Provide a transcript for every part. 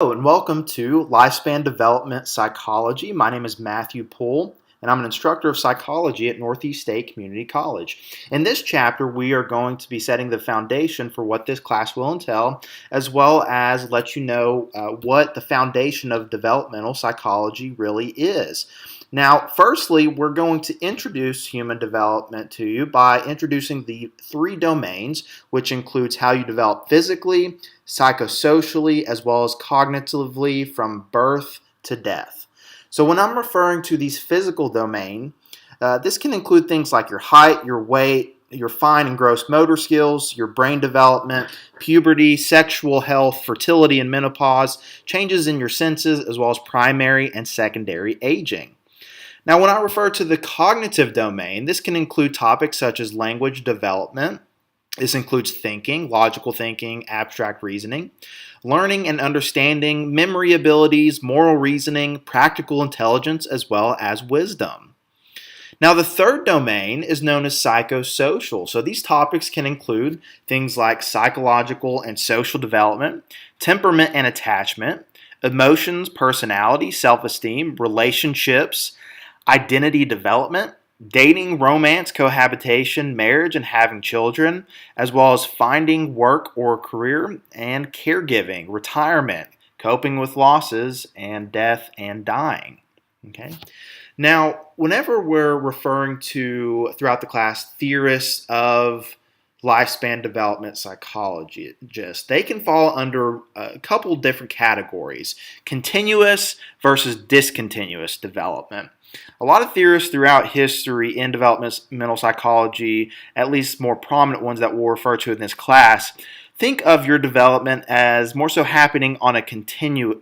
Hello and welcome to Lifespan Development Psychology. My name is Matthew Poole and I'm an instructor of psychology at Northeast State Community College. In this chapter, we are going to be setting the foundation for what this class will entail, as well as let you know what the foundation of developmental psychology really is. Now, firstly, we're going to introduce human development to you by introducing the three domains, which includes how you develop physically, psychosocially, as well as cognitively from birth to death. So when I'm referring to these physical domain, this can include things like your height, your weight, your fine and gross motor skills, your brain development, puberty, sexual health, fertility and menopause, changes in your senses, as well as primary and secondary aging. Now, when I refer to the cognitive domain, this can include topics such as language development. This includes thinking, logical thinking, abstract reasoning, learning and understanding, memory abilities, moral reasoning, practical intelligence, as well as wisdom. Now, the third domain is known as psychosocial. So these topics can include things like psychological and social development, temperament and attachment, emotions, personality, self-esteem, relationships, identity development, dating, romance, cohabitation, marriage, and having children, as well as finding work or career, and caregiving, retirement, coping with losses, and death and dying. Okay. Now, whenever we're referring to, throughout the class, theorists of lifespan development psychology, they can fall under a couple different categories: continuous versus discontinuous development. A lot of theorists throughout history in developmental psychology, at least more prominent ones that we'll refer to in this class, think of your development as more so happening on a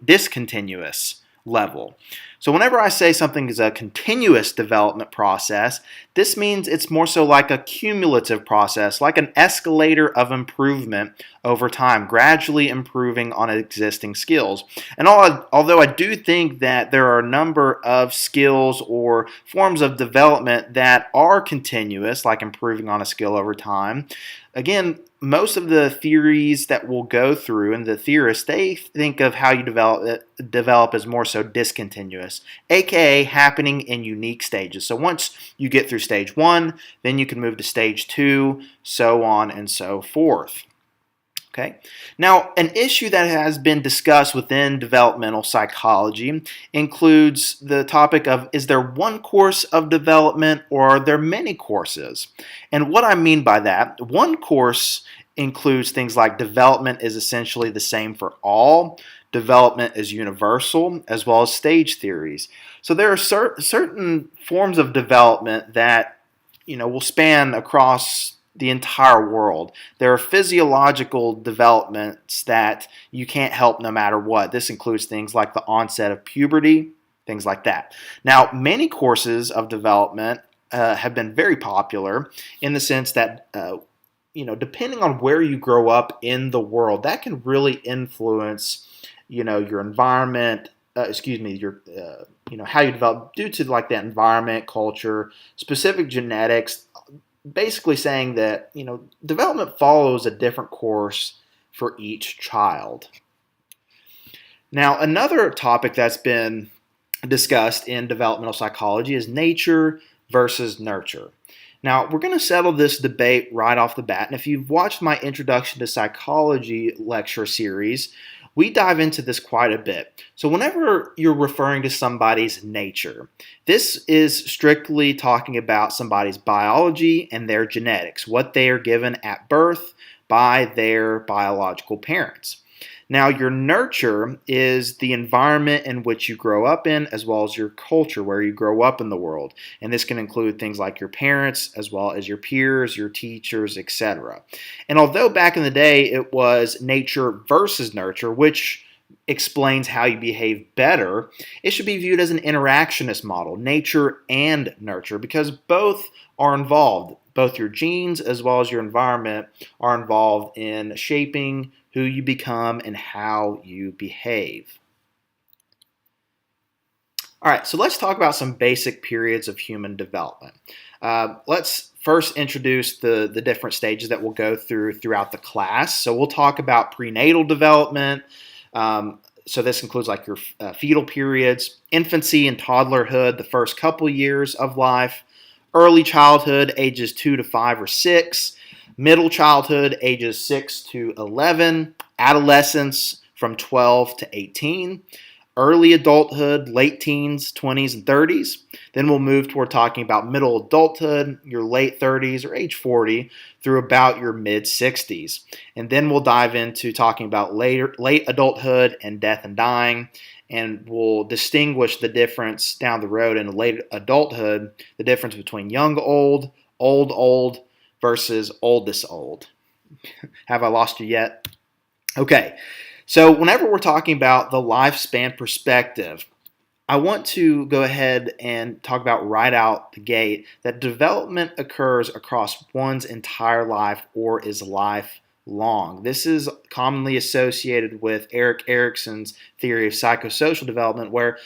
discontinuous level. So whenever I say something is a continuous development process, this means it's more so like a cumulative process, like an escalator of improvement over time, gradually improving on existing skills. And although I do think that there are a number of skills or forms of development that are continuous, like improving on a skill over time, again, most of the theories that we'll go through and the theorists, they think of how you develop as more so discontinuous, aka happening in unique stages. So once you get through stage 1, then you can move to stage 2, so on and so forth. Okay. Now, an issue that has been discussed within developmental psychology includes the topic of, is there one course of development or are there many courses? And what I mean by that, one course includes things like development is essentially the same for all, development is universal, as well as stage theories. So there are certain forms of development that will span across the entire world. There are physiological developments that you can't help no matter what. This includes things like the onset of puberty, things like that. Now, many courses of development have been very popular in the sense that depending on where you grow up in the world, that can really influence your environment. Your how you develop due to like that environment, culture, specific genetics. Basically saying that development follows a different course for each child. Now, another topic that's been discussed in developmental psychology is nature versus nurture. Now, we're going to settle this debate right off the bat, and if you've watched my Introduction to Psychology lecture series, we dive into this quite a bit. So whenever you're referring to somebody's nature, this is strictly talking about somebody's biology and their genetics, what they are given at birth by their biological parents. Now, your nurture is the environment in which you grow up in, as well as your culture, where you grow up in the world. And this can include things like your parents, as well as your peers, your teachers, etc. And although back in the day it was nature versus nurture, which explains how you behave better, it should be viewed as an interactionist model, nature and nurture, because both are involved. Both your genes as well as your environment are involved in shaping who you become and how you behave. All right, so let's talk about some basic periods of human development. Let's first introduce the different stages that we'll go throughout the class. So we'll talk about prenatal development, So this includes like your fetal periods, infancy and toddlerhood, the first couple years of life, early childhood, ages 2 to 5 or 6, middle childhood, ages 6 to 11, adolescence from 12 to 18, early adulthood, late teens, 20s, and 30s. Then we'll move toward talking about middle adulthood, your late 30s or age 40, through about your mid 60s. And then we'll dive into talking about late adulthood and death and dying. And we'll distinguish the difference down the road in late adulthood, the difference between young old versus oldest old. Have I lost you yet? Okay. So whenever we're talking about the lifespan perspective, I want to go ahead and talk about right out the gate that development occurs across one's entire life or is lifelong. This is commonly associated with Erik Erikson's theory of psychosocial development, where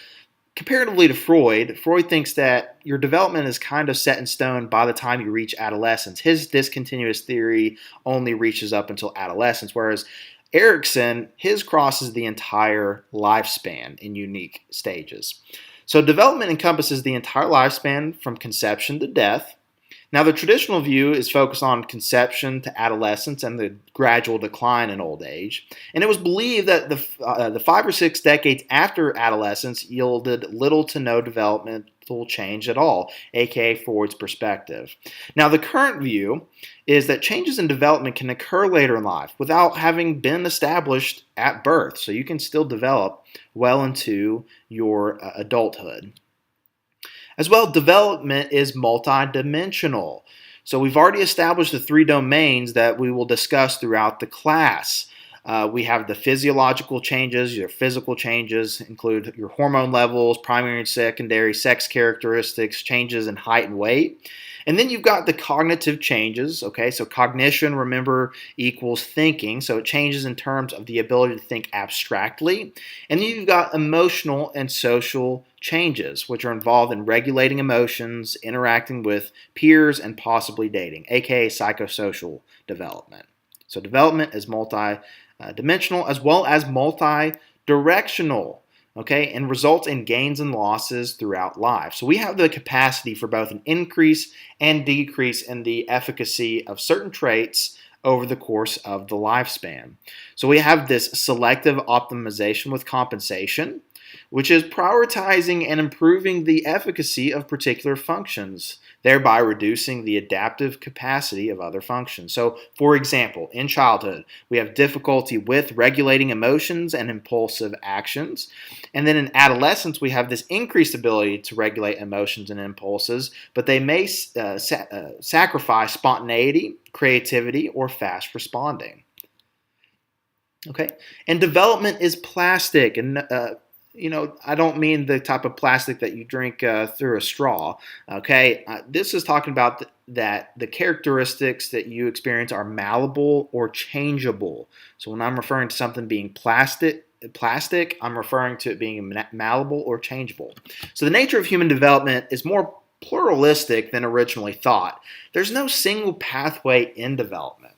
comparatively to Freud thinks that your development is kind of set in stone by the time you reach adolescence. His discontinuous theory only reaches up until adolescence, whereas Erikson, his crosses the entire lifespan in unique stages. So development encompasses the entire lifespan from conception to death. Now, the traditional view is focused on conception to adolescence and the gradual decline in old age. And it was believed that the 5 or 6 decades after adolescence yielded little to no developmental change at all, aka Freud's perspective. Now, the current view is that changes in development can occur later in life without having been established at birth. So you can still develop well into your adulthood. As well, development is multidimensional. So we've already established the 3 domains that we will discuss throughout the class. We have the physiological changes. Your physical changes include your hormone levels, primary and secondary sex characteristics, changes in height and weight. And then you've got the cognitive changes, okay? So cognition, remember, equals thinking. So it changes in terms of the ability to think abstractly. And then you've got emotional and social changes, which are involved in regulating emotions, interacting with peers, and possibly dating, aka psychosocial development. So development is multi-dimensional as well as multi-directional. Okay, and results in gains and losses throughout life. So we have the capacity for both an increase and decrease in the efficacy of certain traits over the course of the lifespan. So we have this selective optimization with compensation, which is prioritizing and improving the efficacy of particular functions, thereby reducing the adaptive capacity of other functions. So, for example, in childhood, we have difficulty with regulating emotions and impulsive actions. And then in adolescence, we have this increased ability to regulate emotions and impulses, but they may sacrifice spontaneity, creativity, or fast responding. Okay, and development is plastic, and I don't mean the type of plastic that you drink through a straw. Okay, this is talking about that the characteristics that you experience are malleable or changeable. So when I'm referring to something being plastic, I'm referring to it being malleable or changeable. So the nature of human development is more pluralistic than originally thought. There's no single pathway in development.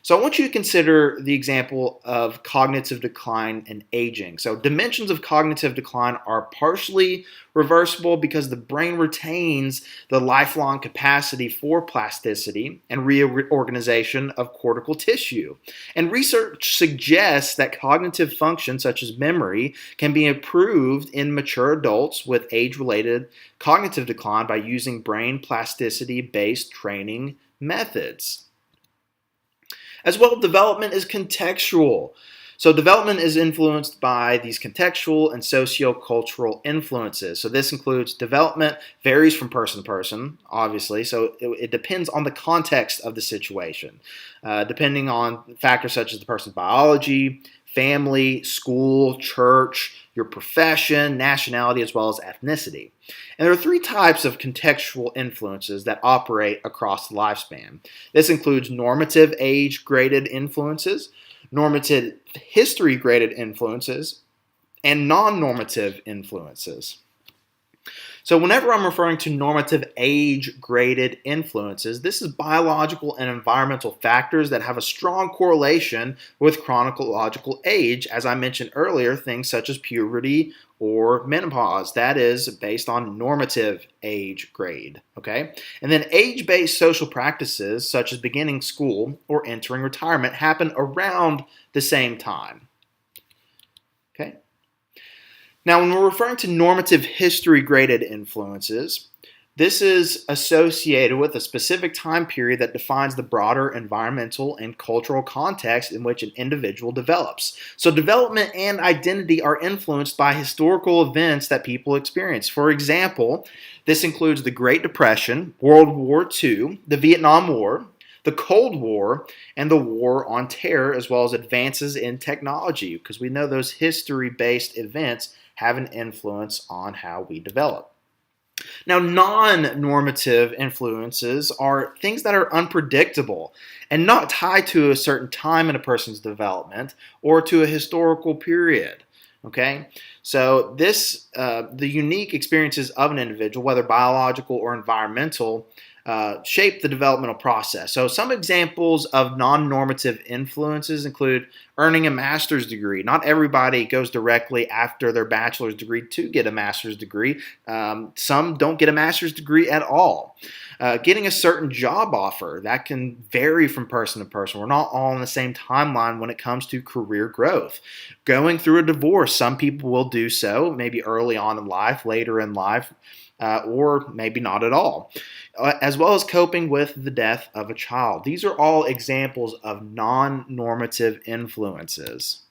So I want you to consider the example of cognitive decline and aging. So dimensions of cognitive decline are partially reversible because the brain retains the lifelong capacity for plasticity and reorganization of cortical tissue. And research suggests that cognitive functions such as memory can be improved in mature adults with age-related cognitive decline by using brain plasticity-based training methods. As well, development is contextual. So development is influenced by these contextual and sociocultural influences. So this includes development varies from person to person, obviously. So it depends on the context of the situation, depending on factors such as the person's biology, family, school, church, your profession, nationality, as well as ethnicity. And there are 3 types of contextual influences that operate across the lifespan. This includes normative age-graded influences, normative history-graded influences, and non-normative influences. So whenever I'm referring to normative age-graded influences, this is biological and environmental factors that have a strong correlation with chronological age, as I mentioned earlier, things such as puberty or menopause. That is based on normative age grade, okay? And then age-based social practices such as beginning school or entering retirement happen around the same time, okay? Now, when we're referring to normative history graded influences, this is associated with a specific time period that defines the broader environmental and cultural context in which an individual develops. So, development and identity are influenced by historical events that people experience. For example, this includes the Great Depression, World War II, the Vietnam War, the Cold War, and the War on Terror, as well as advances in technology, because we know those history-based events have an influence on how we develop. Now, non-normative influences are things that are unpredictable and not tied to a certain time in a person's development or to a historical period. Okay, so the unique experiences of an individual, whether biological or environmental, shape the developmental process. So some examples of non-normative influences include earning a master's degree. Not everybody goes directly after their bachelor's degree to get a master's degree. Some don't get a master's degree at all. Getting a certain job offer, that can vary from person to person. We're not all on the same timeline when it comes to career growth. Going through a divorce, some people will do so, maybe early on in life, later in life, or maybe not at all, as well as coping with the death of a child. These are all examples of non-normative influences.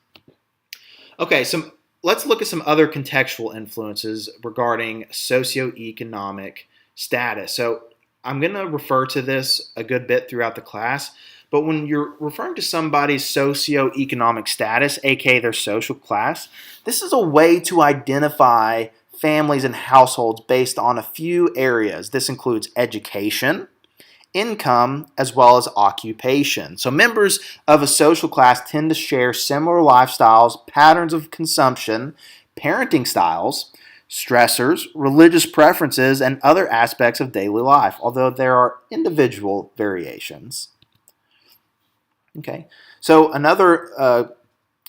Okay, so let's look at some other contextual influences regarding socioeconomic status. So I'm going to refer to this a good bit throughout the class, but when you're referring to somebody's socioeconomic status, aka their social class, this is a way to identify families and households based on a few areas. This includes education, income, as well as occupation. So members of a social class tend to share similar lifestyles, patterns of consumption, parenting styles, stressors, religious preferences, and other aspects of daily life, although there are individual variations. Okay, so another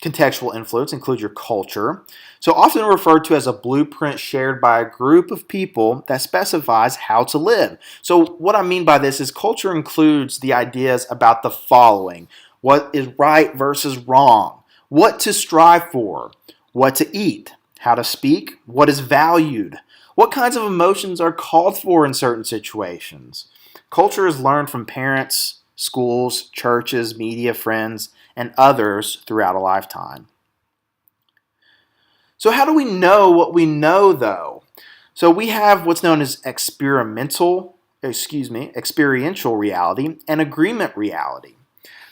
contextual influence includes your culture. So often referred to as a blueprint shared by a group of people that specifies how to live. So what I mean by this is culture includes the ideas about the following: what is right versus wrong, what to strive for, what to eat, how to speak, what is valued, what kinds of emotions are called for in certain situations. Culture is learned from parents, schools, churches, media, friends, and others throughout a lifetime. So how do we know what we know, though? So we have what's known as experiential reality and agreement reality.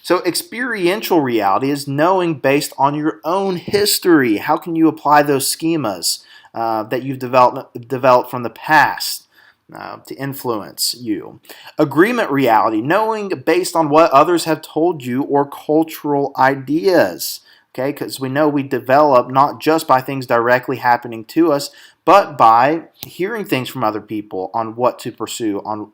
So experiential reality is knowing based on your own history. How can you apply those schemas that you've developed from the past to influence you? Agreement reality, knowing based on what others have told you or cultural ideas. Okay, because we know we develop not just by things directly happening to us, but by hearing things from other people on what to pursue, on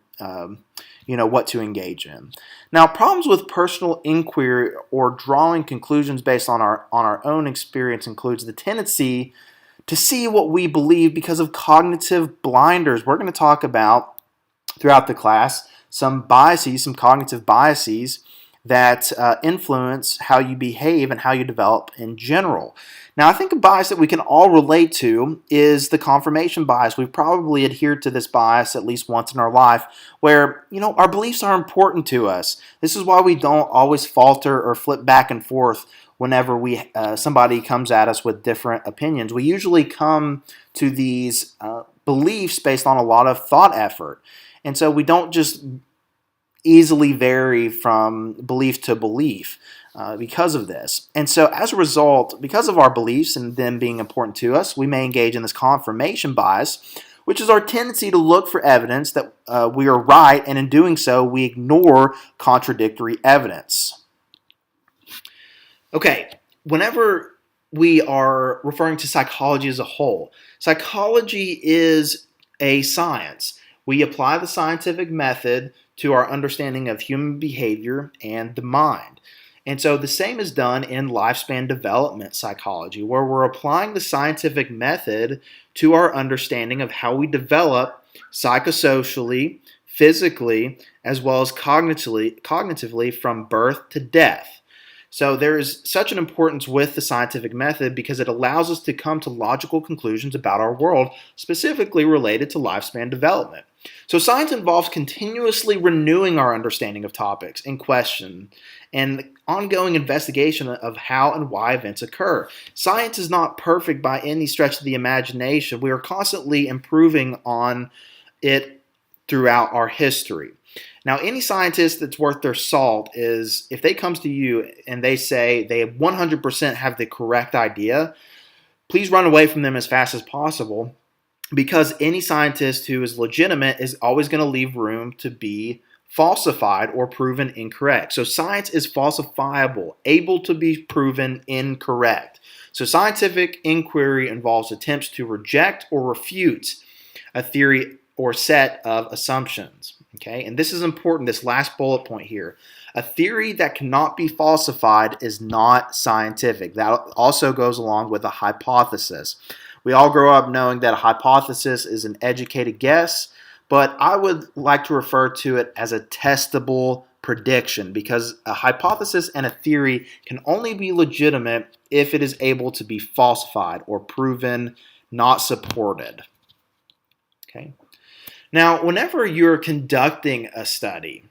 what to engage in. Now, problems with personal inquiry or drawing conclusions based on our own experience includes the tendency to see what we believe because of cognitive blinders. We're going to talk about throughout the class some biases, some cognitive biases that influence how you behave and how you develop in general. Now, I think a bias that we can all relate to is the confirmation bias. We've probably adhered to this bias at least once in our life where, our beliefs are important to us. This is why we don't always falter or flip back and forth whenever somebody comes at us with different opinions. We usually come to these beliefs based on a lot of thought effort. And so we don't just easily vary from belief to belief because of this. And so as a result, because of our beliefs and them being important to us, we may engage in this confirmation bias, which is our tendency to look for evidence that we are right, and in doing so, we ignore contradictory evidence. Okay, whenever we are referring to psychology as a whole, psychology is a science. We apply the scientific method to our understanding of human behavior and the mind. And so the same is done in lifespan development psychology, where we're applying the scientific method to our understanding of how we develop psychosocially, physically, as well as cognitively from birth to death. So there is such an importance with the scientific method because it allows us to come to logical conclusions about our world, specifically related to lifespan development. So science involves continuously renewing our understanding of topics in question and ongoing investigation of how and why events occur. Science is not perfect by any stretch of the imagination. We are constantly improving on it throughout our history. Now, any scientist that's worth their salt is, if they comes to you and they say they 100% have the correct idea, please run away from them as fast as possible, because any scientist who is legitimate is always going to leave room to be falsified or proven incorrect. So science is falsifiable, able to be proven incorrect. So scientific inquiry involves attempts to reject or refute a theory or set of assumptions. Okay, and this is important, this last bullet point here. A theory that cannot be falsified is not scientific. That also goes along with a hypothesis. We all grow up knowing that a hypothesis is an educated guess, but I would like to refer to it as a testable prediction, because a hypothesis and a theory can only be legitimate if it is able to be falsified or proven not supported. Okay. Now, whenever you're conducting a study,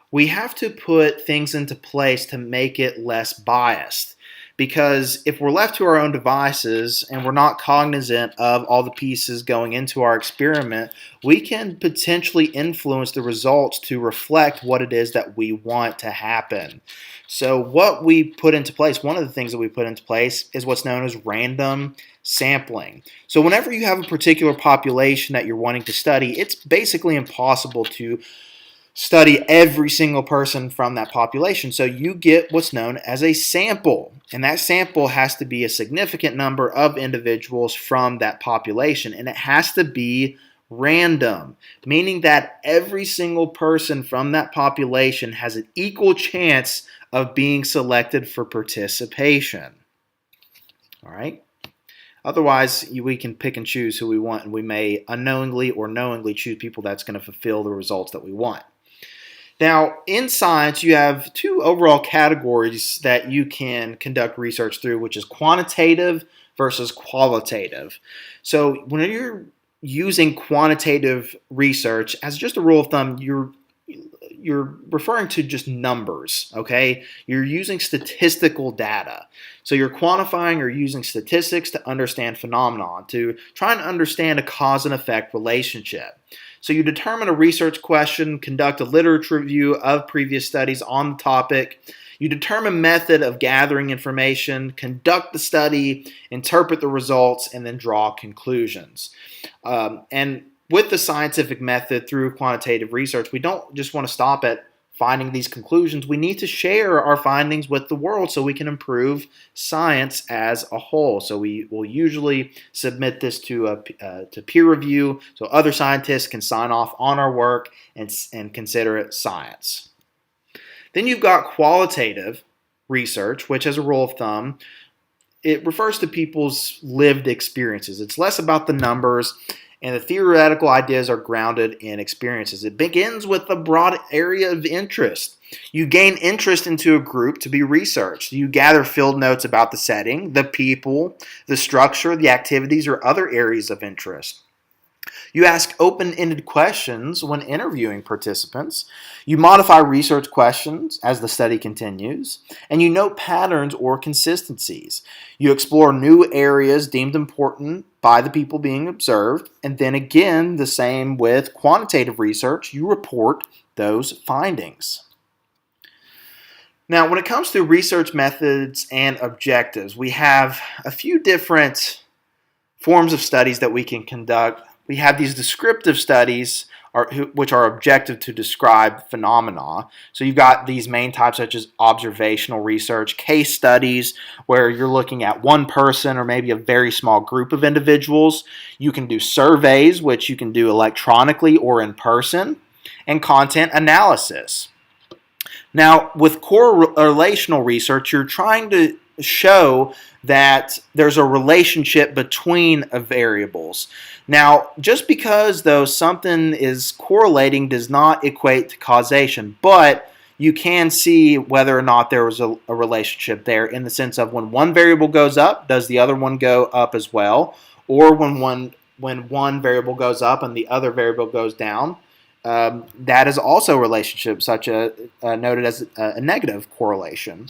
we have to put things into place to make it less biased. Because if we're left to our own devices and we're not cognizant of all the pieces going into our experiment, we can potentially influence the results to reflect what it is that we want to happen. So what we put into place, one of the things that we put into place is what's known as random sampling. So whenever you have a particular population that you're wanting to study, it's basically impossible to study every single person from that population. So you get what's known as a sample, and that sample has to be a significant number of individuals from that population, and it has to be random, meaning that every single person from that population has an equal chance of being selected for participation. All right? Otherwise, we can pick and choose who we want, and we may unknowingly or knowingly choose people that's going to fulfill the results that we want. Now, in science, you have two overall categories that you can conduct research through, which is quantitative versus qualitative. So when you're using quantitative research, as just a rule of thumb, you're referring to just numbers, okay? You're using statistical data. So you're quantifying or using statistics to understand phenomenon, to try and understand a cause and effect relationship. So you determine a research question, conduct a literature review of previous studies on the topic. You determine method of gathering information, conduct the study, interpret the results, and then draw conclusions. And with the scientific method through quantitative research, we don't just want to stop at finding these conclusions. We need to share our findings with the world so we can improve science as a whole. So we will usually submit this to peer review so other scientists can sign off on our work and consider it science. Then you've got qualitative research, which, as a rule of thumb, it refers to people's lived experiences. It's less about the numbers, and the theoretical ideas are grounded in experiences. It begins with a broad area of interest. You gain interest into a group to be researched. You gather field notes about the setting, the people, the structure, the activities, or other areas of interest. You ask open-ended questions when interviewing participants. You modify research questions as the study continues, and you note patterns or consistencies. You explore new areas deemed important by the people being observed, and then again, the same with quantitative research, you report those findings. Now, when it comes to research methods and objectives, we have a few different forms of studies that we can conduct. We have these descriptive studies which are objective to describe phenomena. So you've got these main types such as observational research, case studies, where you're looking at one person or maybe a very small group of individuals. You can do surveys, which you can do electronically or in person, and content analysis. Now, with correlational research, you're trying to show that there's a relationship between variables. Now, just because, though, something is correlating does not equate to causation, but you can see whether or not there was a relationship there in the sense of when one variable goes up, does the other one go up as well? Or when one variable goes up and the other variable goes down, that is also a relationship, such noted as a negative correlation.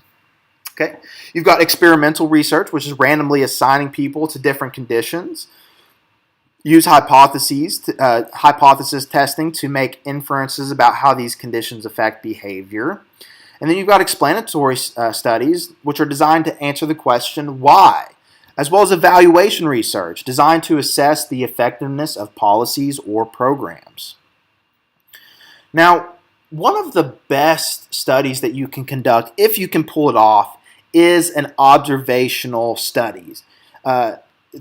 Okay, you've got experimental research, which is randomly assigning people to different conditions. Use hypothesis testing to make inferences about how these conditions affect behavior. And then you've got explanatory studies, which are designed to answer the question why, as well as evaluation research designed to assess the effectiveness of policies or programs. Now, one of the best studies that you can conduct, if you can pull it off, is an observational studies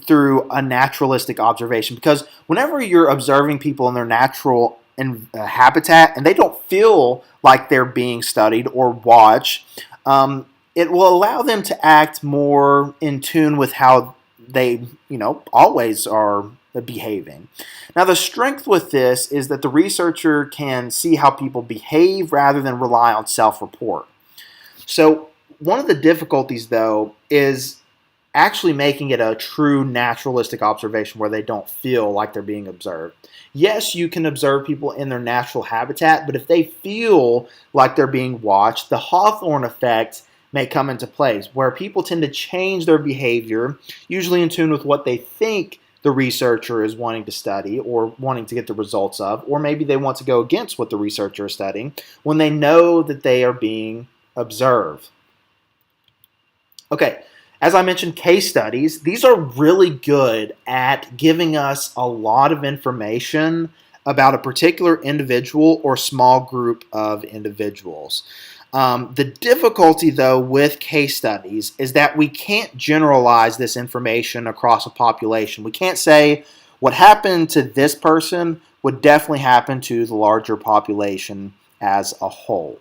through a naturalistic observation. Because whenever you're observing people in their natural habitat and they don't feel like they're being studied or watched, it will allow them to act more in tune with how they, always are behaving. Now, the strength with this is that the researcher can see how people behave rather than rely on self-report. So one of the difficulties, though, is actually making it a true naturalistic observation where they don't feel like they're being observed. Yes, you can observe people in their natural habitat, but if they feel like they're being watched, the Hawthorne effect may come into place, where people tend to change their behavior, usually in tune with what they think the researcher is wanting to study or wanting to get the results of, or maybe they want to go against what the researcher is studying when they know that they are being observed. Okay, as I mentioned, case studies, these are really good at giving us a lot of information about a particular individual or small group of individuals. The difficulty, though, with case studies is that we can't generalize this information across a population. We can't say what happened to this person would definitely happen to the larger population as a whole.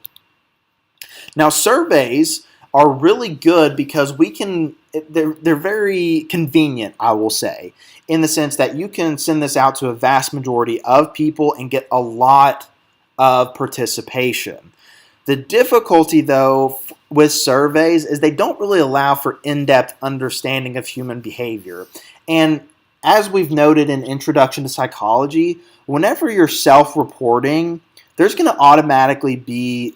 Now, surveys are really good because they're very convenient, I will say, in the sense that you can send this out to a vast majority of people and get a lot of participation. The difficulty, though, with surveys is they don't really allow for in-depth understanding of human behavior. And as we've noted in Introduction to Psychology, whenever you're self-reporting, there's going to automatically be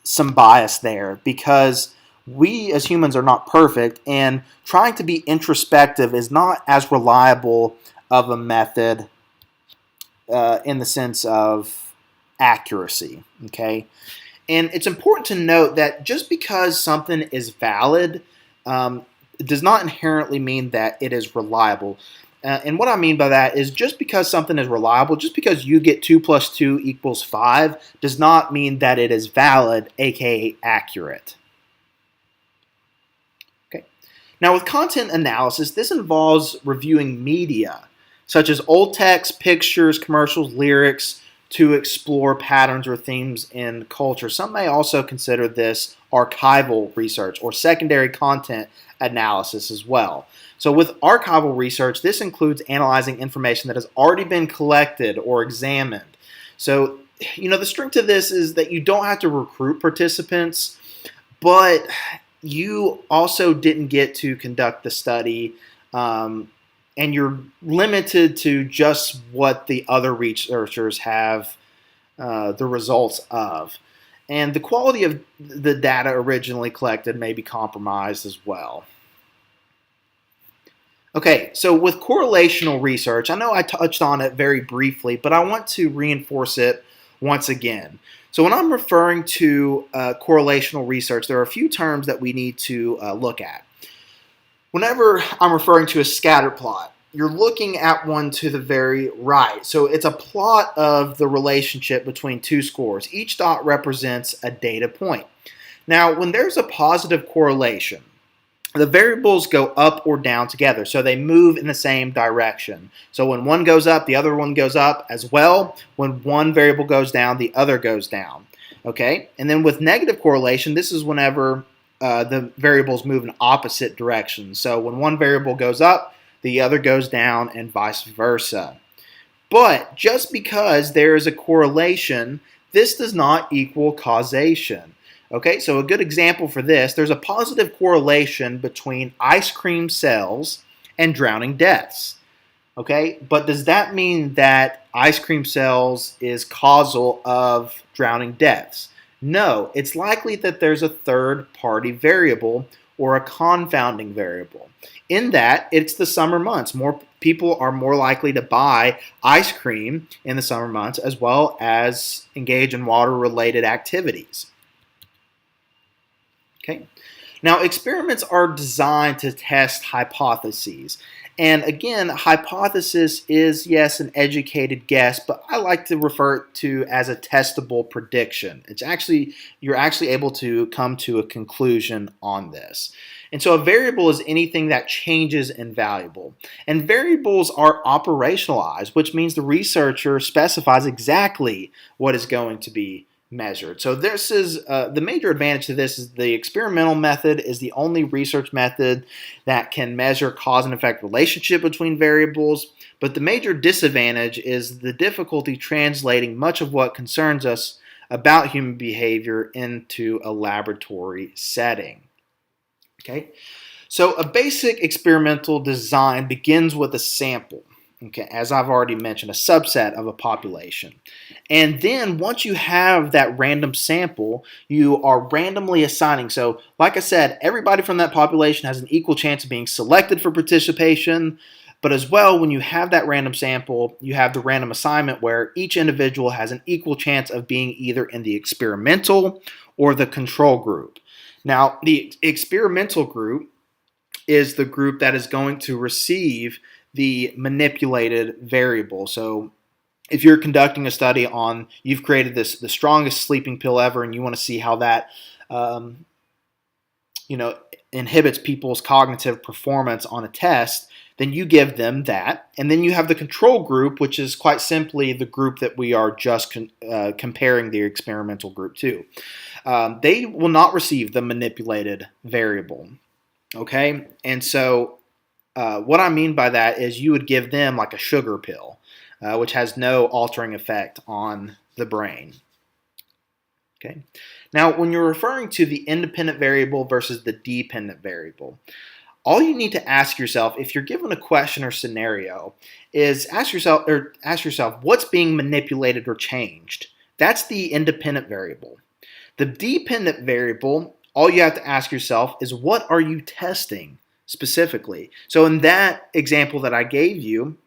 some bias there because we as humans are not perfect, and trying to be introspective is not as reliable of a method in the sense of accuracy, okay? And it's important to note that just because something is valid does not inherently mean that it is reliable. And what I mean by that is just because something is reliable, just because you get 2 + 2 = 5, does not mean that it is valid, aka accurate. Okay. Now with content analysis, this involves reviewing media, such as old text, pictures, commercials, lyrics, to explore patterns or themes in culture. Some may also consider this archival research or secondary content analysis as well. So with archival research, this includes analyzing information that has already been collected or examined. So, the strength of this is that you don't have to recruit participants, but you also didn't get to conduct the study, and you're limited to just what the other researchers have the results of. And the quality of the data originally collected may be compromised as well. Okay, so with correlational research, I know I touched on it very briefly, but I want to reinforce it once again. So when I'm referring to correlational research, there are a few terms that we need to look at. Whenever I'm referring to a scatter plot, you're looking at one to the very right. So it's a plot of the relationship between two scores. Each dot represents a data point. Now, when there's a positive correlation, the variables go up or down together, so they move in the same direction. So when one goes up, the other one goes up as well. When one variable goes down, the other goes down. Okay, and then with negative correlation, this is whenever the variables move in opposite directions. So when one variable goes up, the other goes down, and vice versa. But just because there is a correlation, this does not equal causation. Okay, so a good example for this, there's a positive correlation between ice cream sales and drowning deaths. Okay, but does that mean that ice cream sales is causal of drowning deaths? No, it's likely that there's a third-party variable or a confounding variable. In that, it's the summer months. More people are more likely to buy ice cream in the summer months as well as engage in water-related activities. Okay. Now, experiments are designed to test hypotheses. And again, hypothesis is, yes, an educated guess, but I like to refer to as a testable prediction. You're actually able to come to a conclusion on this. And so a variable is anything that changes in variable. And variables are operationalized, which means the researcher specifies exactly what is going to be measured. So this is the major advantage to this is the experimental method is the only research method that can measure cause and effect relationship between variables. But the major disadvantage is the difficulty translating much of what concerns us about human behavior into a laboratory setting. Okay, so a basic experimental design begins with a sample. Okay, as I've already mentioned, a subset of a population. And then once you have that random sample, you are randomly assigning. So like I said, everybody from that population has an equal chance of being selected for participation. But as well, when you have that random sample, you have the random assignment where each individual has an equal chance of being either in the experimental or the control group. Now, the experimental group is the group that is going to receive the manipulated variable. So if you're conducting a study on, you've created the strongest sleeping pill ever, and you want to see how that inhibits people's cognitive performance on a test, then you give them that. And then you have the control group, which is quite simply the group that we are just comparing the experimental group to. They will not receive the manipulated variable. Okay, and so what I mean by that is you would give them like a sugar pill, which has no altering effect on the brain. Okay. Now, when you're referring to the independent variable versus the dependent variable, all you need to ask yourself, if you're given a question or scenario, is ask yourself what's being manipulated or changed. That's the independent variable. The dependent variable, all you have to ask yourself is what are you testing specifically? So in that example that I gave you,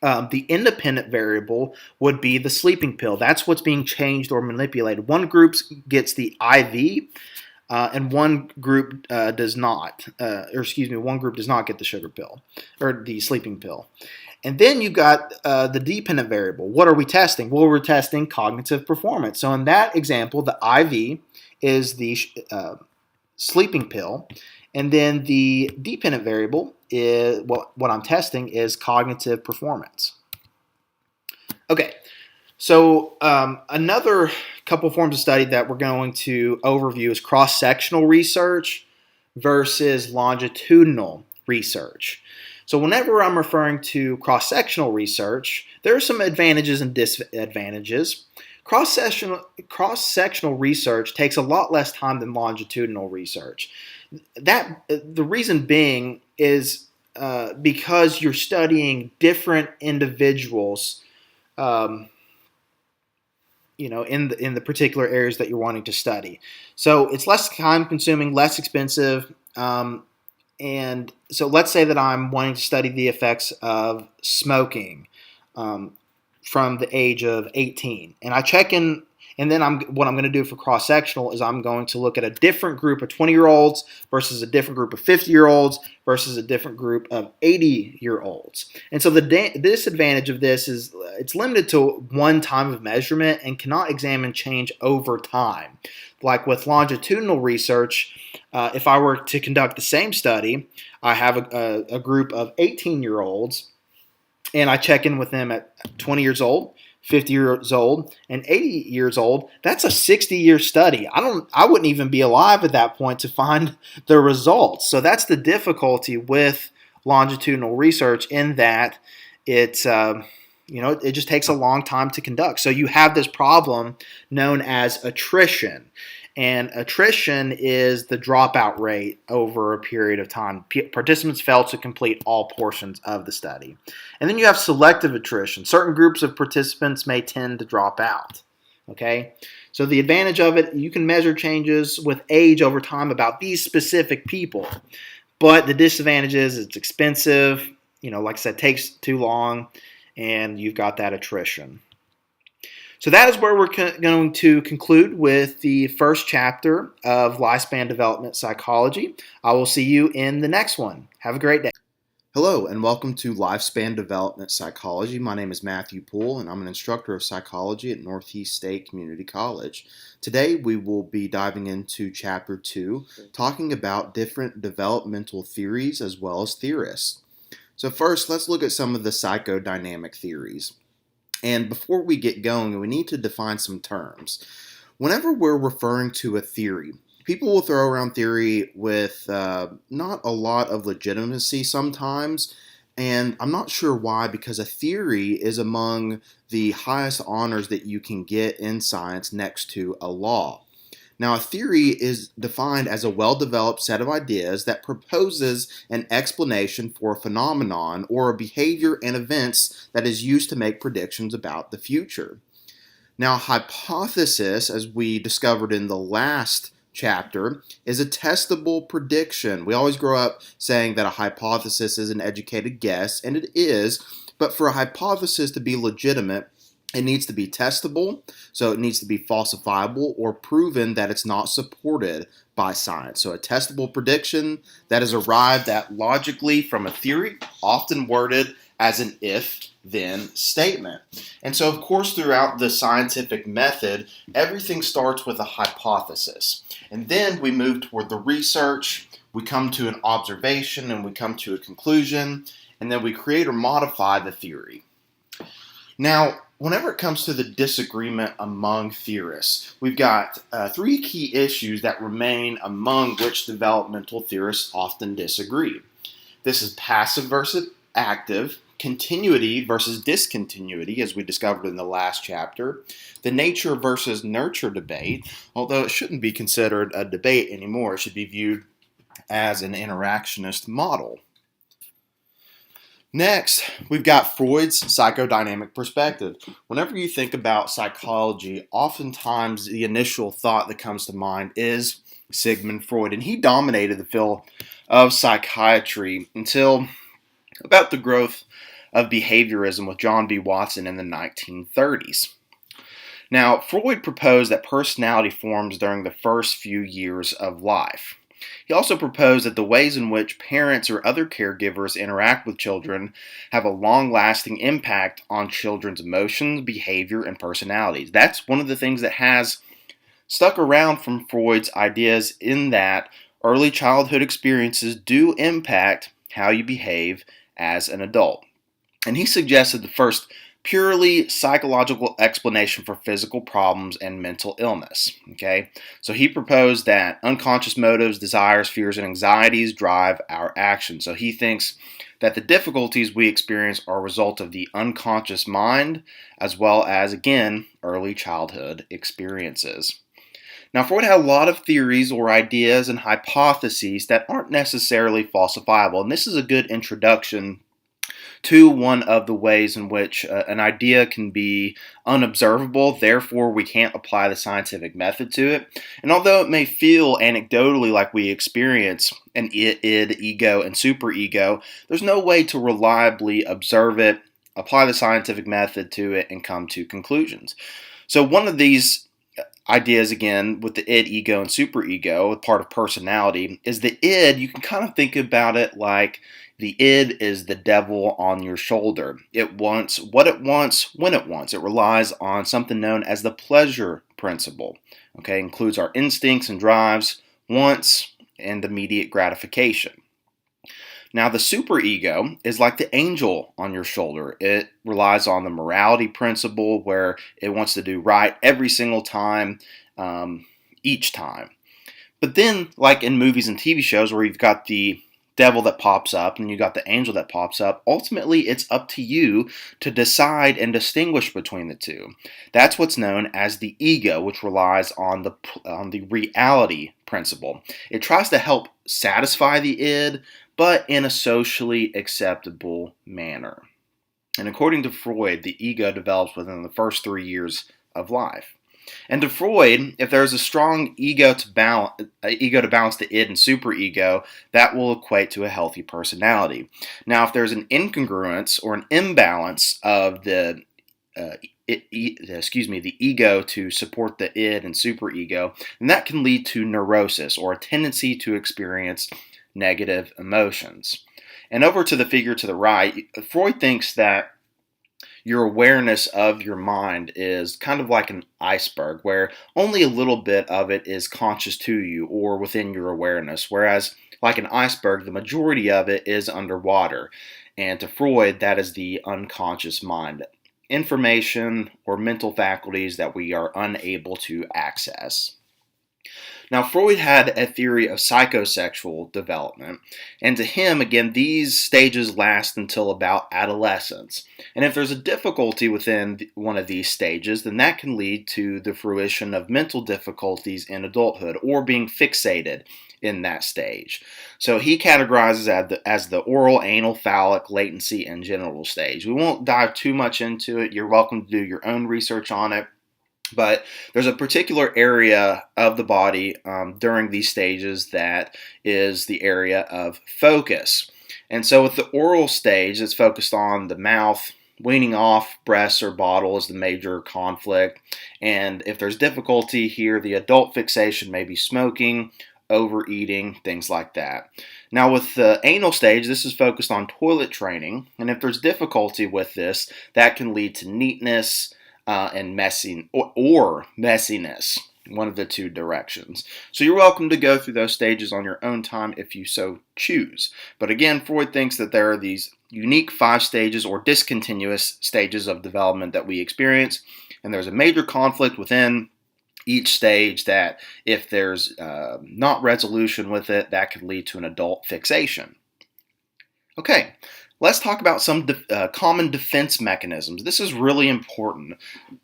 the independent variable would be the sleeping pill. That's what's being changed or manipulated. One group gets the IV, and one group does not. One group does not get the sugar pill or the sleeping pill. And then you've got the dependent variable. What are we testing? Well, we're testing cognitive performance. So in that example, the IV is the sleeping pill. And then the dependent variable is what I'm testing is cognitive performance. Okay, so another couple forms of study that we're going to overview is cross-sectional research versus longitudinal research. So whenever I'm referring to cross-sectional research, there are some advantages and disadvantages. Cross-sectional research takes a lot less time than longitudinal research. The reason being is because you're studying different individuals, in the particular areas that you're wanting to study. So it's less time-consuming, less expensive, and so let's say that I'm wanting to study the effects of smoking from the age of 18, and I check in And then what I'm going to do for cross-sectional is I'm going to look at a different group of 20-year-olds versus a different group of 50-year-olds versus a different group of 80-year-olds. And so the disadvantage of this is it's limited to one time of measurement and cannot examine change over time. Like with longitudinal research, if I were to conduct the same study, I have a group of 18-year-olds, and I check in with them at 20 years old, 50 years old, and 80 years old. That's a 60-year study. I wouldn't even be alive at that point to find the results. So that's the difficulty with longitudinal research, in that it just takes a long time to conduct. So you have this problem known as attrition. And attrition is the dropout rate over a period of time. Participants fail to complete all portions of the study. And then you have selective attrition. Certain groups of participants may tend to drop out. Okay? So the advantage of it, you can measure changes with age over time about these specific people. But the disadvantage is it's expensive, like I said, takes too long, and you've got that attrition. So that is where we're going to conclude with the first chapter of Lifespan Development Psychology. I will see you in the next one. Have a great day. Hello and welcome to Lifespan Development Psychology. My name is Matthew Poole and I'm an instructor of psychology at Northeast State Community College. Today we will be diving into Chapter 2, talking about different developmental theories as well as theorists. So first, let's look at some of the psychodynamic theories. And before we get going, we need to define some terms. Whenever we're referring to a theory, people will throw around theory with not a lot of legitimacy sometimes, and I'm not sure why, because a theory is among the highest honors that you can get in science next to a law. Now, a theory is defined as a well-developed set of ideas that proposes an explanation for a phenomenon or a behavior and events that is used to make predictions about the future. Now, a hypothesis, as we discovered in the last chapter, is a testable prediction. We always grow up saying that a hypothesis is an educated guess, and it is, but for a hypothesis to be legitimate, it needs to be testable, so it needs to be falsifiable or proven that it's not supported by science. So a testable prediction that is arrived at logically from a theory, often worded as an if-then statement. And so, of course, throughout the scientific method, everything starts with a hypothesis. And then we move toward the research, we come to an observation, and we come to a conclusion, and then we create or modify the theory. Now, whenever it comes to the disagreement among theorists, we've got three key issues that remain among which developmental theorists often disagree. This is passive versus active, continuity versus discontinuity, as we discovered in the last chapter, the nature versus nurture debate, although it shouldn't be considered a debate anymore, it should be viewed as an interactionist model. Next, we've got Freud's psychodynamic perspective. Whenever you think about psychology, oftentimes the initial thought that comes to mind is Sigmund Freud, and he dominated the field of psychiatry until about the growth of behaviorism with John B. Watson in the 1930s. Now, Freud proposed that personality forms during the first few years of life. He also proposed that the ways in which parents or other caregivers interact with children have a long-lasting impact on children's emotions, behavior, and personalities. That's one of the things that has stuck around from Freud's ideas, in that early childhood experiences do impact how you behave as an adult. And he suggested the first purely psychological explanation for physical problems and mental illness. Okay, so he proposed that unconscious motives, desires, fears, and anxieties drive our actions. So he thinks that the difficulties we experience are a result of the unconscious mind, as well as, again, early childhood experiences. Now, Freud had a lot of theories or ideas and hypotheses that aren't necessarily falsifiable, and this is a good introduction to one of the ways in which an idea can be unobservable, therefore we can't apply the scientific method to it. And although it may feel anecdotally like we experience an id, ego, and superego, there's no way to reliably observe it, apply the scientific method to it, and come to conclusions. So one of these ideas again with the id, ego, and superego, part of personality, is the id. You can kind of think about it like the id is the devil on your shoulder. It wants what it wants when it wants. It relies on something known as the pleasure principle. Okay, includes our instincts and drives, wants, and immediate gratification. Now, the superego is like the angel on your shoulder. It relies on the morality principle where it wants to do right every single time, each time. But then, like in movies and TV shows where you've got the devil that pops up and you got the angel that pops up, ultimately it's up to you to decide and distinguish between the two. That's what's known as the ego, which relies on the reality principle. It tries to help satisfy the id, but in a socially acceptable manner. And according to Freud, the ego develops within the first 3 years of life. And to Freud, if there's a strong ego to balance the id and superego, that will equate to a healthy personality. Now, if there's an incongruence or an imbalance of the ego to support the id and superego, then that can lead to neurosis or a tendency to experience negative emotions. And over to the figure to the right, Freud thinks that your awareness of your mind is kind of like an iceberg where only a little bit of it is conscious to you or within your awareness, whereas like an iceberg, the majority of it is underwater. And to Freud, that is the unconscious mind. Information or mental faculties that we are unable to access. Now, Freud had a theory of psychosexual development, and to him, again, these stages last until about adolescence. And if there's a difficulty within one of these stages, then that can lead to the fruition of mental difficulties in adulthood or being fixated in that stage. So he categorizes as the oral, anal, phallic, latency, and genital stage. We won't dive too much into it. You're welcome to do your own research on it. But there's a particular area of the body during these stages that is the area of focus. And so with the oral stage, it's focused on the mouth. Weaning off breasts or bottle is the major conflict. And if there's difficulty here, the adult fixation may be smoking, overeating, things like that. Now with the anal stage, this is focused on toilet training. And if there's difficulty with this, that can lead to neatness, and messy or messiness, one of the two directions. So you're welcome to go through those stages on your own time if you so choose. But again, Freud thinks that there are these unique 5 stages or discontinuous stages of development that we experience, and there's a major conflict within each stage that if there's not resolution with it, that could lead to an adult fixation. Okay. Let's talk about some common defense mechanisms. This is really important,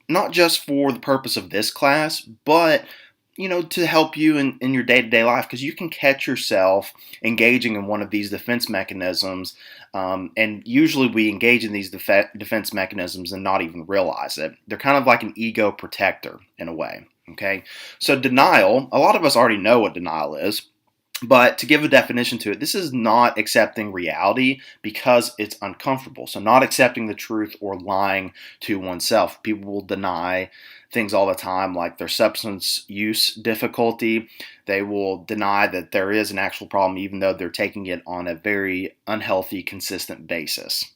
not just for the purpose of this class, but to help you in your day-to-day life, because you can catch yourself engaging in one of these defense mechanisms, and usually we engage in these defense mechanisms and not even realize it. They're kind of like an ego protector in a way. Okay, so denial. A lot of us already know what denial is. But to give a definition to it, this is not accepting reality because it's uncomfortable. So not accepting the truth or lying to oneself. People will deny things all the time, like their substance use difficulty. They will deny that there is an actual problem even though they're taking it on a very unhealthy, consistent basis.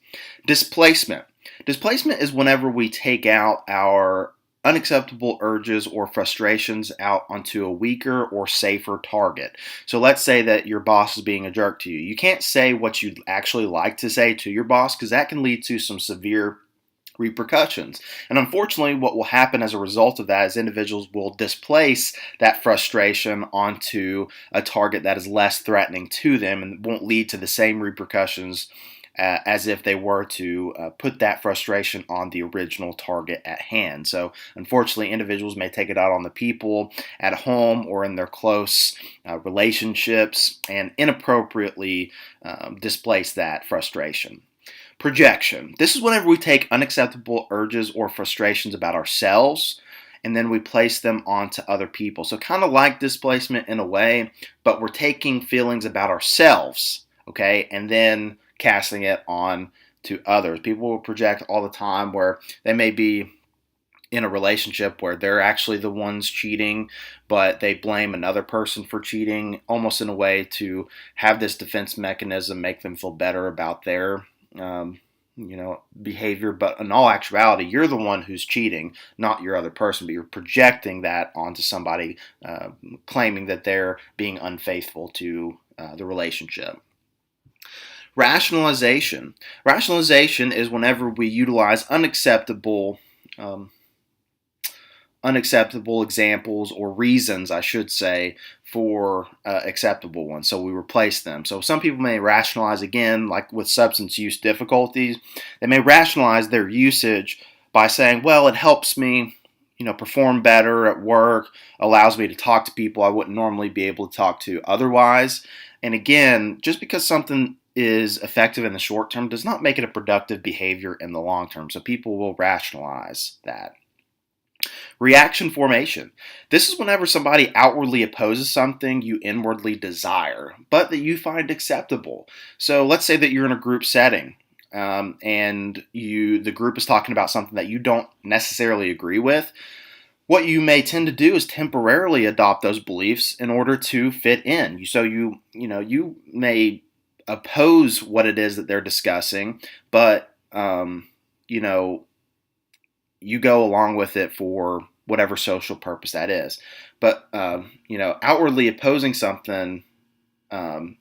Displacement. Displacement is whenever we take out our unacceptable urges or frustrations out onto a weaker or safer target. So let's say that your boss is being a jerk to you. You can't say what you'd actually like to say to your boss because that can lead to some severe repercussions. And unfortunately, what will happen as a result of that is individuals will displace that frustration onto a target that is less threatening to them and won't lead to the same repercussions as if they were to put that frustration on the original target at hand. So unfortunately, individuals may take it out on the people at home or in their close relationships and inappropriately displace that frustration. Projection. This is whenever we take unacceptable urges or frustrations about ourselves and then we place them onto other people. So kind of like displacement in a way, but we're taking feelings about ourselves, okay, and then casting it on to others. People will project all the time where they may be in a relationship where they're actually the ones cheating, but they blame another person for cheating, almost in a way to have this defense mechanism make them feel better about their behavior. But in all actuality, you're the one who's cheating, not your other person, but you're projecting that onto somebody, claiming that they're being unfaithful to the relationship. Rationalization. Rationalization is whenever we utilize unacceptable examples or reasons, I should say, for acceptable ones. So we replace them. So some people may rationalize, again, like with substance use difficulties, they may rationalize their usage by saying, well, it helps me, perform better at work, allows me to talk to people I wouldn't normally be able to talk to otherwise. And again, just because something is effective in the short term does not make it a productive behavior in the long term. So people will rationalize that. Reaction formation. This is whenever somebody outwardly opposes something you inwardly desire, but that you find acceptable. So let's say that you're in a group setting, and the group is talking about something that you don't necessarily agree with. What you may tend to do is temporarily adopt those beliefs in order to fit in. So you may oppose what it is that they're discussing, but you go along with it for whatever social purpose that is. But outwardly opposing something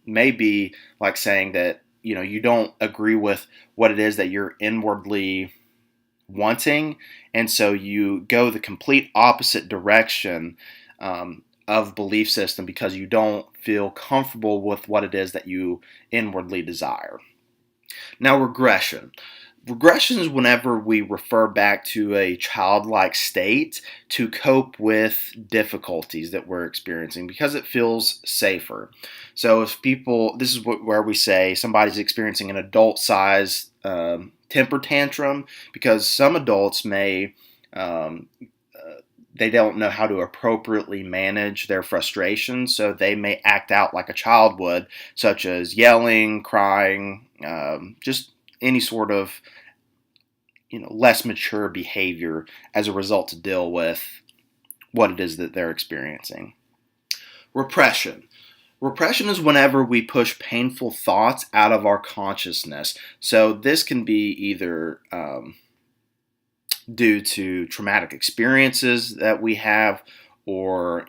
may be like saying that you don't agree with what it is that you're inwardly wanting, and so you go the complete opposite direction of belief system because you don't feel comfortable with what it is that you inwardly desire. Now, regression. Regression is whenever we refer back to a childlike state to cope with difficulties that we're experiencing because it feels safer. So if this is where we say somebody's experiencing an adult-sized temper tantrum, because some adults may they don't know how to appropriately manage their frustration, so they may act out like a child would, such as yelling, crying, just any sort of less mature behavior as a result to deal with what it is that they're experiencing. Repression. Repression is whenever we push painful thoughts out of our consciousness. So this can be either due to traumatic experiences that we have, or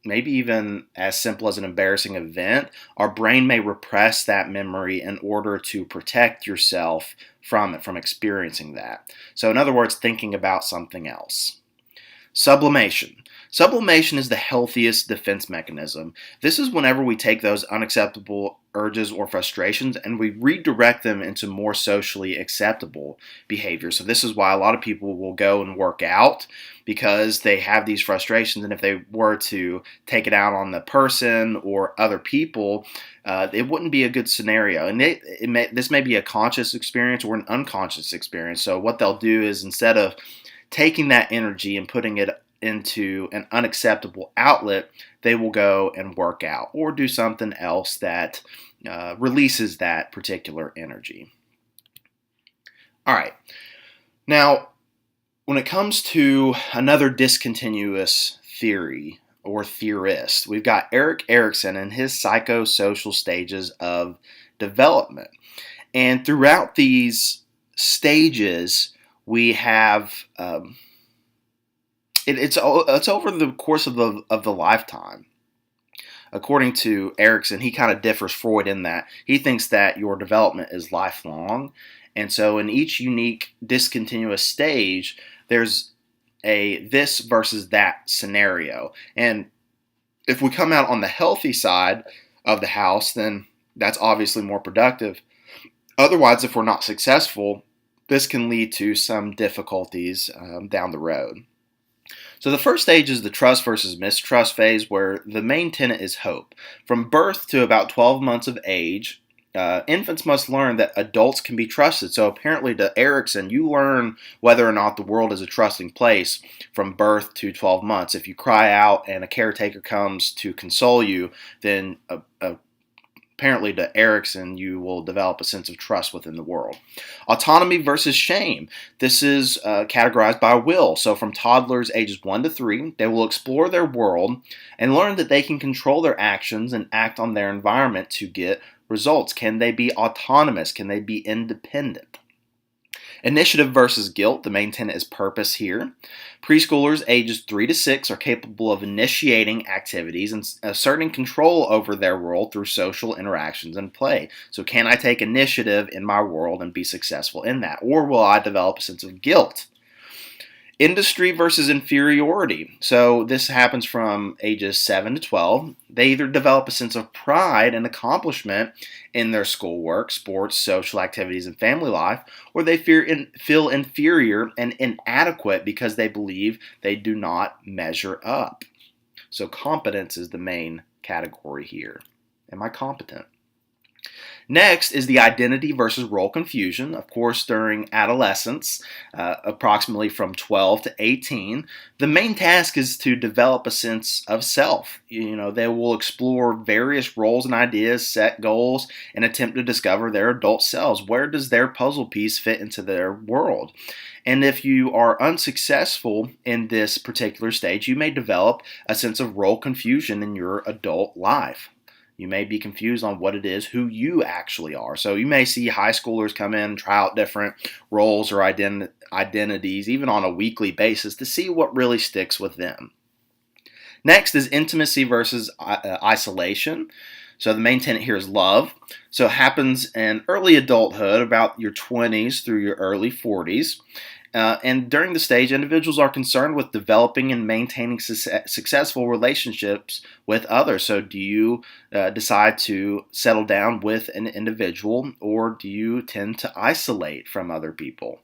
maybe even as simple as an embarrassing event. Our brain may repress that memory in order to protect yourself from it, from experiencing that. So in other words, thinking about something else. Sublimation. Sublimation is the healthiest defense mechanism. This is whenever we take those unacceptable urges or frustrations and we redirect them into more socially acceptable behavior. So this is why a lot of people will go and work out, because they have these frustrations, and if they were to take it out on the person or other people, it wouldn't be a good scenario. And this may be a conscious experience or an unconscious experience. So what they'll do is, instead of taking that energy and putting it into an unacceptable outlet, they will go and work out or do something else that releases that particular energy. All right. Now, when it comes to another discontinuous theory or theorist, we've got Erik Erikson and his psychosocial stages of development. And throughout these stages, we have it's over the course of the lifetime. According to Erikson, he kind of differs Freud in that he thinks that your development is lifelong, and so in each unique discontinuous stage, there's a this versus that scenario. And if we come out on the healthy side of the house, then that's obviously more productive. Otherwise, if we're not successful, this can lead to some difficulties down the road. So the first stage is the trust versus mistrust phase, where the main tenet is hope. From birth to about 12 months of age, infants must learn that adults can be trusted. So apparently to Erikson, you learn whether or not the world is a trusting place from birth to 12 months. If you cry out and a caretaker comes to console you, then apparently to Erickson, you will develop a sense of trust within the world. Autonomy versus shame. This is categorized by will. So from toddlers ages 1 to 3, they will explore their world and learn that they can control their actions and act on their environment to get results. Can they be autonomous? Can they be independent? Initiative versus guilt. The main tenet is purpose here. Preschoolers ages 3 to 6 are capable of initiating activities and asserting control over their world through social interactions and play. So can I take initiative in my world and be successful in that? Or will I develop a sense of guilt? Industry versus inferiority. So this happens from ages 7 to 12. They either develop a sense of pride and accomplishment in their schoolwork, sports, social activities, and family life, or they feel inferior and inadequate because they believe they do not measure up. So competence is the main category here. Am I competent? Next is the identity versus role confusion. Of course, during adolescence, approximately from 12 to 18, the main task is to develop a sense of self. They will explore various roles and ideas, set goals, and attempt to discover their adult selves. Where does their puzzle piece fit into their world? And if you are unsuccessful in this particular stage, you may develop a sense of role confusion in your adult life. You may be confused on what it is, who you actually are. So you may see high schoolers come in and try out different roles or identities, even on a weekly basis, to see what really sticks with them. Next is intimacy versus isolation. So the main tenet here is love. So it happens in early adulthood, about your 20s through your early 40s. And during the stage, individuals are concerned with developing and maintaining successful relationships with others. So do you decide to settle down with an individual, or do you tend to isolate from other people?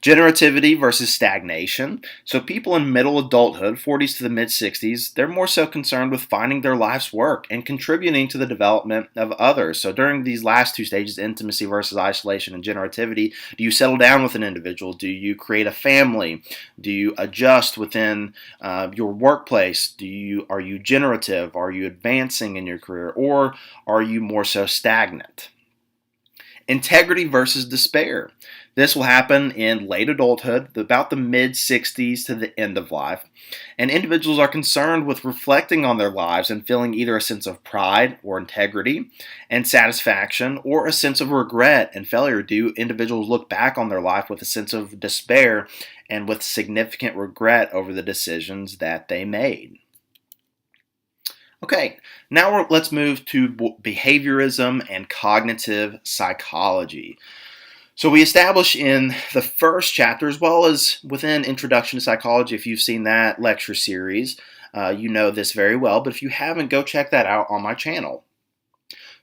Generativity versus stagnation. So people in middle adulthood, 40s to the mid-60s, they're more so concerned with finding their life's work and contributing to the development of others. So during these last two stages, intimacy versus isolation and generativity, do you settle down with an individual? Do you create a family? Do you adjust within your workplace? Are you generative? Are you advancing in your career? Or are you more so stagnant? Integrity versus despair. This will happen in late adulthood, about the mid-60s to the end of life. And individuals are concerned with reflecting on their lives and feeling either a sense of pride or integrity and satisfaction, or a sense of regret and failure. Do individuals look back on their life with a sense of despair and with significant regret over the decisions that they made? Okay, now let's move to behaviorism and cognitive psychology. So we establish in the first chapter, as well as within Introduction to Psychology, if you've seen that lecture series, you know this very well, but if you haven't, go check that out on my channel.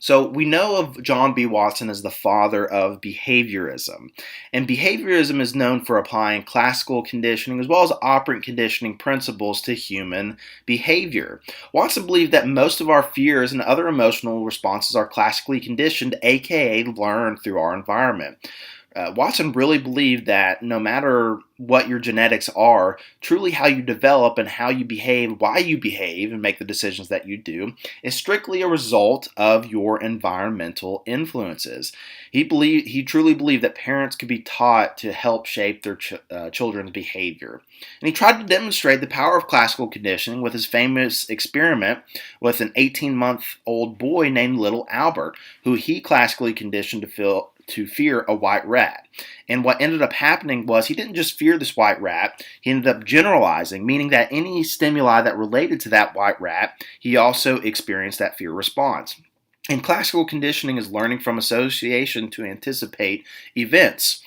So we know of John B. Watson as the father of behaviorism. And behaviorism is known for applying classical conditioning as well as operant conditioning principles to human behavior. Watson believed that most of our fears and other emotional responses are classically conditioned, aka learned through our environment. Watson really believed that no matter what your genetics are, truly how you develop and how you behave, why you behave and make the decisions that you do, is strictly a result of your environmental influences. He truly believed that parents could be taught to help shape their children's behavior. And he tried to demonstrate the power of classical conditioning with his famous experiment with an 18-month-old boy named Little Albert, who he classically conditioned to fear a white rat. And what ended up happening was he didn't just fear this white rat, he ended up generalizing, meaning that any stimuli that related to that white rat, he also experienced that fear response. And classical conditioning is learning from association to anticipate events.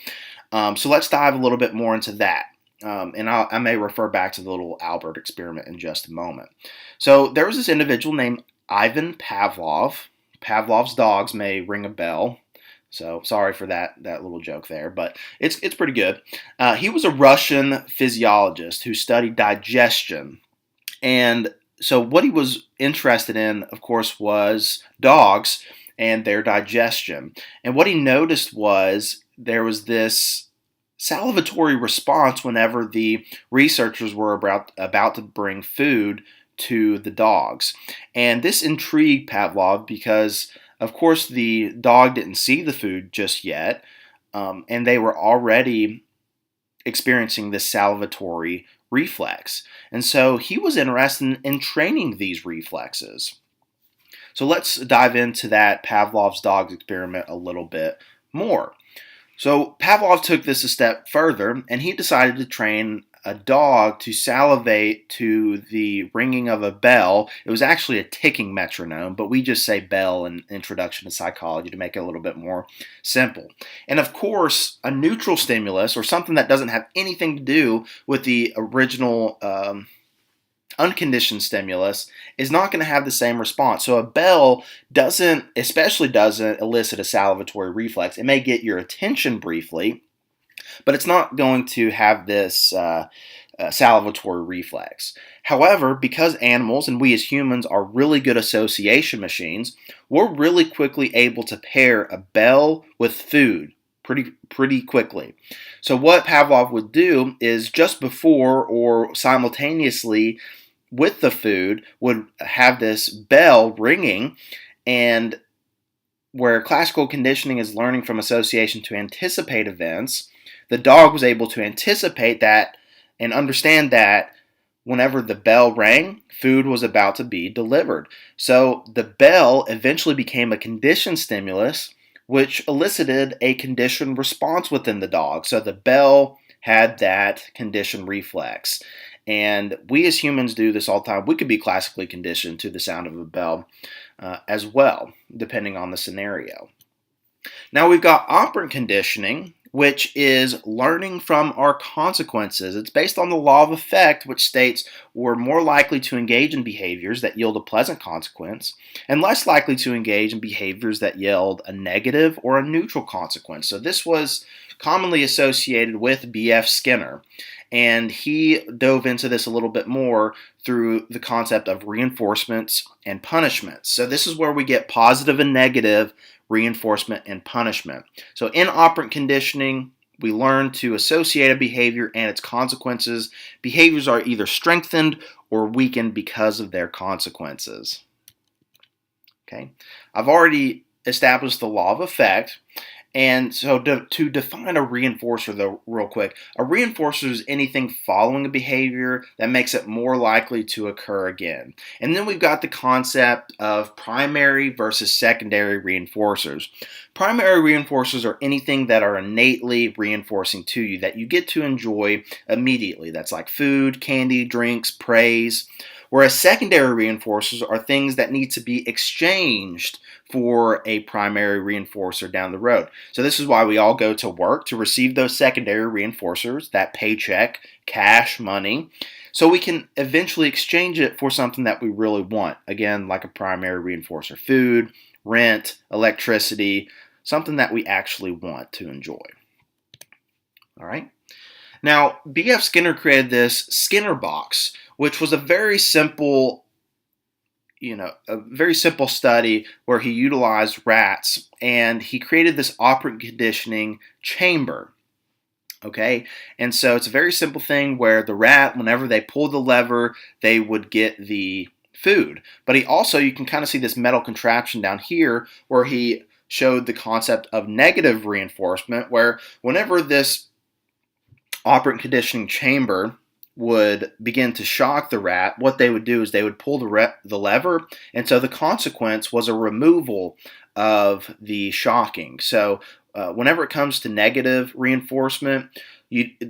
So let's dive a little bit more into that. And I may refer back to the Little Albert experiment in just a moment. So there was this individual named Ivan Pavlov. Pavlov's dogs may ring a bell. So sorry for that little joke there, but it's pretty good. He was a Russian physiologist who studied digestion. And so what he was interested in, of course, was dogs and their digestion. And what he noticed was there was this salivatory response whenever the researchers were about to bring food to the dogs. And this intrigued Pavlov because Of course, the dog didn't see the food just yet, and they were already experiencing this salivatory reflex. And so he was interested in training these reflexes. So let's dive into that Pavlov's dogs experiment a little bit more. So Pavlov took this a step further and he decided to train a dog to salivate to the ringing of a bell. It was actually a ticking metronome, but we just say bell in Introduction to Psychology to make it a little bit more simple. And of course, a neutral stimulus or something that doesn't have anything to do with the original unconditioned stimulus is not going to have the same response. So a bell especially doesn't elicit a salivatory reflex. It may get your attention briefly, but it's not going to have this salivatory reflex. However, because animals and we as humans are really good association machines, we're really quickly able to pair a bell with food pretty quickly. So what Pavlov would do is just before or simultaneously with the food would have this bell ringing, and where classical conditioning is learning from association to anticipate events, the dog was able to anticipate that and understand that whenever the bell rang, food was about to be delivered. So the bell eventually became a conditioned stimulus, which elicited a conditioned response within the dog. So the bell had that conditioned reflex. And we as humans do this all the time. We could be classically conditioned to the sound of a bell as well, depending on the scenario. Now we've got operant conditioning, which is learning from our consequences. It's based on the law of effect, which states we're more likely to engage in behaviors that yield a pleasant consequence and less likely to engage in behaviors that yield a negative or a neutral consequence. So this was commonly associated with B.F. Skinner. And he dove into this a little bit more through the concept of reinforcements and punishments. So this is where we get positive and negative reinforcement and punishment. So in operant conditioning, we learn to associate a behavior and its consequences. Behaviors are either strengthened or weakened because of their consequences. Okay, I've already established the law of effect. And so to define a reinforcer, though, real quick, a reinforcer is anything following a behavior that makes it more likely to occur again. And then we've got the concept of primary versus secondary reinforcers. Primary reinforcers are anything that are innately reinforcing to you, that you get to enjoy immediately. That's like food, candy, drinks, praise. Whereas secondary reinforcers are things that need to be exchanged for a primary reinforcer down the road. So this is why we all go to work to receive those secondary reinforcers, that paycheck, cash, money, so we can eventually exchange it for something that we really want. Again, like a primary reinforcer, food, rent, electricity, something that we actually want to enjoy. All right. Now, B.F. Skinner created this Skinner box, which was a very simple study where he utilized rats and he created this operant conditioning chamber. Okay, and so it's a very simple thing where the rat, whenever they pulled the lever, they would get the food. But you can kind of see this metal contraption down here where he showed the concept of negative reinforcement, where whenever this operant conditioning chamber would begin to shock the rat, what they would do is they would pull the lever, and so the consequence was a removal of the shocking. So whenever it comes to negative reinforcement,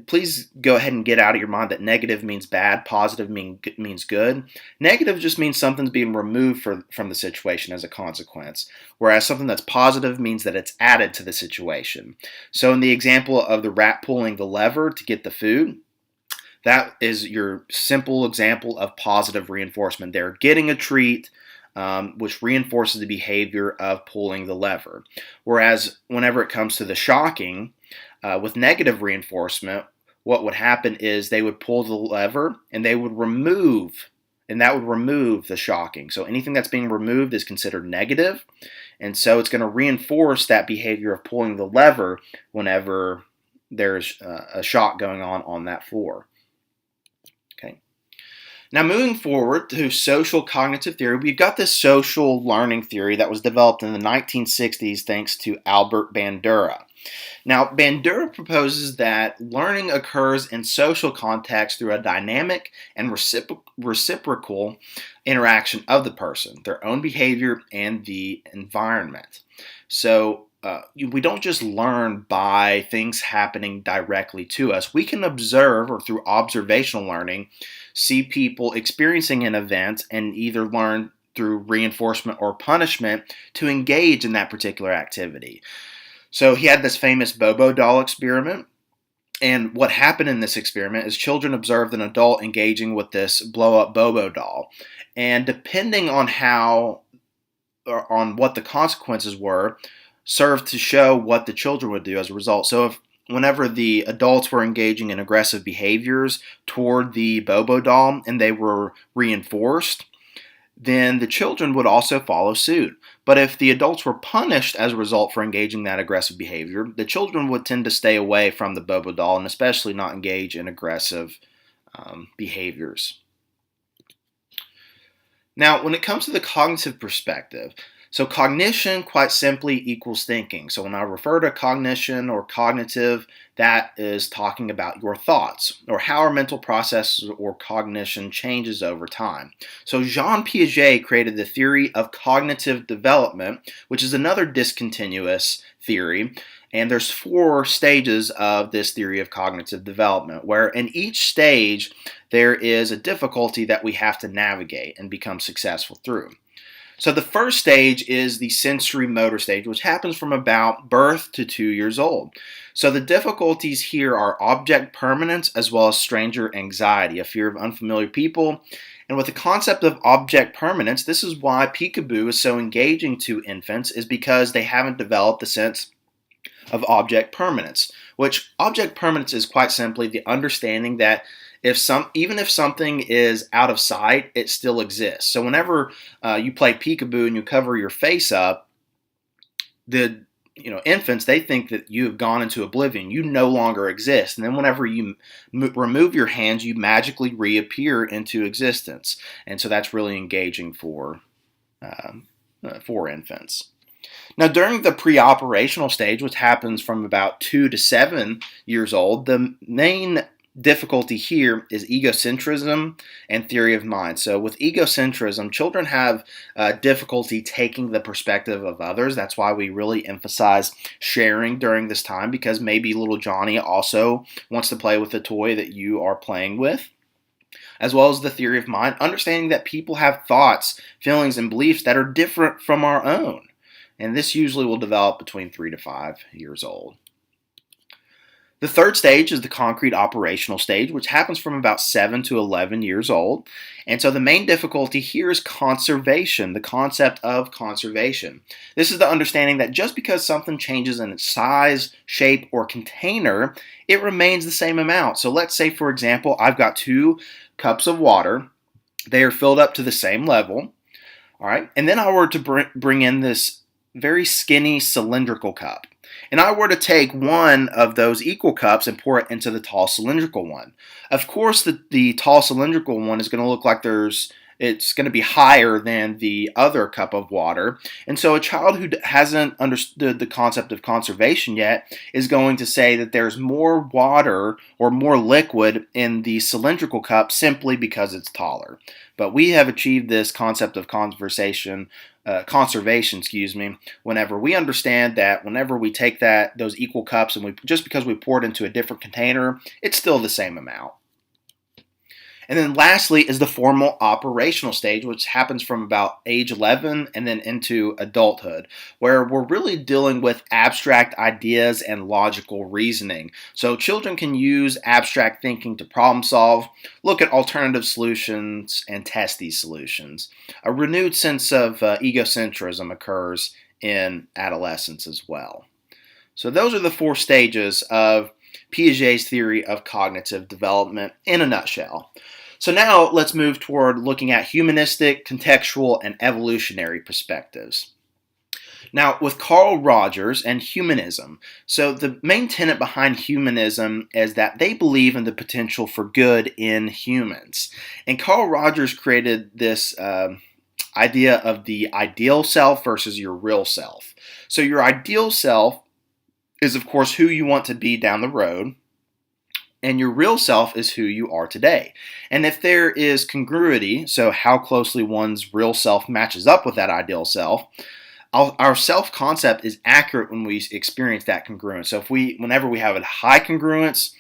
please go ahead and get out of your mind that negative means bad, positive means good. Negative just means something's being removed from the situation as a consequence, whereas something that's positive means that it's added to the situation. So in the example of the rat pulling the lever to get the food, that is your simple example of positive reinforcement. They're getting a treat, which reinforces the behavior of pulling the lever. Whereas whenever it comes to the shocking, with negative reinforcement, what would happen is they would pull the lever and they would remove, and that would remove the shocking. So anything that's being removed is considered negative, and so it's going to reinforce that behavior of pulling the lever whenever there's a shock going on that floor. Okay. Now, moving forward to social cognitive theory, we've got this social learning theory that was developed in the 1960s thanks to Albert Bandura. Now, Bandura proposes that learning occurs in social context through a dynamic and reciprocal interaction of the person, their own behavior, and the environment. So, we don't just learn by things happening directly to us. We can observe, or through observational learning, see people experiencing an event and either learn through reinforcement or punishment to engage in that particular activity. So he had this famous Bobo doll experiment. And what happened in this experiment is children observed an adult engaging with this blow up Bobo doll. And depending on on what the consequences were, served to show what the children would do as a result. So if whenever the adults were engaging in aggressive behaviors toward the Bobo doll and they were reinforced, then the children would also follow suit. But if the adults were punished as a result for engaging in that aggressive behavior, the children would tend to stay away from the Bobo doll and especially not engage in aggressive behaviors. Now, when it comes to the cognitive perspective, so cognition quite simply equals thinking. So when I refer to cognition or cognitive, that is talking about your thoughts or how our mental processes or cognition changes over time. So Jean Piaget created the theory of cognitive development, which is another discontinuous theory. And there's 4 stages of this theory of cognitive development, where in each stage there is a difficulty that we have to navigate and become successful through. So the first stage is the sensory motor stage, which happens from about birth to 2 years old. So the difficulties here are object permanence as well as stranger anxiety, a fear of unfamiliar people. And with the concept of object permanence, this is why peekaboo is so engaging to infants, is because they haven't developed the sense of object permanence, which object permanence is quite simply the understanding that even if something is out of sight, it still exists. So whenever you play peekaboo and you cover your face up, the infants, they think that you have gone into oblivion. You no longer exist. And then whenever you remove your hands, you magically reappear into existence. And so that's really engaging for infants. Now, during the pre-operational stage, which happens from about 2 to 7 years old, the main difficulty here is egocentrism and theory of mind. So with egocentrism, children have difficulty taking the perspective of others. That's why we really emphasize sharing during this time, because maybe little Johnny also wants to play with the toy that you are playing with. As well as the theory of mind, understanding that people have thoughts, feelings, and beliefs that are different from our own. And this usually will develop between 3 to 5 years old. The third stage is the concrete operational stage, which happens from about 7 to 11 years old. And so the main difficulty here is conservation, the concept of conservation. This is the understanding that just because something changes in its size, shape, or container, it remains the same amount. So let's say, for example, I've got 2 cups of water. They are filled up to the same level. All right, and then I were to bring in this very skinny cylindrical cup. And I were to take one of those equal cups and pour it into the tall cylindrical one. Of course, the tall cylindrical one is going to look like it's going to be higher than the other cup of water. And so a child who hasn't understood the concept of conservation yet is going to say that there's more water or more liquid in the cylindrical cup simply because it's taller. But we have achieved this concept of conservation, whenever we understand that whenever we take those equal cups and just because we pour it into a different container, it's still the same amount. And then lastly is the formal operational stage, which happens from about age 11 and then into adulthood, where we're really dealing with abstract ideas and logical reasoning. So children can use abstract thinking to problem solve, look at alternative solutions, and test these solutions. A renewed sense of egocentrism occurs in adolescence as well. So those are the 4 stages of Piaget's theory of cognitive development in a nutshell. So now let's move toward looking at humanistic, contextual, and evolutionary perspectives. Now, with Carl Rogers and humanism, so the main tenet behind humanism is that they believe in the potential for good in humans. And Carl Rogers created this idea of the ideal self versus your real self. So, your ideal self is, of course, who you want to be down the road, and your real self is who you are today. And if there is congruity, so how closely one's real self matches up with that ideal self, our self-concept is accurate when we experience that congruence. So whenever we have a high congruence,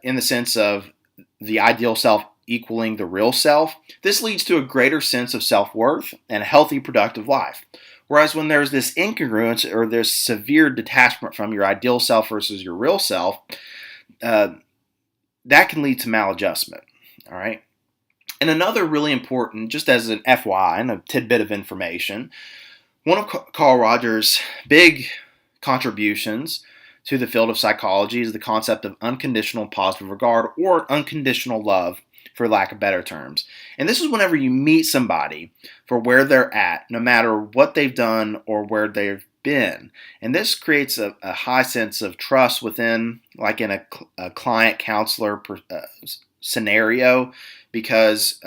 in the sense of the ideal self equaling the real self, this leads to a greater sense of self-worth and a healthy, productive life. Whereas when there's this incongruence or there's severe detachment from your ideal self versus your real self, that can lead to maladjustment. All right. And another really important, just as an FYI and a tidbit of information, one of Carl Rogers' big contributions to the field of psychology is the concept of unconditional positive regard, or unconditional love, for lack of better terms. And this is whenever you meet somebody for where they're at, no matter what they've done or where they've been. And this creates a high sense of trust within, like in a client counselor scenario, because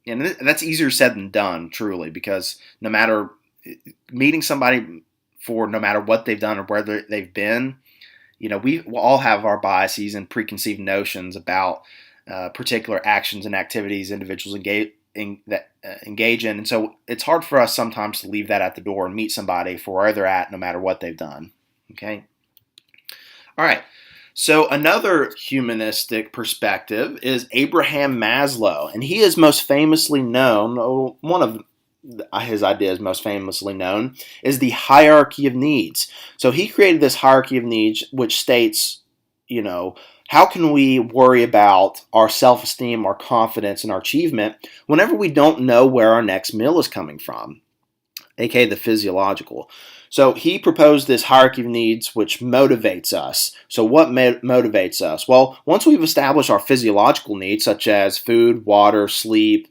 and that's easier said than done, truly, because no matter meeting somebody for no matter what they've done or where they've been, we all have our biases and preconceived notions about particular actions and activities individuals engage in. And so it's hard for us sometimes to leave that at the door and meet somebody for where they're at no matter what they've done. Okay? All right. So another humanistic perspective is Abraham Maslow, and he is most famously known, one of his ideas most famously known, is the hierarchy of needs. So he created this hierarchy of needs which states, how can we worry about our self-esteem, our confidence, and our achievement whenever we don't know where our next meal is coming from, aka the physiological. So he proposed this hierarchy of needs which motivates us. So what motivates us? Well, once we've established our physiological needs, such as food, water, sleep,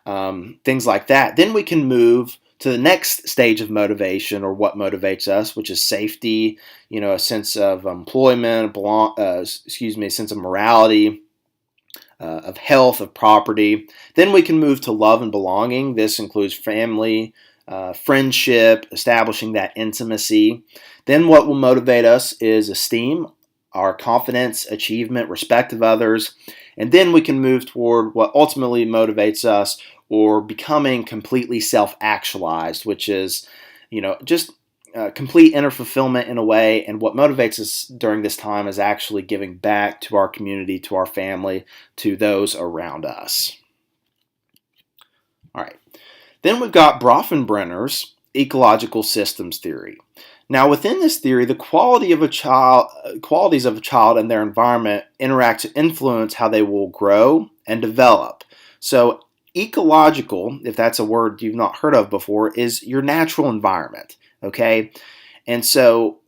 things like that, then we can move to the next stage of motivation, or what motivates us, which is safety, a sense of employment, a sense of morality, of health, of property. Then we can move to love and belonging. This includes family, friendship, establishing that intimacy. Then what will motivate us is esteem, our confidence, achievement, respect of others. And then we can move toward what ultimately motivates us, or becoming completely self-actualized, which is, just complete inner fulfillment in a way. And what motivates us during this time is actually giving back to our community, to our family, to those around us. All right. Then we've got Bronfenbrenner's ecological systems theory. Now, within this theory, the qualities of a child and their environment interact to influence how they will grow and develop. So, ecological, if that's a word you've not heard of before, is your natural environment. Okay, and so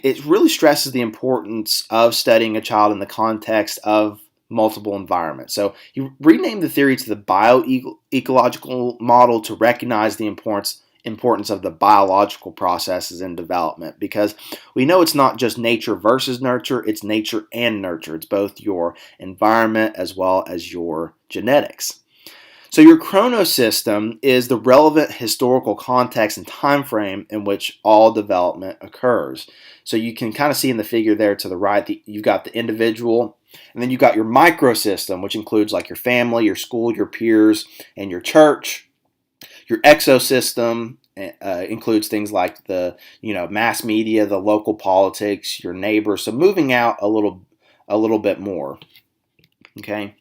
it really stresses the importance of studying a child in the context of multiple environments. So he renamed the theory to the bioecological model to recognize the importance of the biological processes in development, because we know it's not just nature versus nurture, it's nature and nurture. It's both your environment as well as your genetics. So your chronosystem is the relevant historical context and time frame in which all development occurs. So you can kind of see in the figure there to the right, you've got the individual, and then you've got your microsystem, which includes like your family, your school, your peers, and your church. Your exosystem includes things like the mass media, the local politics, your neighbors. So moving out a little bit more. Okay.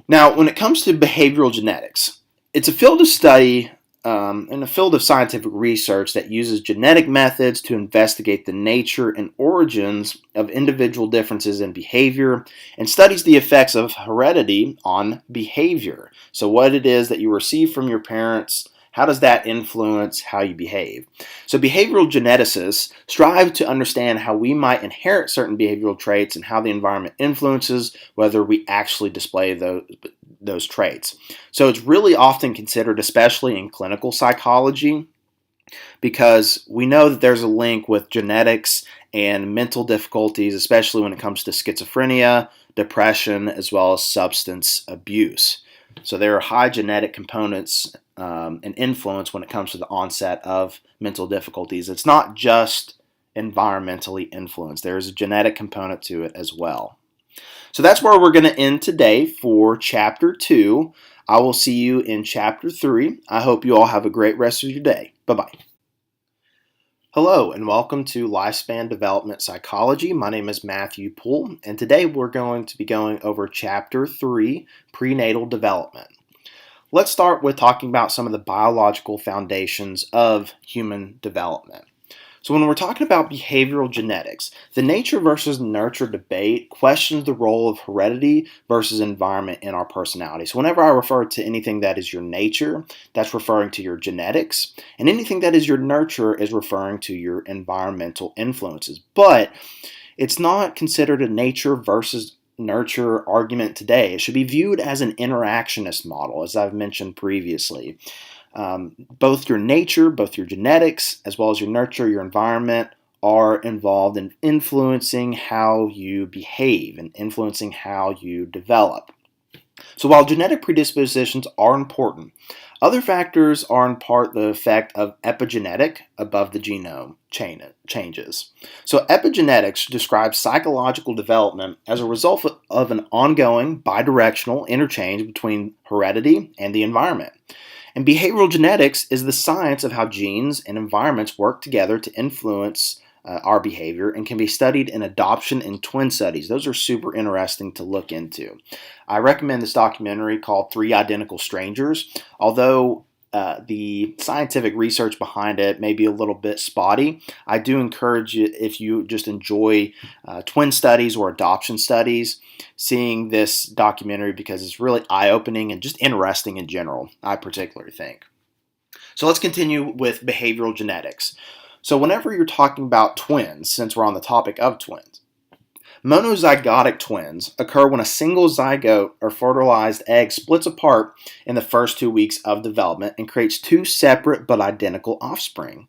Now, when it comes to behavioral genetics, it's a field of study and a field of scientific research that uses genetic methods to investigate the nature and origins of individual differences in behavior, and studies the effects of heredity on behavior. So what it is that you receive from your parents, how does that influence how you behave? So behavioral geneticists strive to understand how we might inherit certain behavioral traits and how the environment influences whether we actually display those traits. So it's really often considered, especially in clinical psychology, because we know that there's a link with genetics and mental difficulties, especially when it comes to schizophrenia, depression, as well as substance abuse. So there are high genetic components and influence when it comes to the onset of mental difficulties. It's not just environmentally influenced. There is a genetic component to it as well. So that's where we're going to end today for Chapter 2. I will see you in Chapter 3. I hope you all have a great rest of your day. Bye-bye. Hello and welcome to Lifespan Development Psychology. My name is Matthew Poole, and today we're going to be going over Chapter 3, Prenatal Development. Let's start with talking about some of the biological foundations of human development. So when we're talking about behavioral genetics, the nature versus nurture debate questions the role of heredity versus environment in our personality. So whenever I refer to anything that is your nature, that's referring to your genetics, and anything that is your nurture is referring to your environmental influences. But it's not considered a nature versus nurture argument today. It should be viewed as an interactionist model, as I've mentioned previously. Both your nature, both your genetics, as well as your nurture, your environment, are involved in influencing how you behave and influencing how you develop. So while genetic predispositions are important, other factors are in part the effect of epigenetic above the genome changes. So epigenetics describes psychological development as a result of an ongoing bidirectional interchange between heredity and the environment. And behavioral genetics is the science of how genes and environments work together to influence our behavior and can be studied in adoption and twin studies. Those are super interesting to look into. I recommend this documentary called Three Identical Strangers, although the scientific research behind it may be a little bit spotty. I do encourage you, if you just enjoy twin studies or adoption studies, seeing this documentary because it's really eye-opening and just interesting in general, I particularly think. So let's continue with behavioral genetics. So whenever you're talking about twins, since we're on the topic of twins, monozygotic twins occur when a single zygote or fertilized egg splits apart in the first 2 weeks of development and creates two separate but identical offspring.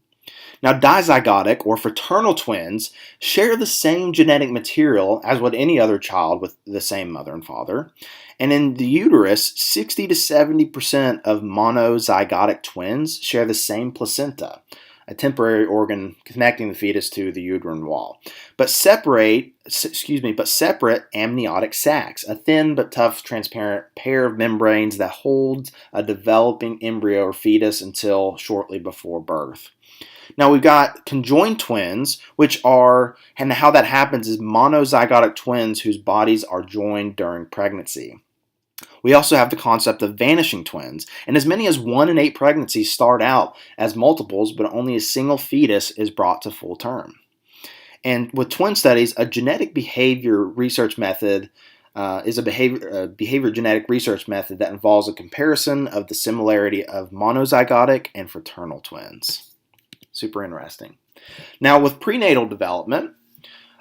Now, dizygotic or fraternal twins share the same genetic material as would any other child with the same mother and father. And in the uterus, 60 to 70% of monozygotic twins share the same placenta, a temporary organ connecting the fetus to the uterine wall, but separate amniotic sacs, a thin but tough transparent pair of membranes that holds a developing embryo or fetus until shortly before birth. Now we've got conjoined twins, and how that happens is monozygotic twins whose bodies are joined during pregnancy. We also have the concept of vanishing twins, and as many as 1 in 8 pregnancies start out as multiples, but only a single fetus is brought to full term. And with twin studies, a genetic behavior research method is a behavior genetic research method that involves a comparison of the similarity of monozygotic and fraternal twins. Super interesting. Now with prenatal development,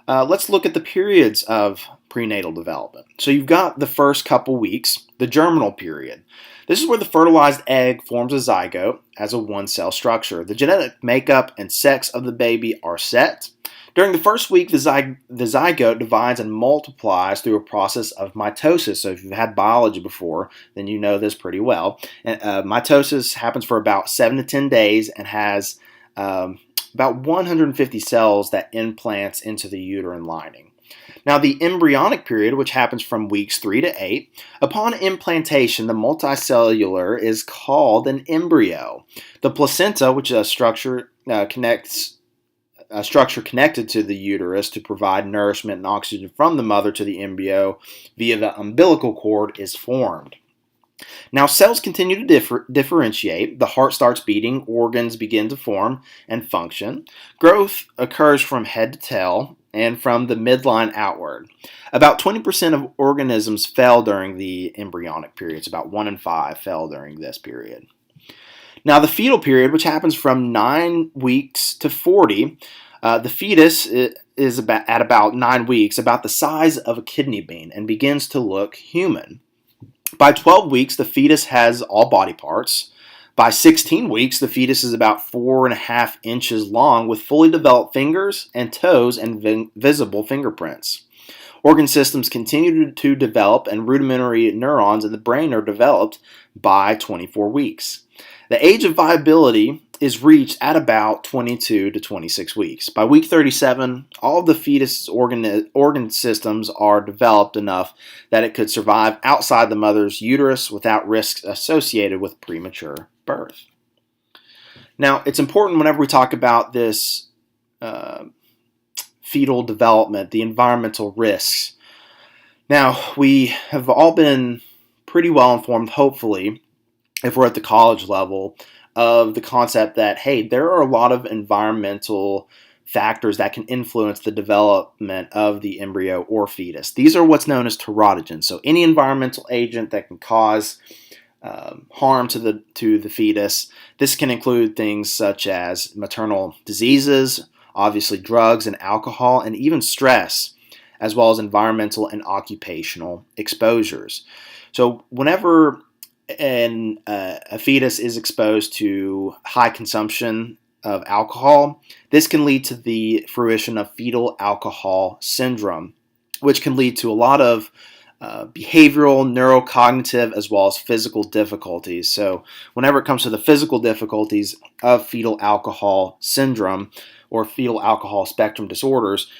let's look at the periods of prenatal development. So you've got the first couple weeks, the germinal period. This is where the fertilized egg forms a zygote as a one-cell structure. The genetic makeup and sex of the baby are set. During the first week, the zygote divides and multiplies through a process of mitosis. So if you've had biology before, then you know this pretty well. And, mitosis happens for about 7 to 10 days and has about 150 cells that implants into the uterine lining. Now, the embryonic period, which happens from weeks 3 to 8, upon implantation, the multicellular is called an embryo. The placenta, which is a structure connected to the uterus to provide nourishment and oxygen from the mother to the embryo via the umbilical cord, is formed. Now, cells continue to differentiate. The heart starts beating, organs begin to form and function. Growth occurs from head to tail and from the midline outward. About 20% of organisms fail during the embryonic periods. About 1 in 5 fail during this period. Now, the fetal period, which happens from 9 weeks to 40, the fetus is at about 9 weeks, about the size of a kidney bean, and begins to look human. By 12 weeks, the fetus has all body parts. By 16 weeks, the fetus is about 4.5 inches long with fully developed fingers and toes and visible fingerprints. Organ systems continue to develop, and rudimentary neurons in the brain are developed by 24 weeks. The age of viability is reached at about 22 to 26 weeks. By week 37, all of the fetus's organ systems are developed enough that it could survive outside the mother's uterus without risks associated with premature birth. Now, it's important whenever we talk about this fetal development, the environmental risks. Now, we have all been pretty well informed, hopefully, if we're at the college level, of the concept that, hey, there are a lot of environmental factors that can influence the development of the embryo or fetus. These are what's known as teratogens. So any environmental agent that can cause harm to the fetus. This can include things such as maternal diseases, obviously drugs and alcohol, and even stress, as well as environmental and occupational exposures. So whenever a fetus is exposed to high consumption of alcohol, this can lead to the fruition of fetal alcohol syndrome, which can lead to a lot of behavioral, neurocognitive, as well as physical difficulties. So whenever it comes to the physical difficulties of fetal alcohol syndrome or fetal alcohol spectrum disorders,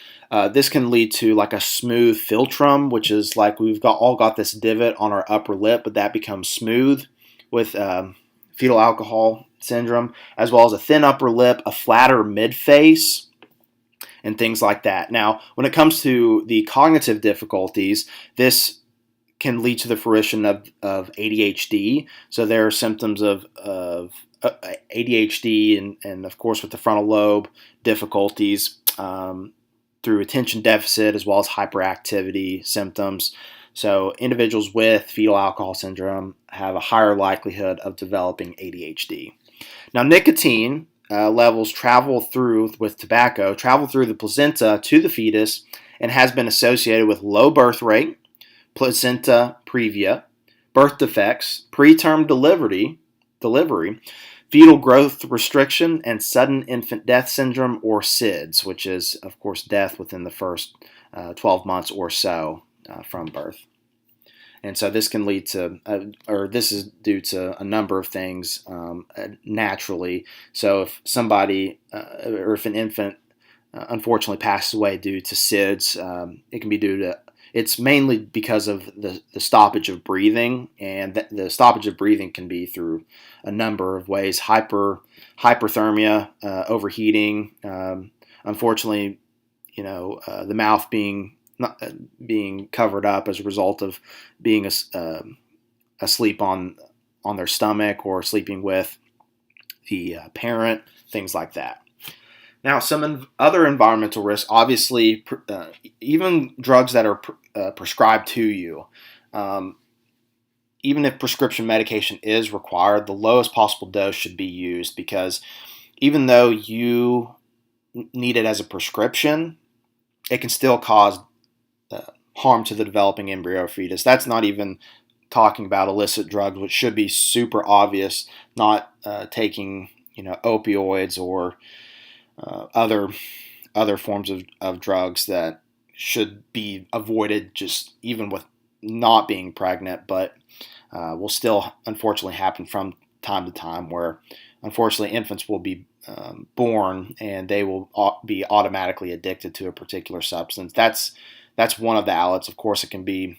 this can lead to like a smooth philtrum, which is like we've all got this divot on our upper lip, but that becomes smooth with fetal alcohol syndrome, as well as a thin upper lip, a flatter midface, and things like that. Now, when it comes to the cognitive difficulties, this can lead to the fruition of ADHD. So there are symptoms of ADHD and of course with the frontal lobe difficulties through attention deficit as well as hyperactivity symptoms. So individuals with fetal alcohol syndrome have a higher likelihood of developing ADHD. Now, nicotine levels travel through the placenta to the fetus and has been associated with low birth rate, placenta previa, birth defects, preterm delivery, fetal growth restriction, and sudden infant death syndrome, or SIDS, which is, of course, death within the first 12 months or so from birth. And so this can lead to, this is due to a number of things naturally. So if somebody, or if an infant unfortunately passes away due to SIDS, it can be due to, it's mainly because of the stoppage of breathing, and the stoppage of breathing can be through a number of ways: hyperthermia, overheating, unfortunately, the mouth being covered up as a result of being asleep on their stomach or sleeping with the parent, things like that. Now, some other environmental risks, obviously, even drugs that are prescribed to you, even if prescription medication is required, the lowest possible dose should be used, because even though you need it as a prescription, it can still cause harm to the developing embryo or fetus. That's not even talking about illicit drugs, which should be super obvious, not taking opioids or other forms of drugs that should be avoided, just even with not being pregnant, but will still unfortunately happen from time to time, where unfortunately infants will be born and they will be automatically addicted to a particular substance. That's one of the outlets. Of course, it can be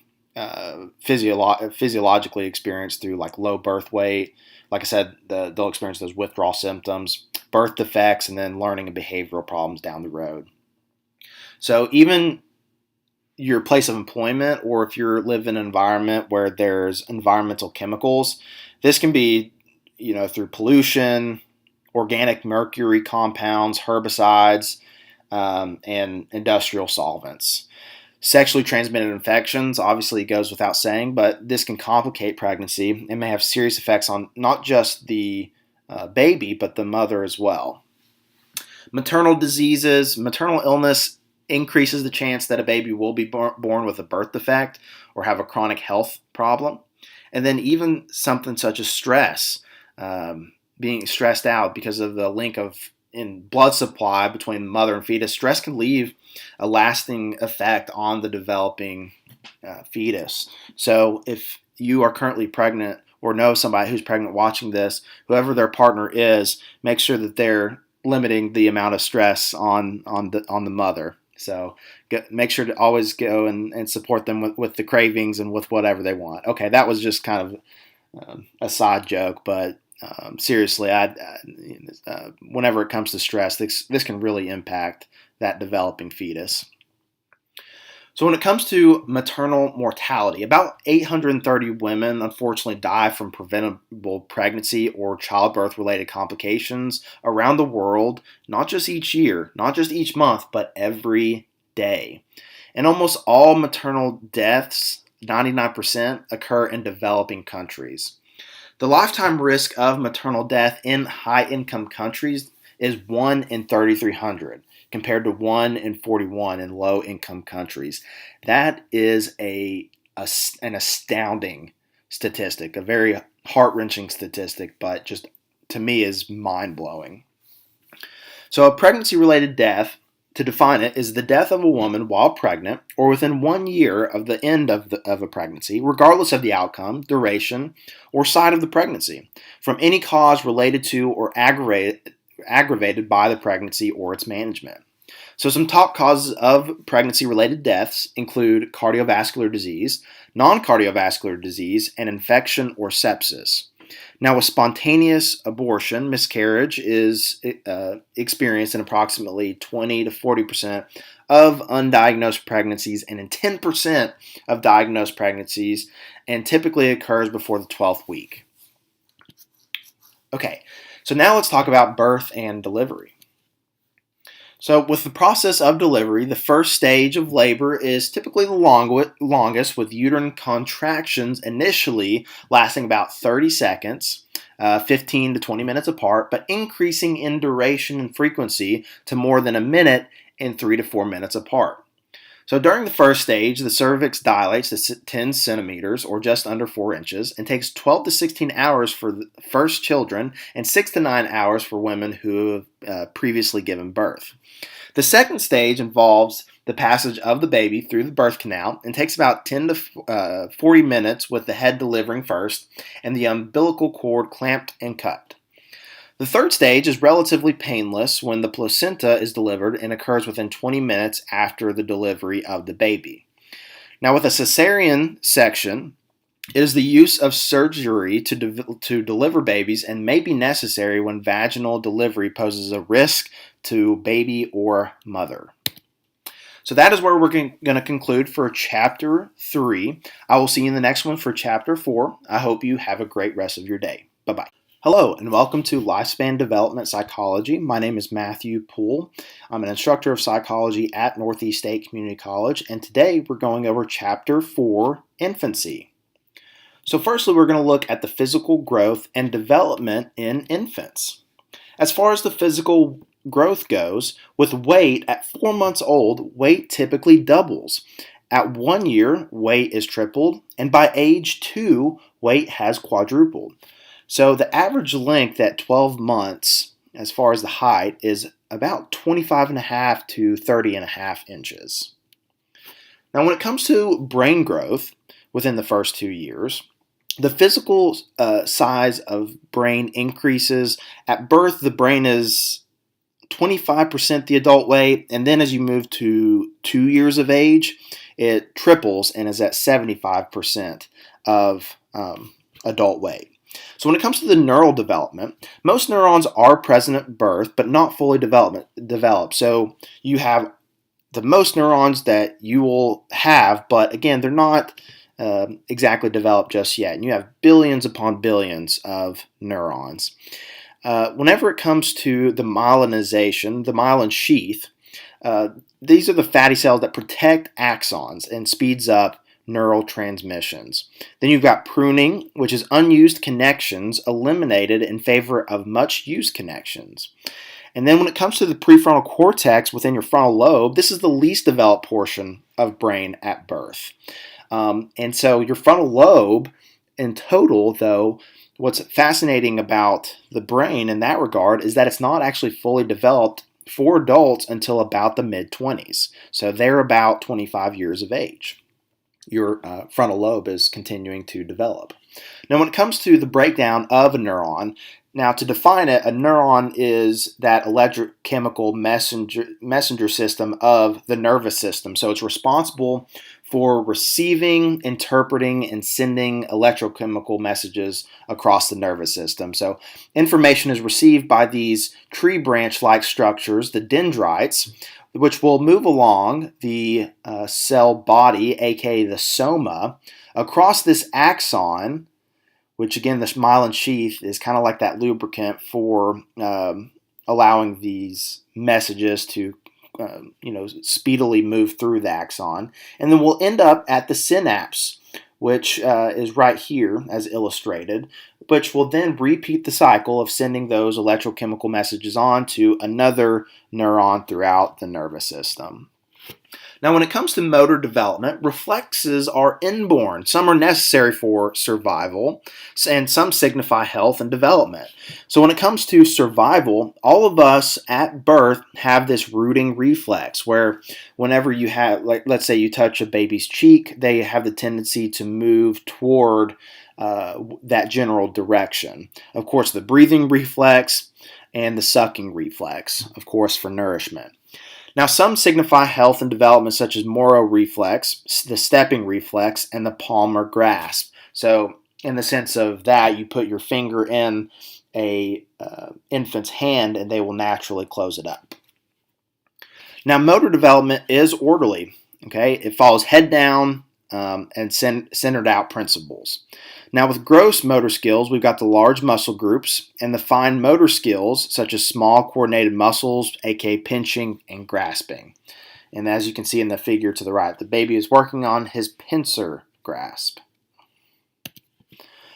physiologically experienced through like low birth weight. Like I said, they'll experience those withdrawal symptoms, birth defects, and then learning and behavioral problems down the road. So even your place of employment, or if you live in an environment where there's environmental chemicals, this can be through pollution, organic mercury compounds, herbicides, and industrial solvents. Sexually transmitted infections, obviously it goes without saying, but this can complicate pregnancy and may have serious effects on not just the baby, but the mother as well. Maternal diseases, maternal illness increases the chance that a baby will be born with a birth defect or have a chronic health problem. And then even something such as stress. being stressed out because of the link of in blood supply between mother and fetus. Stress can leave a lasting effect on the developing fetus. So if you are currently pregnant or know somebody who's pregnant watching this, whoever their partner is, make sure that they're limiting the amount of stress on the mother. So make sure to always go and support them with the cravings and with whatever they want. Okay, that was just kind of a side joke, but seriously, whenever it comes to stress, this can really impact that developing fetus. So when it comes to maternal mortality, about 830 women unfortunately die from preventable pregnancy or childbirth-related complications around the world, not just each year, not just each month, but every day. And almost all maternal deaths, 99%, occur in developing countries. The lifetime risk of maternal death in high-income countries is 1 in 3,300 compared to 1 in 41 in low-income countries. That is an astounding statistic, a very heart-wrenching statistic, but just to me is mind-blowing. So a pregnancy-related death, to define it, is the death of a woman while pregnant or within 1 year of the end of a pregnancy, regardless of the outcome, duration, or site of the pregnancy, from any cause related to or aggravated by the pregnancy or its management. So some top causes of pregnancy-related deaths include cardiovascular disease, non-cardiovascular disease, and infection or sepsis. Now, with spontaneous abortion, miscarriage is experienced in approximately 20 to 40% of undiagnosed pregnancies and in 10% of diagnosed pregnancies, and typically occurs before the 12th week. Okay, so now let's talk about birth and delivery. So with the process of delivery, the first stage of labor is typically the longest, with uterine contractions initially lasting about 30 seconds, 15 to 20 minutes apart, but increasing in duration and frequency to more than a minute and 3 to 4 minutes apart. So during the first stage, the cervix dilates to 10 centimeters, or just under 4 inches, and takes 12 to 16 hours for the first children and 6 to 9 hours for women who have previously given birth. The second stage involves the passage of the baby through the birth canal and takes about 10 to 40 minutes, with the head delivering first and the umbilical cord clamped and cut. The third stage is relatively painless when the placenta is delivered and occurs within 20 minutes after the delivery of the baby. Now, with a cesarean section, it is the use of surgery to deliver babies and may be necessary when vaginal delivery poses a risk to baby or mother. So that is where we're going to conclude for Chapter 3. I will see you in the next one for Chapter 4. I hope you have a great rest of your day. Bye-bye. Hello and welcome to Lifespan Development Psychology. My name is Matthew Poole. I'm an instructor of psychology at Northeast State Community College, and today we're going over Chapter 4, Infancy. So firstly, we're going to look at the physical growth and development in infants. As far as the physical growth goes, with weight at 4 months old, weight typically doubles. At 1 year, weight is tripled, and by age 2, weight has quadrupled. So the average length at 12 months, as far as the height, is about 25.5 to 30.5 inches. Now when it comes to brain growth within the first 2 years, the physical size of brain increases. At birth, the brain is 25% the adult weight, and then as you move to 2 years of age, it triples and is at 75% of adult weight. So when it comes to the neural development, most neurons are present at birth, but not fully developed. So you have the most neurons that you will have, but again, they're not exactly developed just yet. And you have billions upon billions of neurons. Whenever it comes to the myelinization, the myelin sheath, these are the fatty cells that protect axons and speeds up neural transmissions. Then you've got pruning, which is unused connections eliminated in favor of much used connections. And then when it comes to the prefrontal cortex within your frontal lobe, this is the least developed portion of brain at birth. And so your frontal lobe in total, though, what's fascinating about the brain in that regard is that it's not actually fully developed for adults until about the mid-20s. So they're about 25 years of age. Your frontal lobe is continuing to develop. Now, when it comes to the breakdown of a neuron, now to define it, a neuron is that electrochemical messenger system of the nervous system. So it's responsible for receiving, interpreting, and sending electrochemical messages across the nervous system. So information is received by these tree branch-like structures, the dendrites, which will move along the cell body, aka the soma, across this axon, which again, the myelin sheath is kind of like that lubricant for allowing these messages to speedily move through the axon. And then we'll end up at the synapse, which is right here as illustrated, which will then repeat the cycle of sending those electrochemical messages on to another neuron throughout the nervous system. Now, when it comes to motor development, reflexes are inborn. Some are necessary for survival, and some signify health and development. So when it comes to survival, all of us at birth have this rooting reflex where whenever you have, like, let's say you touch a baby's cheek, they have the tendency to move toward that general direction. Of course, the breathing reflex and the sucking reflex, of course, for nourishment. Now, some signify health and development, such as Moro reflex, the stepping reflex, and the palmar grasp. So, in the sense of that, you put your finger in a infant's hand, and they will naturally close it up. Now, motor development is orderly. Okay, it follows head down and centered out principles. Now, with gross motor skills, we've got the large muscle groups and the fine motor skills, such as small coordinated muscles, aka pinching and grasping. And as you can see in the figure to the right, the baby is working on his pincer grasp.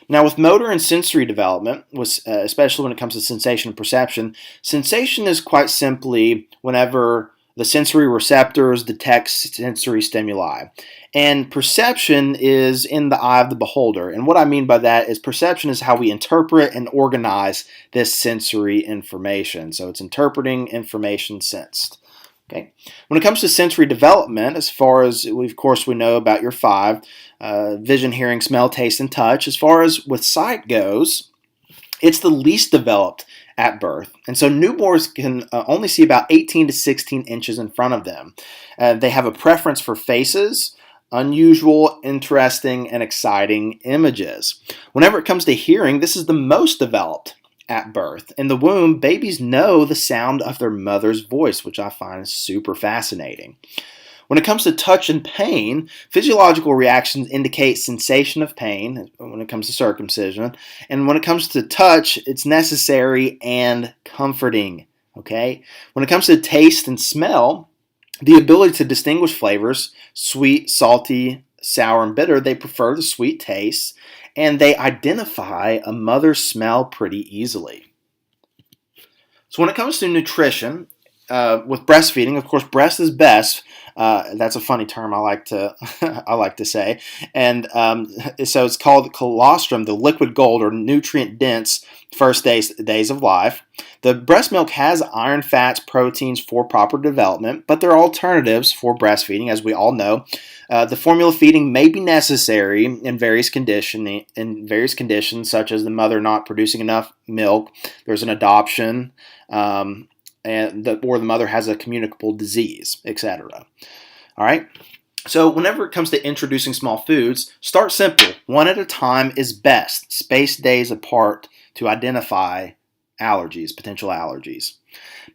Now, with motor and sensory development, especially when it comes to sensation and perception, sensation is quite simply whenever the sensory receptors detect sensory stimuli. And perception is in the eye of the beholder. And what I mean by that is perception is how we interpret and organize this sensory information. So it's interpreting information sensed. Okay. When it comes to sensory development, as far as of course we know about your five, vision, hearing, smell, taste, and touch, as far as with sight goes, it's the least developed at birth. And so newborns can only see about 18 to 16 inches in front of them. They have a preference for faces, unusual, interesting, and exciting images. Whenever it comes to hearing, this is the most developed at birth. In the womb, babies know the sound of their mother's voice, which I find super fascinating. When it comes to touch and pain, physiological reactions indicate sensation of pain when it comes to circumcision. And when it comes to touch, it's necessary and comforting. Okay? When it comes to taste and smell, the ability to distinguish flavors, sweet, salty, sour, and bitter, they prefer the sweet taste, and they identify a mother's smell pretty easily. So when it comes to nutrition, with breastfeeding, of course, breast is best. That's a funny term I like to I like to say, and so it's called colostrum, the liquid gold or nutrient dense first days of life. The breast milk has iron, fats, proteins for proper development, but there are alternatives for breastfeeding, as we all know. The formula feeding may be necessary in various conditions, such as the mother not producing enough milk. There's an adoption. Or the mother has a communicable disease, etc. All right. So whenever it comes to introducing small foods, start simple. One at a time is best. Space days apart to identify allergies, potential allergies.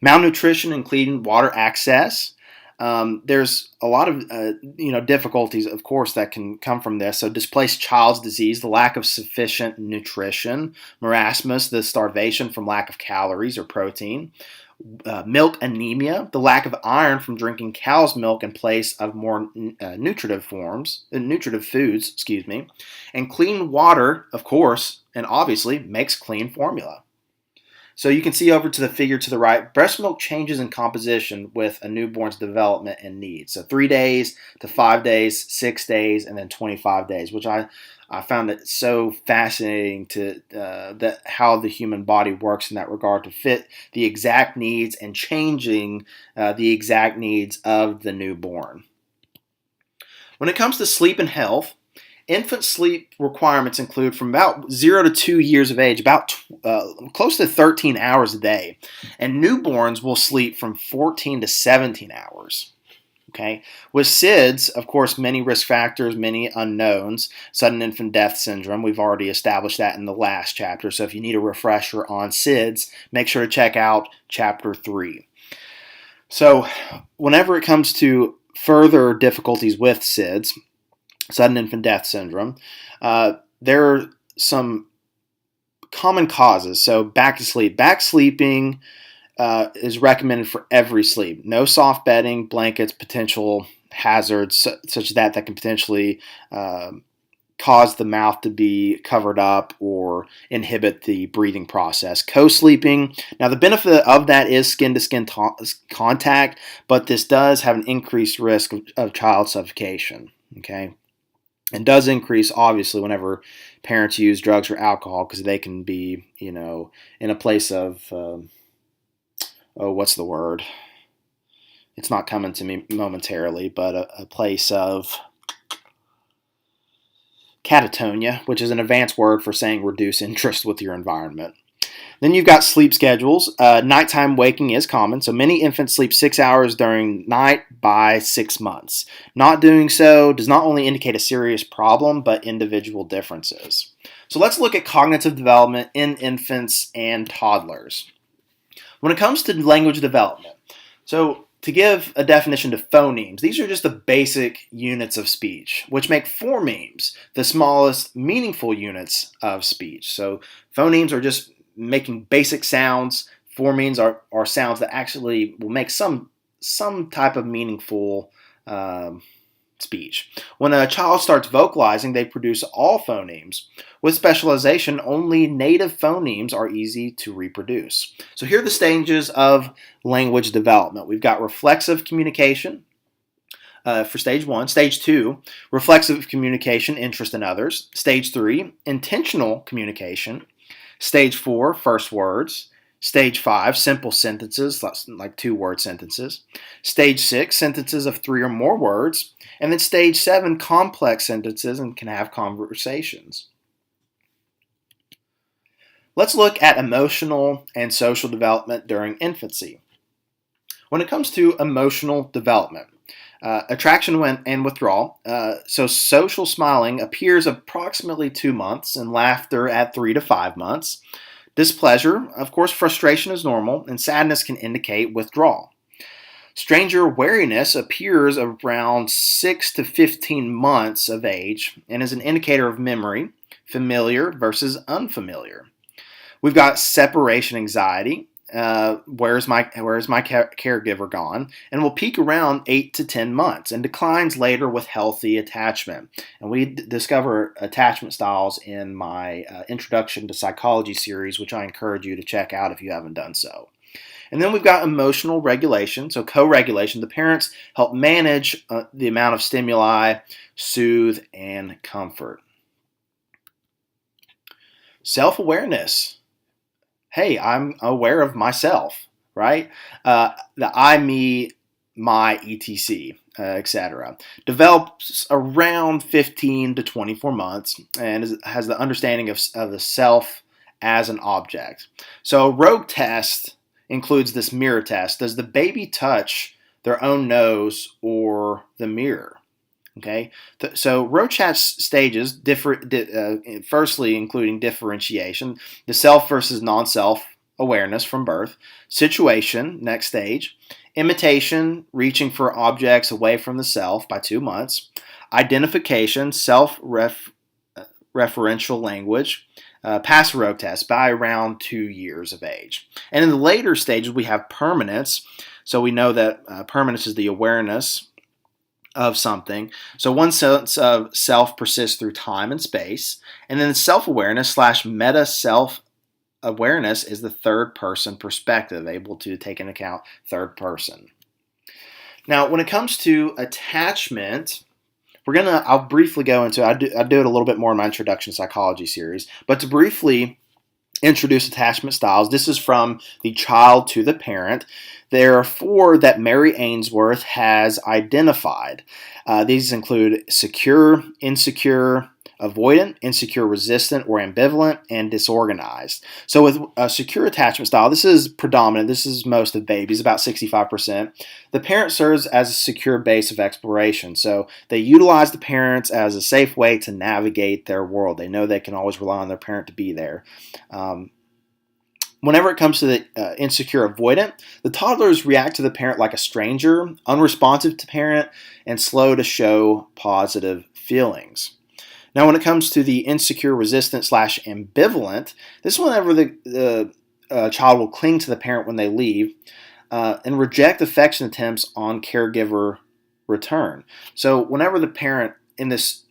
Malnutrition, including water access. There's a lot of difficulties, of course, that can come from this. So displaced child's disease, the lack of sufficient nutrition. Marasmus, the starvation from lack of calories or protein. Milk anemia, the lack of iron from drinking cow's milk in place of more nutritive foods, and clean water, of course, and obviously makes clean formula. So you can see over to the figure to the right, breast milk changes in composition with a newborn's development and needs. So 3 days to 5 days, 6 days, and then 25 days, which I found it so fascinating to that how the human body works in that regard to fit the exact needs and changing the exact needs of the newborn. When it comes to sleep and health, infant sleep requirements include from about 0 to 2 years of age, about close to 13 hours a day. And newborns will sleep from 14 to 17 hours. Okay. With SIDS, of course, many risk factors, many unknowns. Sudden infant death syndrome, we've already established that in the last chapter. So if you need a refresher on SIDS, make sure to check out chapter 3. So whenever it comes to further difficulties with SIDS, sudden infant death syndrome, there are some common causes. So back to sleep. Back sleeping is recommended for every sleep. No soft bedding, blankets, potential hazards such that can potentially cause the mouth to be covered up or inhibit the breathing process. Co-sleeping. Now the benefit of that is skin-to-skin contact, but this does have an increased risk of child suffocation. Okay. And does increase, obviously, whenever parents use drugs or alcohol because they can be, in a place of, what's the word? It's not coming to me momentarily, but a place of catatonia, which is an advanced word for saying reduce interest with your environment. Then you've got sleep schedules. Nighttime waking is common, so many infants sleep 6 hours during night by 6 months. Not doing so does not only indicate a serious problem, but individual differences. So let's look at cognitive development in infants and toddlers. When it comes to language development, so to give a definition to phonemes, these are just the basic units of speech, which make phonemes the smallest meaningful units of speech. So phonemes are just making basic sounds. Phonemes are sounds that actually will make some type of meaningful speech. When a child starts vocalizing, they produce all phonemes. With specialization, only native phonemes are easy to reproduce. So here are the stages of language development. We've got reflexive communication for stage 1. Stage 2, reflexive communication, interest in others. Stage 3, intentional communication. Stage 4, first words. Stage 5, simple sentences, like 2-word sentences. Stage 6, sentences of 3 or more words. And then stage 7, complex sentences and can have conversations. Let's look at emotional and social development during infancy. When it comes to emotional development, attraction and withdrawal. So social smiling appears approximately 2 months and laughter at 3 to 5 months. Displeasure, of course, frustration is normal, and sadness can indicate withdrawal. Stranger wariness appears around 6 to 15 months of age and is an indicator of memory, familiar versus unfamiliar. We've got separation anxiety. Where's my caregiver gone? And will peak around 8 to 10 months and declines later with healthy attachment. And we discover attachment styles in my Introduction to Psychology series, which I encourage you to check out if you haven't done so. And then we've got emotional regulation, so co-regulation. The parents help manage the amount of stimuli, soothe, and comfort. Self-awareness. Hey, I'm aware of myself, right? The I, me, my, etc., etc. Develops around 15 to 24 months and has the understanding of the self as an object. So a rogue test includes this mirror test. Does the baby touch their own nose or the mirror? Okay, so Rorschach's stages differ, firstly including differentiation, the self versus non-self awareness from birth, situation, next stage, imitation, reaching for objects away from the self by 2 months, identification, self-referential language, pass the rogue test by around 2 years of age. And in the later stages, we have permanence. So we know that permanence is the awareness of something. So one sense of self persists through time and space. And then self-awareness / meta self awareness is the third person perspective, able to take into account third person. Now, when it comes to attachment, I'll briefly go into, I do it a little bit more in my Introduction to Psychology series, but to briefly introduce attachment styles, this is from the child to the parent. There are 4 that Mary Ainsworth has identified. These include secure, insecure, avoidant, insecure, resistant, or ambivalent, and disorganized. So with a secure attachment style, this is predominant. This is most of babies, about 65%. The parent serves as a secure base of exploration. So they utilize the parents as a safe way to navigate their world. They know they can always rely on their parent to be there. Whenever it comes to the insecure avoidant, the toddlers react to the parent like a stranger, unresponsive to parent, and slow to show positive feelings. Now, when it comes to the insecure resistant / ambivalent, this is whenever the child will cling to the parent when they leave and reject affection attempts on caregiver return. So whenever the parent, in this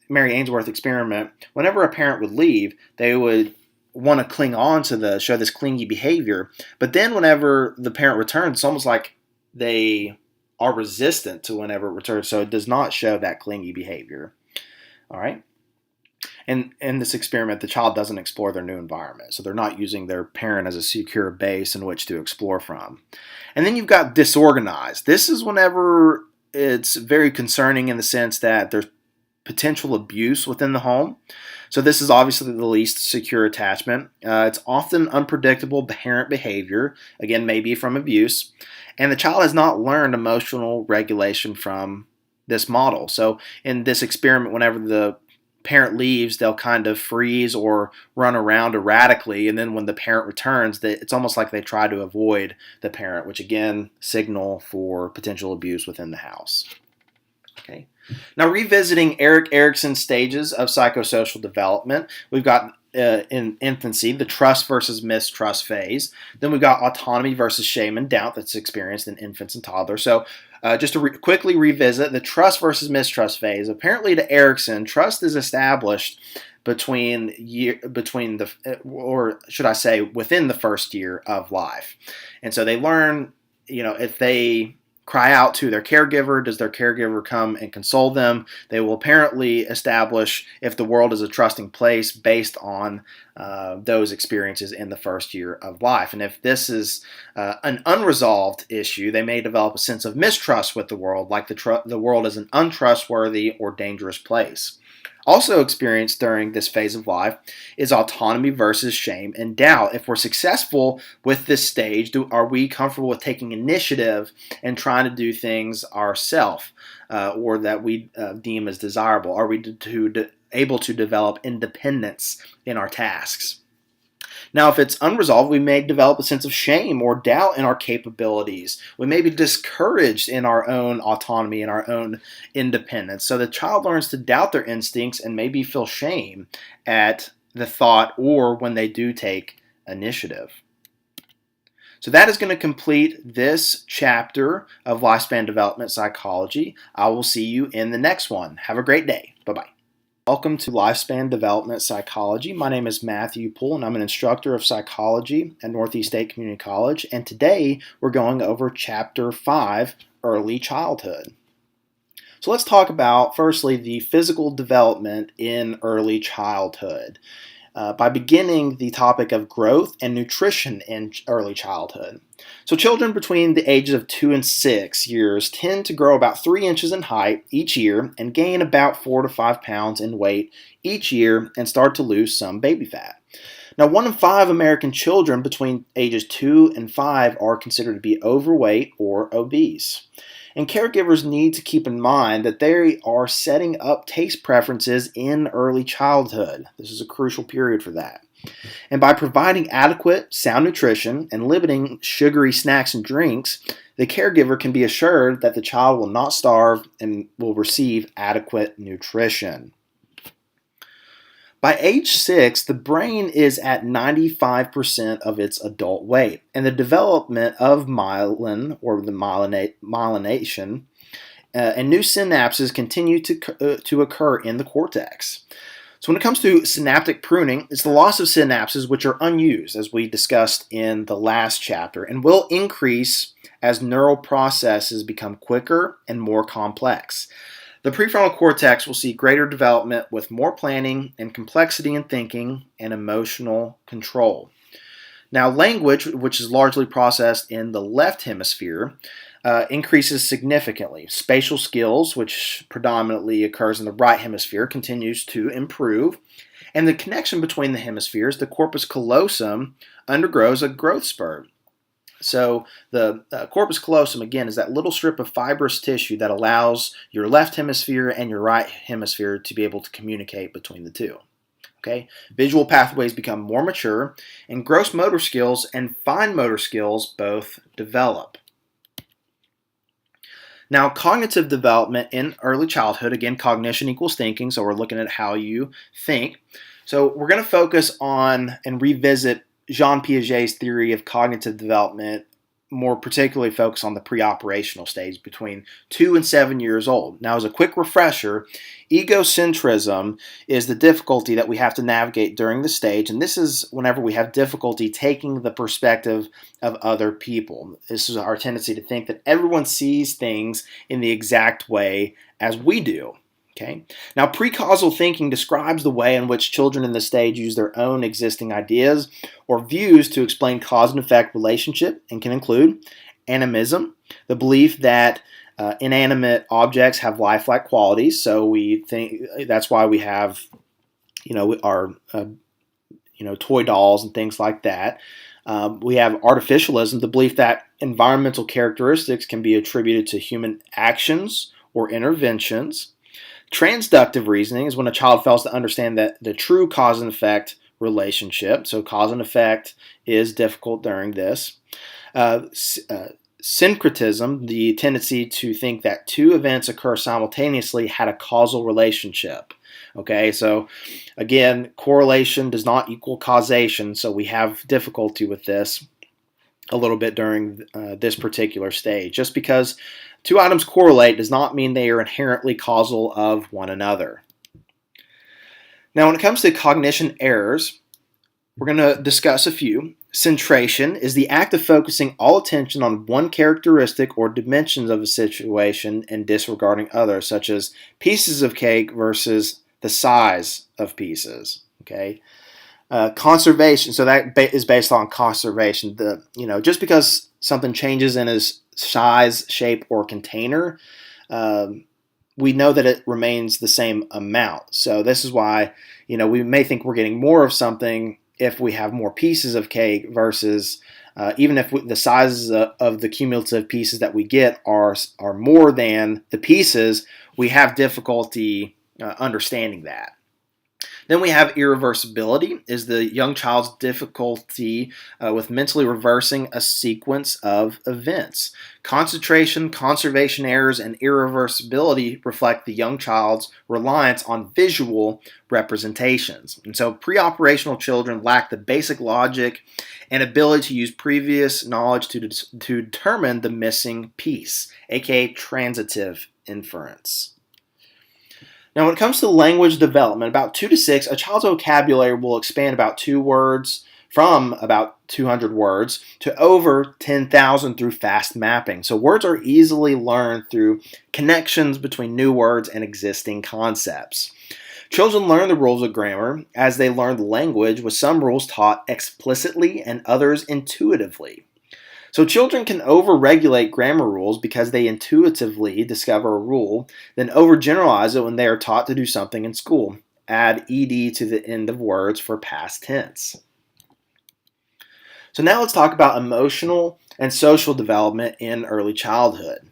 Mary Ainsworth experiment, whenever a parent would leave, they would want to cling on to show this clingy behavior. But then whenever the parent returns, it's almost like they are resistant to whenever it returns. So it does not show that clingy behavior. All right. And in this experiment, the child doesn't explore their new environment. So they're not using their parent as a secure base in which to explore from. And then you've got disorganized. This is whenever it's very concerning in the sense that there's potential abuse within the home. So this is obviously the least secure attachment. It's often unpredictable parent behavior, again, maybe from abuse. And the child has not learned emotional regulation from this model. So in this experiment, whenever the parent leaves, they'll kind of freeze or run around erratically, and then when the parent returns, it's almost like they try to avoid the parent, which again signal for potential abuse within the house. Okay. Now, revisiting Erik Erikson's stages of psychosocial development, we've got in infancy, the trust versus mistrust phase. Then we've got autonomy versus shame and doubt that's experienced in infants and toddlers. So just to quickly revisit the trust versus mistrust phase. Apparently to Erikson, trust is established within the first year of life. And so they learn, if they cry out to their caregiver, does their caregiver come and console them? They will apparently establish if the world is a trusting place based on those experiences in the first year of life. And if this is an unresolved issue, they may develop a sense of mistrust with the world, like the world is an untrustworthy or dangerous place. Also experienced during this phase of life is autonomy versus shame and doubt. If we're successful with this stage, are we comfortable with taking initiative and trying to do things ourselves or that we deem as desirable? Are we able to develop independence in our tasks? Now, if it's unresolved, we may develop a sense of shame or doubt in our capabilities. We may be discouraged in our own autonomy and our own independence. So the child learns to doubt their instincts and maybe feel shame at the thought or when they do take initiative. So that is going to complete this chapter of Lifespan Development Psychology. I will see you in the next one. Have a great day. Bye-bye. Welcome to Lifespan Development Psychology. My name is Matthew Poole, and I'm an instructor of psychology at Northeast State Community College. And today we're going over Chapter 5, Early Childhood. So let's talk about, firstly, the physical development in early childhood. By beginning the topic of growth and nutrition in early childhood. So children between the ages of 2 and 6 years tend to grow about 3 inches in height each year and gain about 4 to 5 pounds in weight each year and start to lose some baby fat. Now, 1 in 5 American children between ages 2 and 5 are considered to be overweight or obese. And caregivers need to keep in mind that they are setting up taste preferences in early childhood. This is a crucial period for that. And by providing adequate, sound nutrition and limiting sugary snacks and drinks, the caregiver can be assured that the child will not starve and will receive adequate nutrition. By age 6, the brain is at 95% of its adult weight, and the development of myelin, or the myelination, and new synapses continue to occur in the cortex. So when it comes to synaptic pruning, it's the loss of synapses which are unused, as we discussed in the last chapter, and will increase as neural processes become quicker and more complex. The prefrontal cortex will see greater development with more planning and complexity in thinking and emotional control. Now, language, which is largely processed in the left hemisphere, increases significantly. Spatial skills, which predominantly occurs in the right hemisphere, continues to improve. And the connection between the hemispheres, the corpus callosum, undergoes a growth spurt. So the corpus callosum, again, is that little strip of fibrous tissue that allows your left hemisphere and your right hemisphere to be able to communicate between the two. Okay? Visual pathways become more mature, and gross motor skills and fine motor skills both develop. Now, cognitive development in early childhood, again, cognition equals thinking, so we're looking at how you think. So we're going to focus on and revisit Jean Piaget's theory of cognitive development, more particularly focus on the pre-operational stage between 2 and 7 years old. Now, as a quick refresher, egocentrism is the difficulty that we have to navigate during the stage, and this is whenever we have difficulty taking the perspective of other people. This is our tendency to think that everyone sees things in the exact way as we do. Okay. Now, pre-causal thinking describes the way in which children in this stage use their own existing ideas or views to explain cause and effect relationship, and can include animism, the belief that inanimate objects have lifelike qualities. So we think that's why we have, our toy dolls and things like that. We have artificialism, the belief that environmental characteristics can be attributed to human actions or interventions. Transductive reasoning is when a child fails to understand that the true cause and effect relationship. So cause and effect is difficult during this. Syncretism, the tendency to think that two events occur simultaneously, had a causal relationship. Okay, so again, correlation does not equal causation, so we have difficulty with this a little bit during this particular stage. Just because two items correlate does not mean they are inherently causal of one another. Now, when it comes to cognition errors, we're going to discuss a few. Centration is the act of focusing all attention on one characteristic or dimensions of a situation and disregarding others, such as pieces of cake versus the size of pieces. Okay. Conservation, so that is based on conservation. Just because something changes in its size, shape, or container, we know that it remains the same amount. So this is why, we may think we're getting more of something if we have more pieces of cake versus even if the sizes of the cumulative pieces that we get are more than the pieces, we have difficulty understanding that. Then we have irreversibility, is the young child's difficulty with mentally reversing a sequence of events. Concentration, conservation errors, and irreversibility reflect the young child's reliance on visual representations. And so pre-operational children lack the basic logic and ability to use previous knowledge to determine the missing piece, aka transitive inference. Now, when it comes to language development, about 2 to 6, a child's vocabulary will expand about 2 words from about 200 words to over 10,000 through fast mapping. So words are easily learned through connections between new words and existing concepts. Children learn the rules of grammar as they learn the language, with some rules taught explicitly and others intuitively. So children can overregulate grammar rules because they intuitively discover a rule, then overgeneralize it when they are taught to do something in school. Add ed to the end of words for past tense. So now let's talk about emotional and social development in early childhood.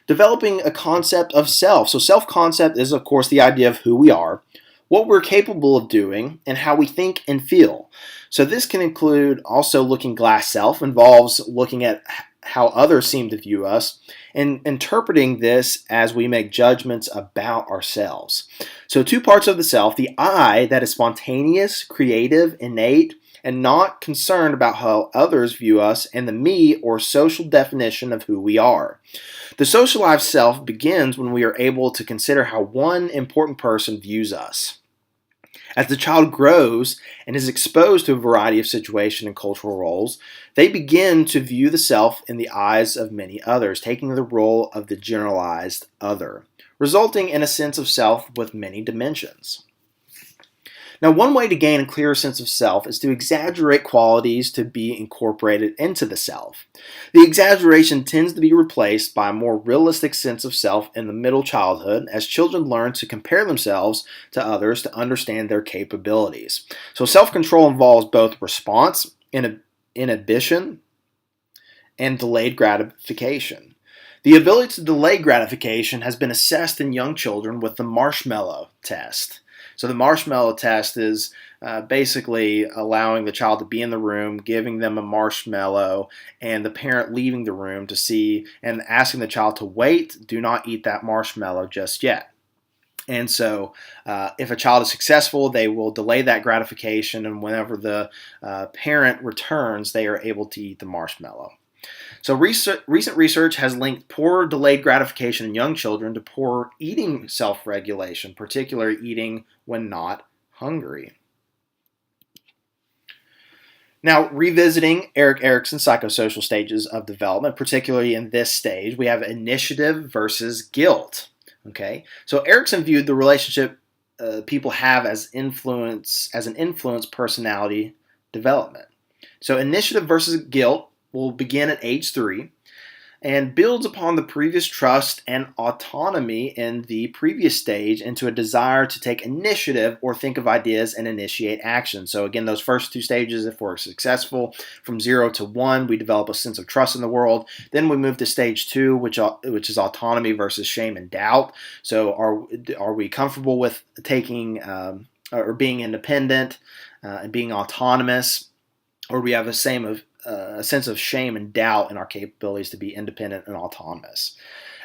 Developing a concept of self. So self-concept is, of course, the idea of who we are, what we're capable of doing, and how we think and feel. So this can include also looking glass self, involves looking at how others seem to view us, and interpreting this as we make judgments about ourselves. So 2 parts of the self: the I, that is spontaneous, creative, innate, and not concerned about how others view us, and the me, or social definition of who we are. The socialized self begins when we are able to consider how one important person views us. As the child grows and is exposed to a variety of situation and cultural roles, they begin to view the self in the eyes of many others, taking the role of the generalized other, resulting in a sense of self with many dimensions. Now, one way to gain a clearer sense of self is to exaggerate qualities to be incorporated into the self. The exaggeration tends to be replaced by a more realistic sense of self in the middle childhood as children learn to compare themselves to others to understand their capabilities. So, self control involves both response, inhibition, and delayed gratification. The ability to delay gratification has been assessed in young children with the marshmallow test. So the marshmallow test is basically allowing the child to be in the room, giving them a marshmallow, and the parent leaving the room to see and asking the child to wait, do not eat that marshmallow just yet. And so, if a child is successful, they will delay that gratification, and whenever the parent returns, they are able to eat the marshmallow. So recent research has linked poor delayed gratification in young children to poor eating self-regulation, particularly eating when not hungry. Now, revisiting Erik Erikson's psychosocial stages of development, particularly in this stage, we have initiative versus guilt. Okay, so Erikson viewed the relationship people have as an influence personality development. So initiative versus guilt will begin at age 3 and builds upon the previous trust and autonomy in the previous stage into a desire to take initiative or think of ideas and initiate action. So again, those first 2 stages, if we're successful, from 0 to 1, we develop a sense of trust in the world. Then we move to stage 2, which is autonomy versus shame and doubt. So are we comfortable with taking or being independent and being autonomous, or we have a sense of shame and doubt in our capabilities to be independent and autonomous.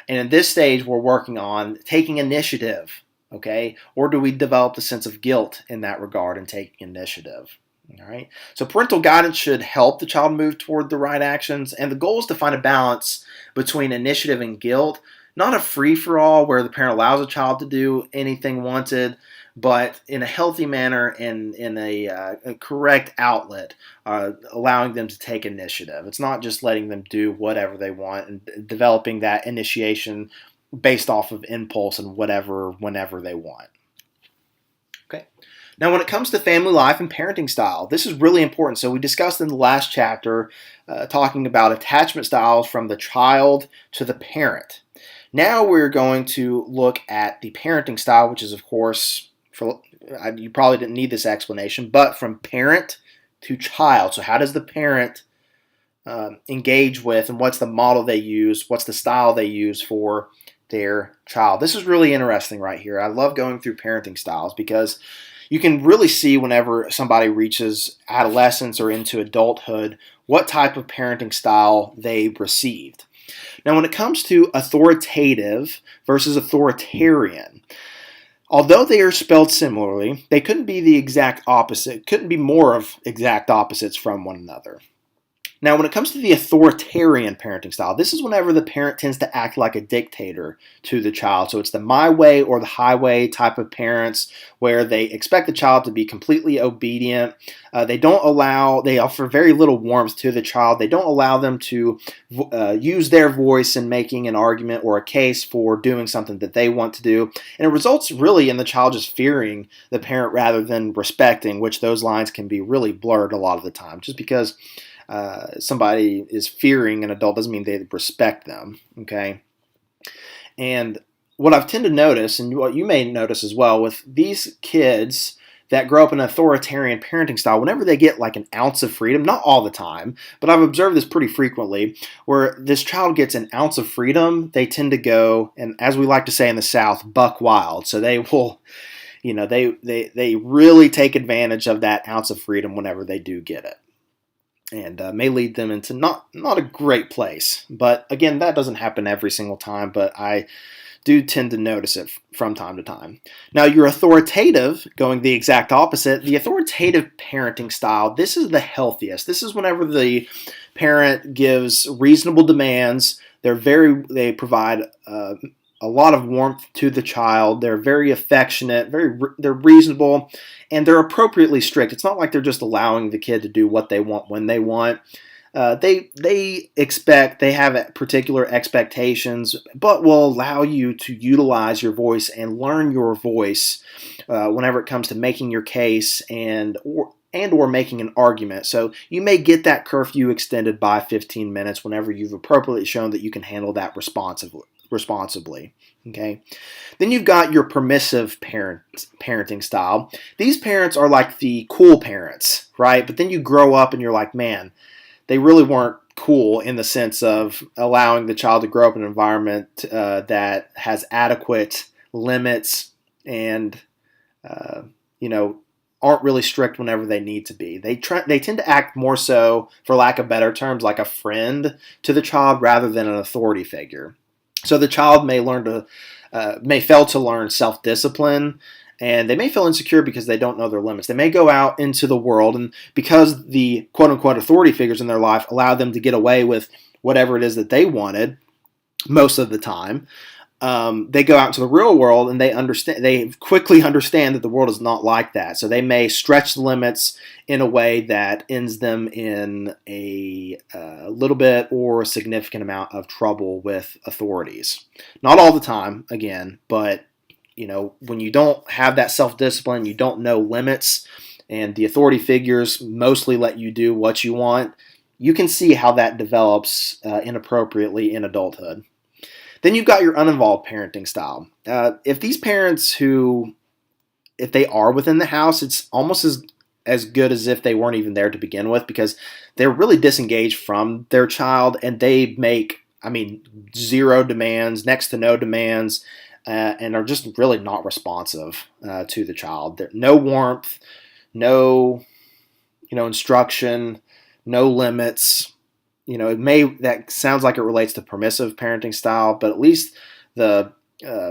And in this stage, we're working on taking initiative, okay? Or do we develop a sense of guilt in that regard and taking initiative? All right. So parental guidance should help the child move toward the right actions, and the goal is to find a balance between initiative and guilt, not a free-for-all where the parent allows a child to do anything wanted, but in a healthy manner and in a correct outlet, allowing them to take initiative. It's not just letting them do whatever they want and developing that initiation based off of impulse and whenever they want. Okay. Now, when it comes to family life and parenting style, this is really important. So we discussed in the last chapter talking about attachment styles from the child to the parent. Now we're going to look at the parenting style, which is, of course, you probably didn't need this explanation, but from parent to child. So how does the parent engage with, and what's the model they use, what's the style they use for their child? This is really interesting right here. I love going through parenting styles because you can really see whenever somebody reaches adolescence or into adulthood what type of parenting style they received. Now, when it comes to authoritative versus authoritarian, although they are spelled similarly, they couldn't be the exact opposite, couldn't be more of exact opposites from one another. Now, when it comes to the authoritarian parenting style, this is whenever the parent tends to act like a dictator to the child. So it's the my way or the highway type of parents where they expect the child to be completely obedient. They offer very little warmth to the child. They don't allow them to use their voice in making an argument or a case for doing something that they want to do. And it results really in the child just fearing the parent rather than respecting, which those lines can be really blurred a lot of the time. Just because somebody is fearing an adult doesn't mean they respect them, okay? And what I've tended to notice, and what you may notice as well, with these kids that grow up in an authoritarian parenting style, whenever they get like an ounce of freedom, not all the time, but I've observed this pretty frequently, where this child gets an ounce of freedom, they tend to go, and as we like to say in the South, buck wild. So they will, they really take advantage of that ounce of freedom whenever they do get it. And may lead them into not a great place. But again, that doesn't happen every single time, but I do tend to notice it from time to time. Now, your authoritative, going the exact opposite, the authoritative parenting style, this is the healthiest. This is whenever the parent gives reasonable demands. They provide a lot of warmth to the child. They're very affectionate, they're reasonable, and they're appropriately strict. It's not like they're just allowing the kid to do what they want when they want. They have particular expectations, but will allow you to utilize your voice and learn your voice whenever it comes to making your case and or making an argument. So you may get that curfew extended by 15 minutes whenever you've appropriately shown that you can handle that responsibly. Okay. Then you've got your permissive parenting style. These parents are like the cool parents, right? But then you grow up and you're like, man, they really weren't cool in the sense of allowing the child to grow up in an environment that has adequate limits and, aren't really strict whenever they need to be. They tend to act more so, for lack of better terms, like a friend to the child rather than an authority figure. So the child may fail to learn self-discipline, and they may feel insecure because they don't know their limits. They may go out into the world, and because the quote-unquote authority figures in their life allow them to get away with whatever it is that they wanted most of the time, they go out into the real world and they quickly understand that the world is not like that. So they may stretch the limits in a way that ends them in a little bit or a significant amount of trouble with authorities. Not all the time, again, but when you don't have that self-discipline, you don't know limits, and the authority figures mostly let you do what you want, you can see how that develops inappropriately in adulthood. Then you've got your uninvolved parenting style. If these parents if they are within the house, it's almost as good as if they weren't even there to begin with, because they're really disengaged from their child and they make, zero demands, next to no demands, and are just really not responsive to the child. No warmth, no, instruction, no limits. That sounds like it relates to permissive parenting style, but at least the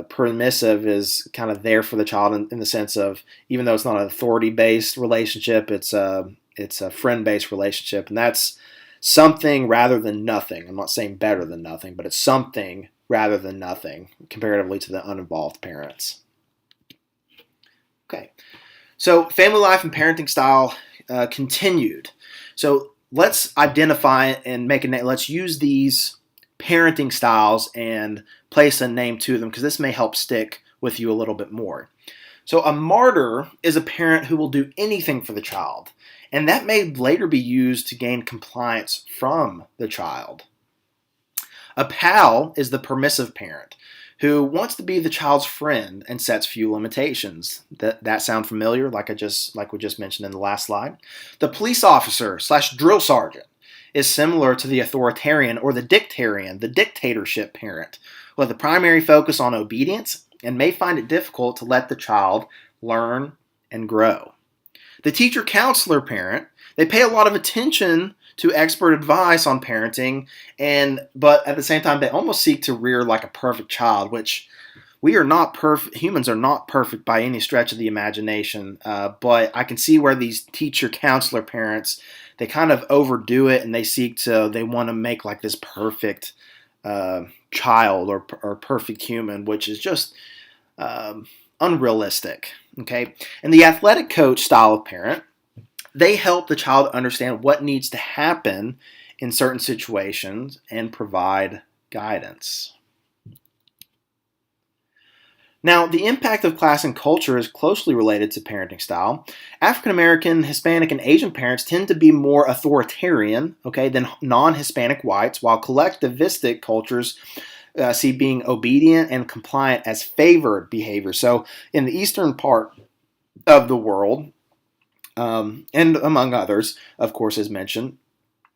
permissive is kind of there for the child in the sense of, even though it's not an authority-based relationship, it's a friend-based relationship, and that's something rather than nothing. I'm not saying better than nothing, but it's something rather than nothing comparatively to the uninvolved parents. Okay, so family life and parenting style continued. So let's identify and make a name. Let's use these parenting styles and place a name to them, because this may help stick with you a little bit more. So a martyr is a parent who will do anything for the child, and that may later be used to gain compliance from the child. A pal is the permissive parent who wants to be the child's friend and sets few limitations. That sound familiar, like we just mentioned in the last slide? The police officer / drill sergeant is similar to the authoritarian or the dictatorship parent, with a primary focus on obedience and may find it difficult to let the child learn and grow. The teacher counselor parent, they pay a lot of attention to expert advice on parenting, but at the same time they almost seek to rear like a perfect child, which we are not perfect. Humans are not perfect by any stretch of the imagination, but I can see where these teacher counselor parents, they kind of overdo it, and they want to make like this perfect child or perfect human, which is just unrealistic. Okay, and the athletic coach style of parent, they help the child understand what needs to happen in certain situations and provide guidance. Now, the impact of class and culture is closely related to parenting style. African American, Hispanic, and Asian parents tend to be more authoritarian, than non-Hispanic whites, while collectivistic cultures see being obedient and compliant as favored behavior. So, in the eastern part of the world, and among others, of course, as mentioned,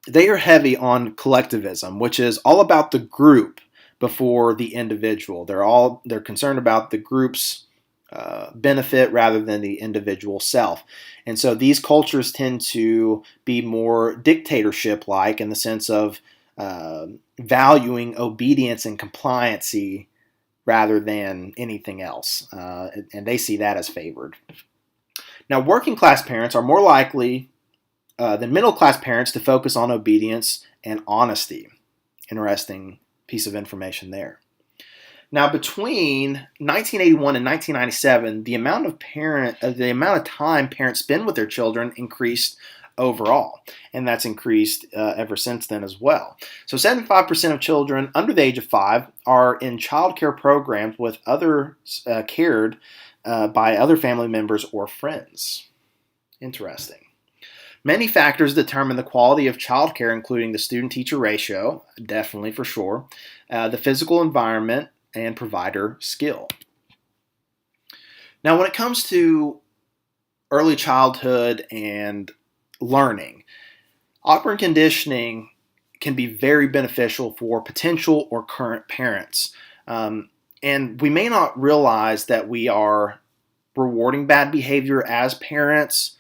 they are heavy on collectivism, which is all about the group before the individual. They're concerned about the group's benefit rather than the individual self. And so these cultures tend to be more dictatorship-like in the sense of valuing obedience and compliancy rather than anything else. And they see that as favored. Now, working class parents are more likely than middle class parents to focus on obedience and honesty. Interesting piece of information there. Now, between 1981 and 1997, the amount of time parents spend with their children increased overall, and that's increased ever since then as well. So, 75% of children under the age of 5 are in child care programs with others cared by other family members or friends. Interesting. Many factors determine the quality of childcare, including the student-teacher ratio, definitely for sure, the physical environment, and provider skill. Now, when it comes to early childhood and learning, operant conditioning can be very beneficial for potential or current parents. And we may not realize that we are rewarding bad behavior as parents.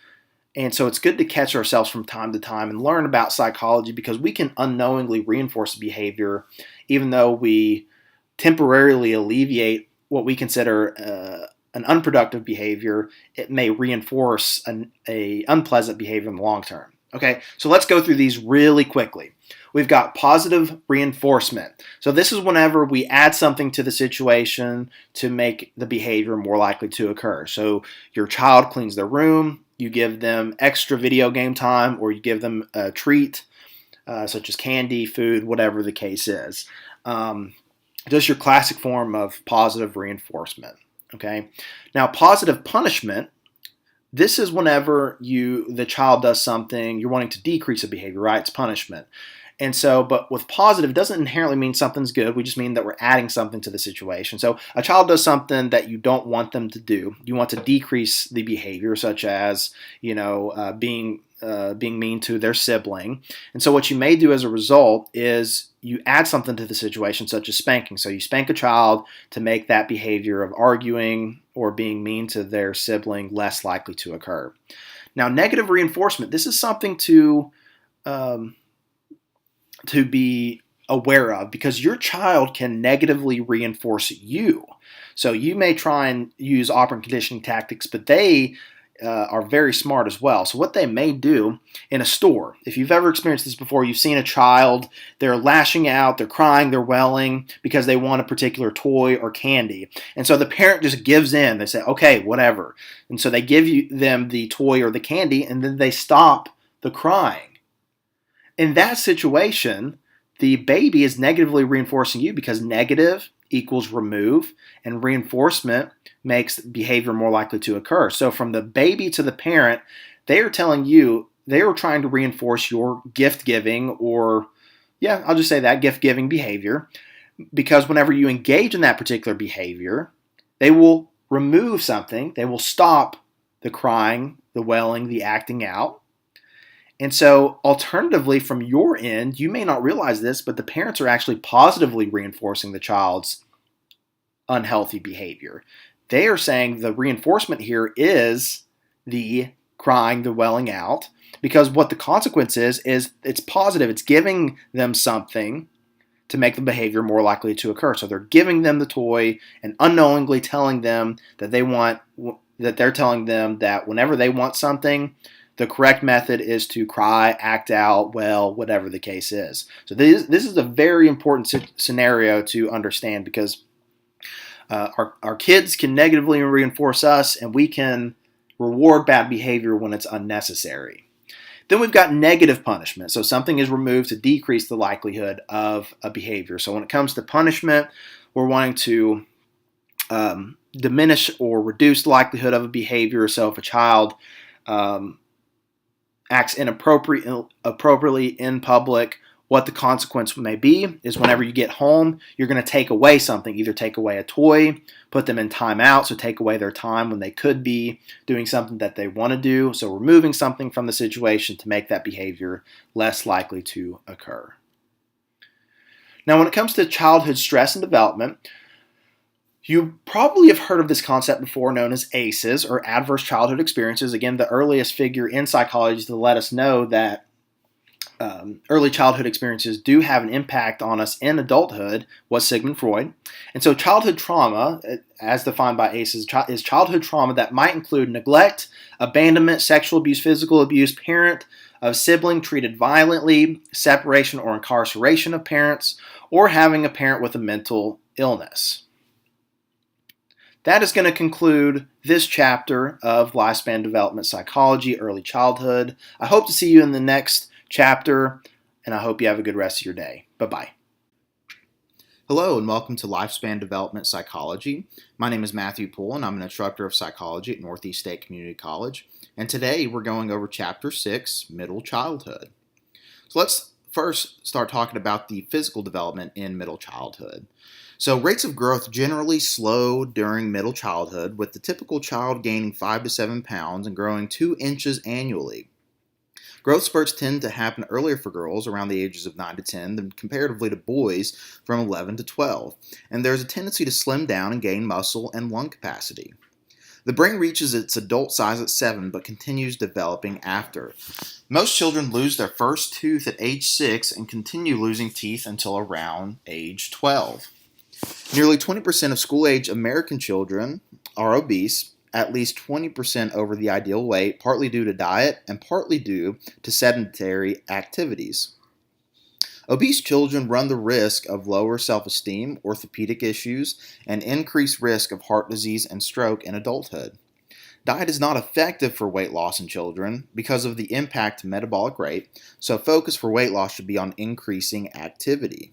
And so it's good to catch ourselves from time to time and learn about psychology, because we can unknowingly reinforce behavior even though we temporarily alleviate what we consider an unproductive behavior. It may reinforce an unpleasant behavior in the long term. Okay, so let's go through these really quickly. We've got positive reinforcement. So this is whenever we add something to the situation to make the behavior more likely to occur. So your child cleans their room, you give them extra video game time, or you give them a treat, such as candy, food, whatever the case is. Just your classic form of positive reinforcement. Okay. Now, positive punishment. This is whenever the child does something, you're wanting to decrease a behavior, right? It's punishment. And so, but with positive, it doesn't inherently mean something's good. We just mean that we're adding something to the situation. So a child does something that you don't want them to do. You want to decrease the behavior, such as, being mean to their sibling. And so what you may do as a result is you add something to the situation, such as spanking. So you spank a child to make that behavior of arguing or being mean to their sibling less likely to occur. Now, negative reinforcement. This is something to be aware of, because your child can negatively reinforce you. So you may try and use operant conditioning tactics, but they are very smart as well. So what they may do in a store, if you've ever experienced this before, you've seen a child, they're lashing out, they're crying, they're welling because they want a particular toy or candy. And so the parent just gives in. They say, okay, whatever. And so they give them the toy or the candy, and then they stop the crying. In that situation, the baby is negatively reinforcing you, because negative equals remove, and reinforcement makes behavior more likely to occur. So from the baby to the parent, they are telling you, they are trying to reinforce your gift giving, or I'll just say that, gift giving behavior, because whenever you engage in that particular behavior, they will remove something, they will stop the crying, the welling, the acting out. And so alternatively, from your end, you may not realize this, but the parents are actually positively reinforcing the child's unhealthy behavior. They are saying the reinforcement here is the crying, the welling out, because what the consequence is it's positive. It's giving them something to make the behavior more likely to occur. So they're giving them the toy and unknowingly telling them that they're telling them that whenever they want something, the correct method is to cry, act out, well, whatever the case is. So this is a very important scenario to understand, because our kids can negatively reinforce us, and we can reward bad behavior when it's unnecessary. Then we've got negative punishment. So something is removed to decrease the likelihood of a behavior. So when it comes to punishment, we're wanting to diminish or reduce the likelihood of a behavior. So if a child acts inappropriately in public, what the consequence may be is whenever you get home, you're going to take away something, either take away a toy, put them in timeout, so take away their time when they could be doing something that they want to do. So removing something from the situation to make that behavior less likely to occur. Now, when it comes to childhood stress and development, you probably have heard of this concept before, known as ACEs, or adverse childhood experiences. Again, the earliest figure in psychology to let us know that early childhood experiences do have an impact on us in adulthood was Sigmund Freud. And so childhood trauma, as defined by ACEs, is childhood trauma that might include neglect, abandonment, sexual abuse, physical abuse, parent of sibling treated violently, separation or incarceration of parents, or having a parent with a mental illness. That is going to conclude this chapter of Lifespan Development Psychology, Early Childhood. I hope to see you in the next chapter, and I hope you have a good rest of your day. Bye-bye. Hello and welcome to Lifespan Development Psychology. My name is Matthew Poole and I'm an instructor of psychology at Northeast State Community College. And today we're going over Chapter 6, Middle Childhood. So let's first start talking about the physical development in middle childhood. So rates of growth generally slow during middle childhood, with the typical child gaining 5 to 7 pounds and growing 2 inches annually. Growth spurts tend to happen earlier for girls around the ages of 9 to 10 than comparatively to boys from 11 to 12, and there's a tendency to slim down and gain muscle and lung capacity. The brain reaches its adult size at 7 but continues developing after. Most children lose their first tooth at age 6 and continue losing teeth until around age 12. Nearly 20% of school-age American children are obese, at least 20% over the ideal weight, partly due to diet and partly due to sedentary activities. Obese children run the risk of lower self-esteem, orthopedic issues, and increased risk of heart disease and stroke in adulthood. Diet is not effective for weight loss in children because of the impact to metabolic rate, so focus for weight loss should be on increasing activity.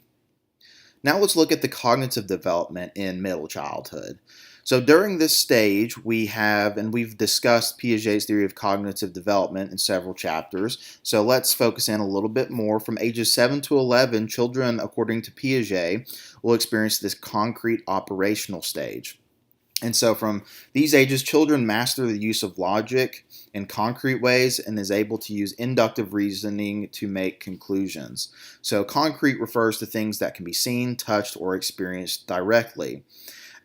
Now let's look at the cognitive development in middle childhood. So during this stage, we've discussed Piaget's theory of cognitive development in several chapters. So let's focus in a little bit more. From ages 7 to 11, children, according to Piaget, will experience this concrete operational stage. And so from these ages, children master the use of logic in concrete ways and is able to use inductive reasoning to make conclusions. So concrete refers to things that can be seen, touched, or experienced directly.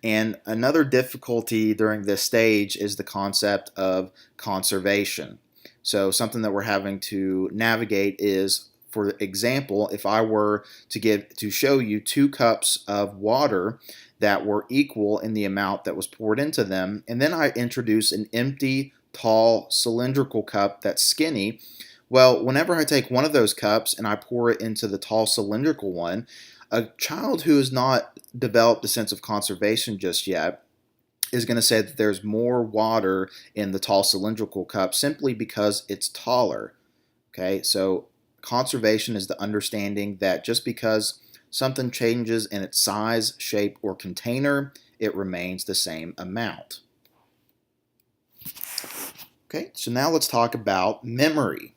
And another difficulty during this stage is the concept of conservation. So something that we're having to navigate is, for example, if I were to show you 2 cups of water that were equal in the amount that was poured into them, and then I introduce an empty, tall, cylindrical cup that's skinny, well, whenever I take one of those cups and I pour it into the tall cylindrical one, a child who has not developed a sense of conservation just yet is going to say that there's more water in the tall cylindrical cup simply because it's taller. Okay, so conservation is the understanding that just because something changes in its size, shape, or container, it remains the same amount. Okay, so now let's talk about memory.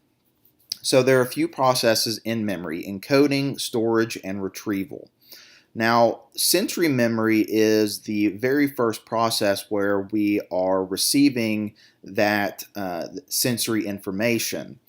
So there are a few processes in memory: encoding, storage, and retrieval. Now, sensory memory is the very first process where we are receiving that sensory information.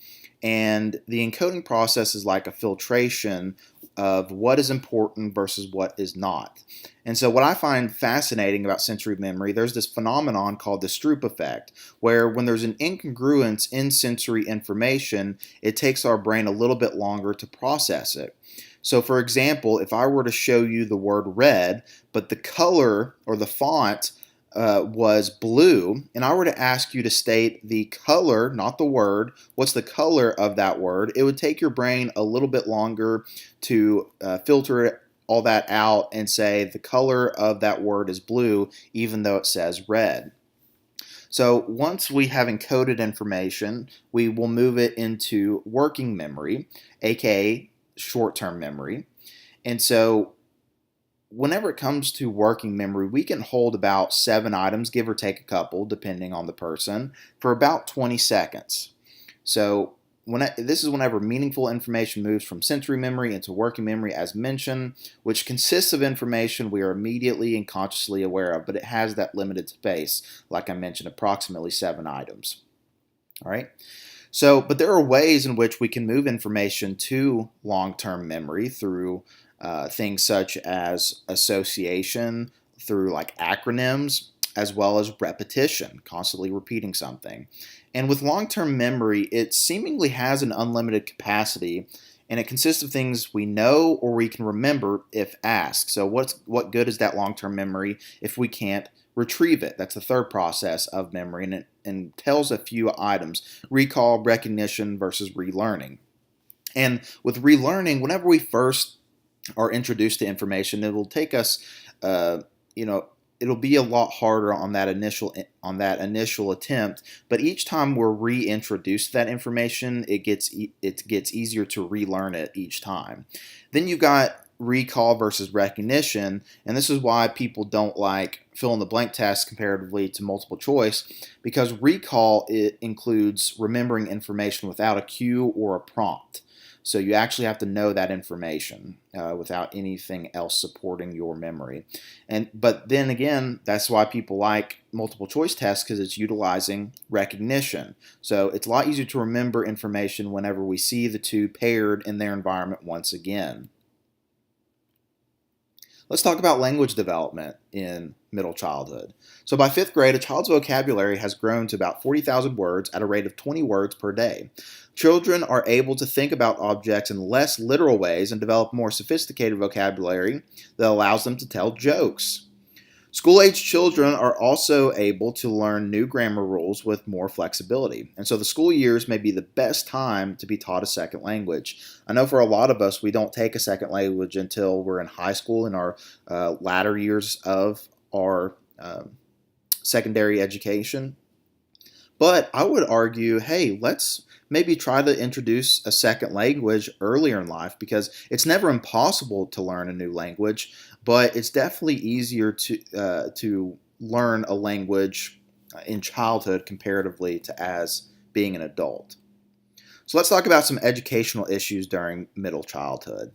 And the encoding process is like a filtration of what is important versus what is not. And so what I find fascinating about sensory memory, there's this phenomenon called the Stroop effect, where when there's an incongruence in sensory information, it takes our brain a little bit longer to process it. So for example, if I were to show you the word red, but the color or the font was blue, and I were to ask you to state the color, not the word, what's the color of that word, it would take your brain a little bit longer to filter all that out and say the color of that word is blue, even though it says red. So once we have encoded information, we will move it into working memory, aka short-term memory. And so whenever it comes to working memory, we can hold about 7 items, give or take a couple, depending on the person, for about 20 seconds. So this is whenever meaningful information moves from sensory memory into working memory, as mentioned, which consists of information we are immediately and consciously aware of, but it has that limited space, like I mentioned, approximately 7 items. All right. So, but there are ways in which we can move information to long-term memory through things such as association, through like acronyms, as well as repetition, constantly repeating something. And with long-term memory, it seemingly has an unlimited capacity, and it consists of things we know or we can remember if asked. So what good is that long-term memory if we can't retrieve it? That's the third process of memory, and it entails a few items: recall, recognition versus relearning. And with relearning, whenever we first are introduced to information, it will take us, it'll be a lot harder on that initial attempt, but each time we're reintroduced to that information, it gets easier to relearn it each time. Then you've got recall versus recognition, and this is why people don't like fill in the blank tests comparatively to multiple choice, because recall, it includes remembering information without a cue or a prompt. So you actually have to know that information without anything else supporting your memory. But then again, that's why people like multiple choice tests, because it's utilizing recognition. So it's a lot easier to remember information whenever we see the two paired in their environment once again. Let's talk about language development in middle childhood. So by 5th grade, a child's vocabulary has grown to about 40,000 words at a rate of 20 words per day. Children are able to think about objects in less literal ways and develop more sophisticated vocabulary that allows them to tell jokes. School-age children are also able to learn new grammar rules with more flexibility. And so the school years may be the best time to be taught a second language. I know for a lot of us, we don't take a second language until we're in high school, in our latter years of our secondary education. But I would argue, hey, let's maybe try to introduce a second language earlier in life, because it's never impossible to learn a new language, but it's definitely easier to learn a language in childhood comparatively to as being an adult. So let's talk about some educational issues during middle childhood.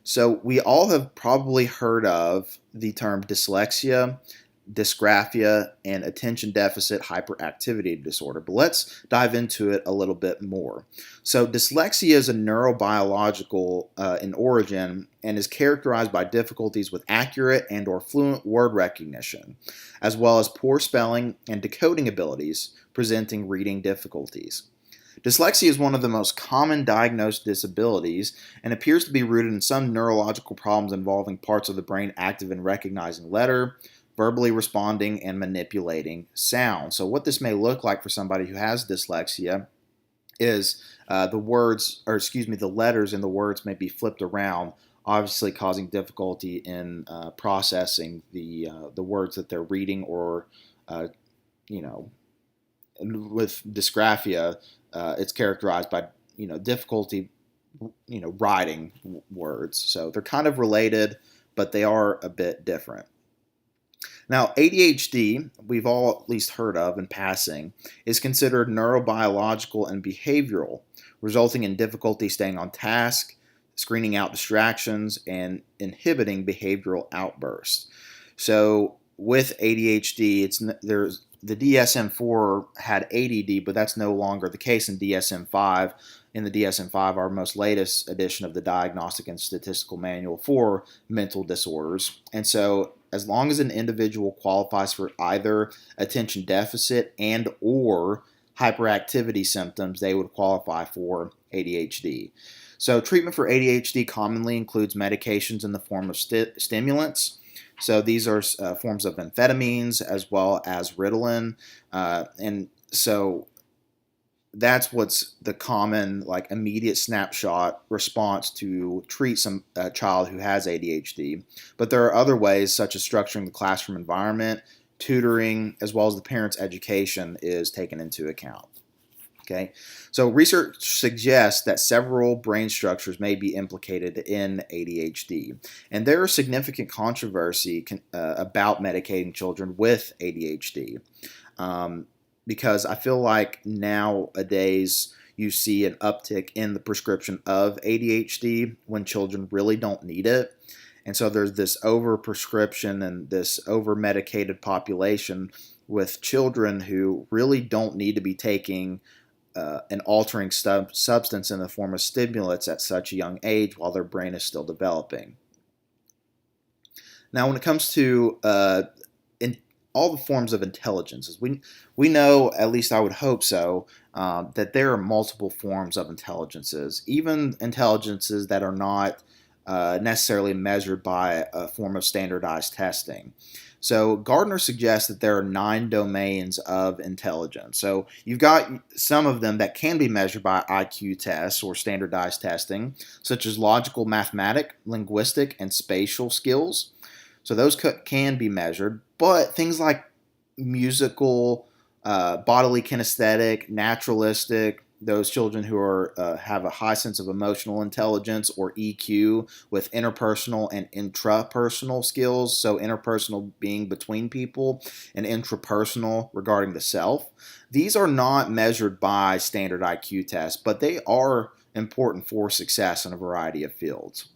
So we all have probably heard of the term dyslexia, dysgraphia, and attention deficit hyperactivity disorder. But let's dive into it a little bit more. So dyslexia is a neurobiological in origin and is characterized by difficulties with accurate and or fluent word recognition, as well as poor spelling and decoding abilities, presenting reading difficulties. Dyslexia is one of the most common diagnosed disabilities and appears to be rooted in some neurological problems involving parts of the brain active in recognizing letter, verbally responding, and manipulating sound. So what this may look like for somebody who has dyslexia is the letters in the words may be flipped around, obviously causing difficulty in processing the words that they're reading, or with dysgraphia, it's characterized by difficulty writing words. So they're kind of related, but they are a bit different. Now, ADHD, we've all at least heard of in passing, is considered neurobiological and behavioral, resulting in difficulty staying on task, screening out distractions, and inhibiting behavioral outbursts. So with ADHD, there's the DSM-4 had ADD, but that's no longer the case in DSM-5. In the DSM-5, our most latest edition of the Diagnostic and Statistical Manual for Mental Disorders. And so as long as an individual qualifies for either attention deficit and or hyperactivity symptoms, they would qualify for ADHD. So treatment for ADHD commonly includes medications in the form of stimulants. So these are forms of amphetamines as well as Ritalin. And so that's what's the common, immediate snapshot response to treat some child who has ADHD. But there are other ways, such as structuring the classroom environment, tutoring, as well as the parent's education is taken into account. Okay, so research suggests that several brain structures may be implicated in ADHD, and there is significant controversy about medicating children with ADHD, because I feel like nowadays you see an uptick in the prescription of ADHD when children really don't need it. And so there's this over-prescription and this over-medicated population with children who really don't need to be taking an altering substance in the form of stimulants at such a young age while their brain is still developing. Now, when it comes to all the forms of intelligences, we know, at least I would hope so, that there are multiple forms of intelligences, even intelligences that are not necessarily measured by a form of standardized testing. So Gardner suggests that there are 9 domains of intelligence. So you've got some of them that can be measured by IQ tests or standardized testing, such as logical, mathematic, linguistic, and spatial skills. So those can be measured, but things like musical, bodily kinesthetic, naturalistic, those children who are have a high sense of emotional intelligence or EQ with interpersonal and intrapersonal skills. So interpersonal being between people and intrapersonal regarding the self. These are not measured by standard IQ tests, but they are important for success in a variety of fields.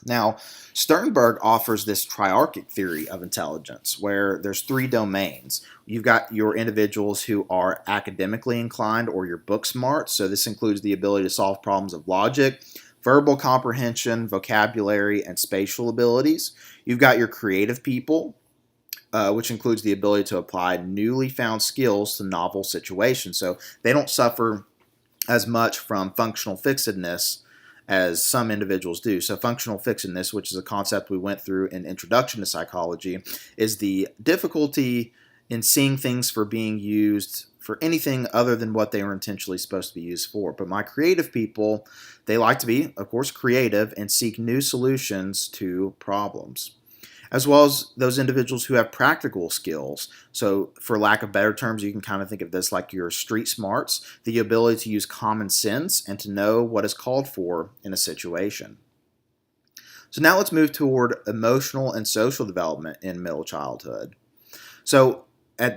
Now, Sternberg offers this triarchic theory of intelligence where there's three domains. You've got your individuals who are academically inclined or your book smart. So this includes the ability to solve problems of logic, verbal comprehension, vocabulary, and spatial abilities. You've got your creative people, which includes the ability to apply newly found skills to novel situations. So they don't suffer as much from functional fixedness as some individuals do. So functional fixedness, which is a concept we went through in Introduction to Psychology, is the difficulty in seeing things for being used for anything other than what they were intentionally supposed to be used for. But my creative people, they like to be, of course, creative and seek new solutions to problems, as well as those individuals who have practical skills. So for lack of better terms, you can kind of think of this like your street smarts, the ability to use common sense and to know what is called for in a situation. So now let's move toward emotional and social development in middle childhood. So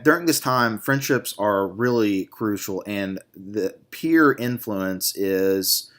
during this time, friendships are really crucial, and the peer influence is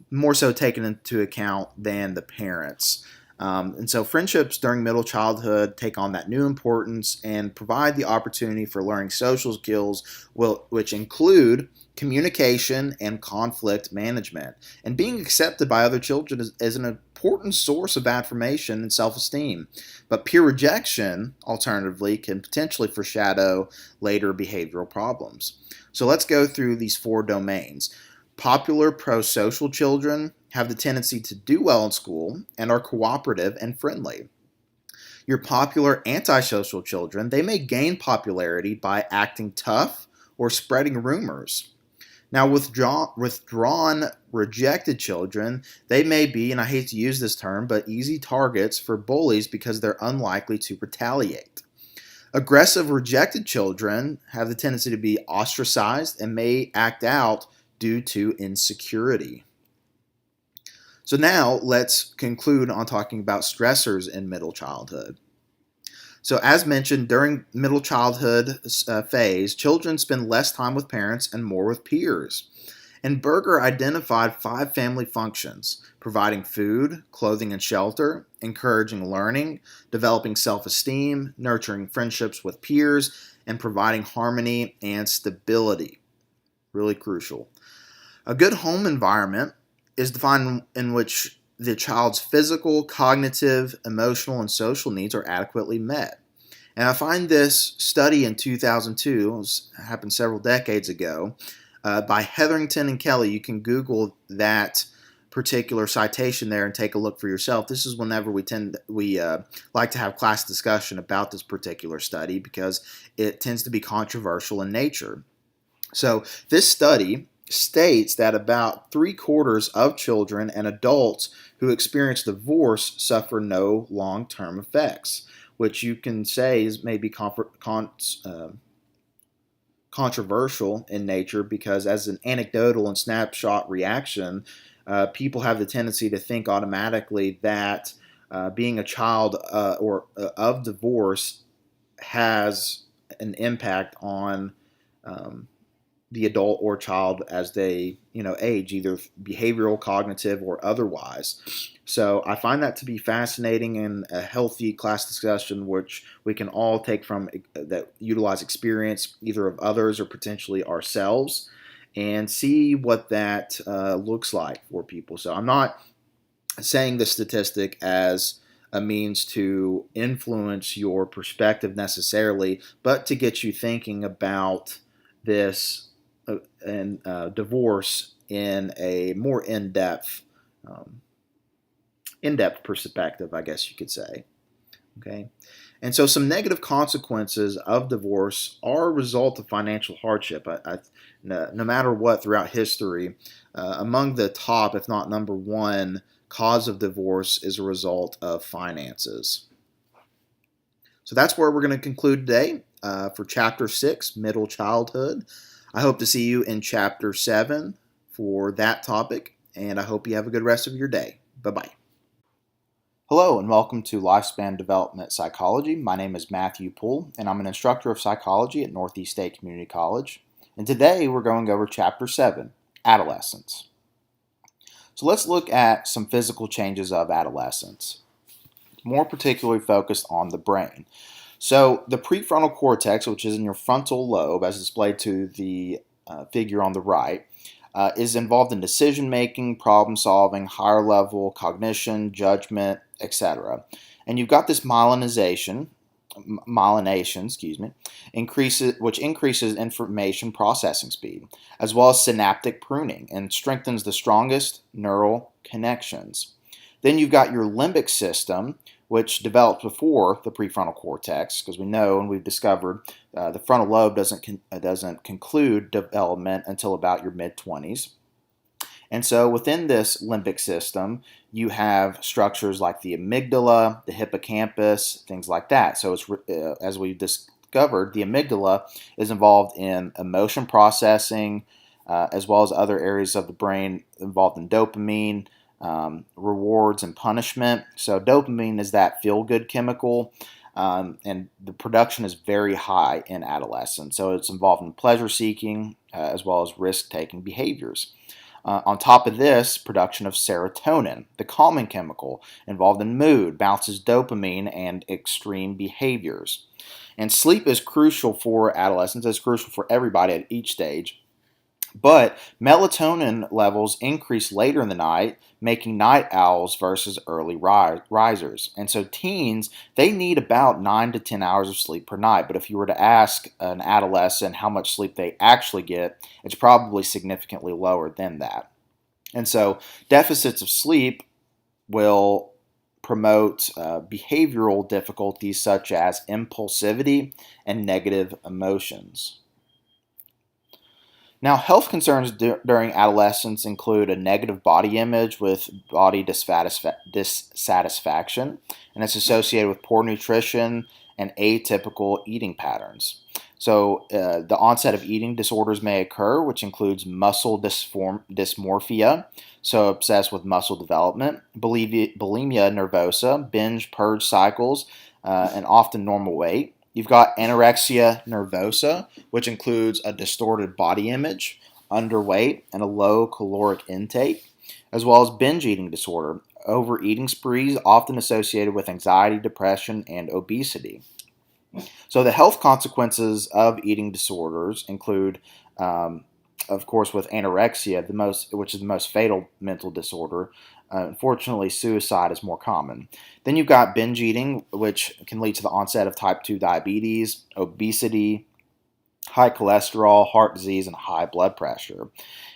more so taken into account than the parents. And so friendships during middle childhood take on that new importance and provide the opportunity for learning social skills, which include communication and conflict management. And being accepted by other children is an important source of affirmation and self-esteem. But peer rejection, alternatively, can potentially foreshadow later behavioral problems. So let's go through these four domains. Popular pro-social children have the tendency to do well in school and are cooperative and friendly. Your popular antisocial children, they may gain popularity by acting tough or spreading rumors. Now, withdrawn, rejected children, they may be, and I hate to use this term, but easy targets for bullies because they're unlikely to retaliate. Aggressive, rejected children have the tendency to be ostracized and may act out due to insecurity. So now let's conclude on talking about stressors in middle childhood. So as mentioned, during middle childhood phase, children spend less time with parents and more with peers. And Berger identified 5 family functions: providing food, clothing, and shelter, encouraging learning, developing self-esteem, nurturing friendships with peers, and providing harmony and stability. Really crucial. A good home environment is defined in which the child's physical, cognitive, emotional, and social needs are adequately met. And I find this study in 2002, it happened several decades ago, by Hetherington and Kelly. You can Google that particular citation there and take a look for yourself. This is whenever we like to have class discussion about this particular study because it tends to be controversial in nature. So this study states that about 3/4 of children and adults who experience divorce suffer no long-term effects, which you can say is maybe controversial in nature because as an anecdotal and snapshot reaction, people have the tendency to think automatically that being a child of divorce has an impact on the adult or child as they age, either behavioral, cognitive, or otherwise. So I find that to be fascinating and a healthy class discussion, which we can all take from that utilize experience either of others or potentially ourselves, and see what that looks like for people. So I'm not saying the statistic as a means to influence your perspective necessarily, but to get you thinking about this and divorce in a more in-depth perspective, I guess you could say. Okay, and so some negative consequences of divorce are a result of financial hardship. No matter what throughout history, among the top, if not number one, cause of divorce is a result of finances. So that's where we're going to conclude today for Chapter 6, Middle Childhood. I hope to see you in Chapter 7 for that topic, and I hope you have a good rest of your day. Bye-bye. Hello, and welcome to Lifespan Development Psychology. My name is Matthew Poole, and I'm an instructor of psychology at Northeast State Community College. And today we're going over Chapter 7, Adolescence. So let's look at some physical changes of adolescence, more particularly focused on the brain. So the prefrontal cortex, which is in your frontal lobe, as displayed to the figure on the right, is involved in decision making, problem solving, higher level cognition, judgment, etc. And you've got this myelination, which increases information processing speed, as well as synaptic pruning and strengthens the strongest neural connections. Then you've got your limbic system, which develops before the prefrontal cortex, because we know and we've discovered the frontal lobe doesn't conclude development until about your mid-20s. And so within this limbic system, you have structures like the amygdala, the hippocampus, things like that. So it's, as we've discovered, the amygdala is involved in emotion processing, as well as other areas of the brain involved in dopamine, rewards and punishment. So dopamine is that feel-good chemical, and the production is very high in adolescence. So it's involved in pleasure-seeking as well as risk-taking behaviors. On top of this, production of serotonin, the calming chemical involved in mood, bounces dopamine, and extreme behaviors. And sleep is crucial for adolescents. It's crucial for everybody at each stage. But melatonin levels increase later in the night, making night owls versus early risers. And so teens, they need about 9 to 10 hours of sleep per night. But if you were to ask an adolescent how much sleep they actually get, it's probably significantly lower than that. And so deficits of sleep will promote behavioral difficulties such as impulsivity and negative emotions. Now, health concerns during adolescence include a negative body image with body dissatisfaction, and it's associated with poor nutrition and atypical eating patterns. So, the onset of eating disorders may occur, which includes muscle dysmorphia, so obsessed with muscle development, bulimia nervosa, binge purge cycles, and often normal weight. You've got anorexia nervosa, which includes a distorted body image, underweight, and a low caloric intake, as well as binge eating disorder, overeating sprees often associated with anxiety, depression, and obesity. So the health consequences of eating disorders include, of course, with anorexia, which is the most fatal mental disorder. Unfortunately, suicide is more common. Then you've got binge eating, which can lead to the onset of type 2 diabetes, obesity, high cholesterol, heart disease, and high blood pressure.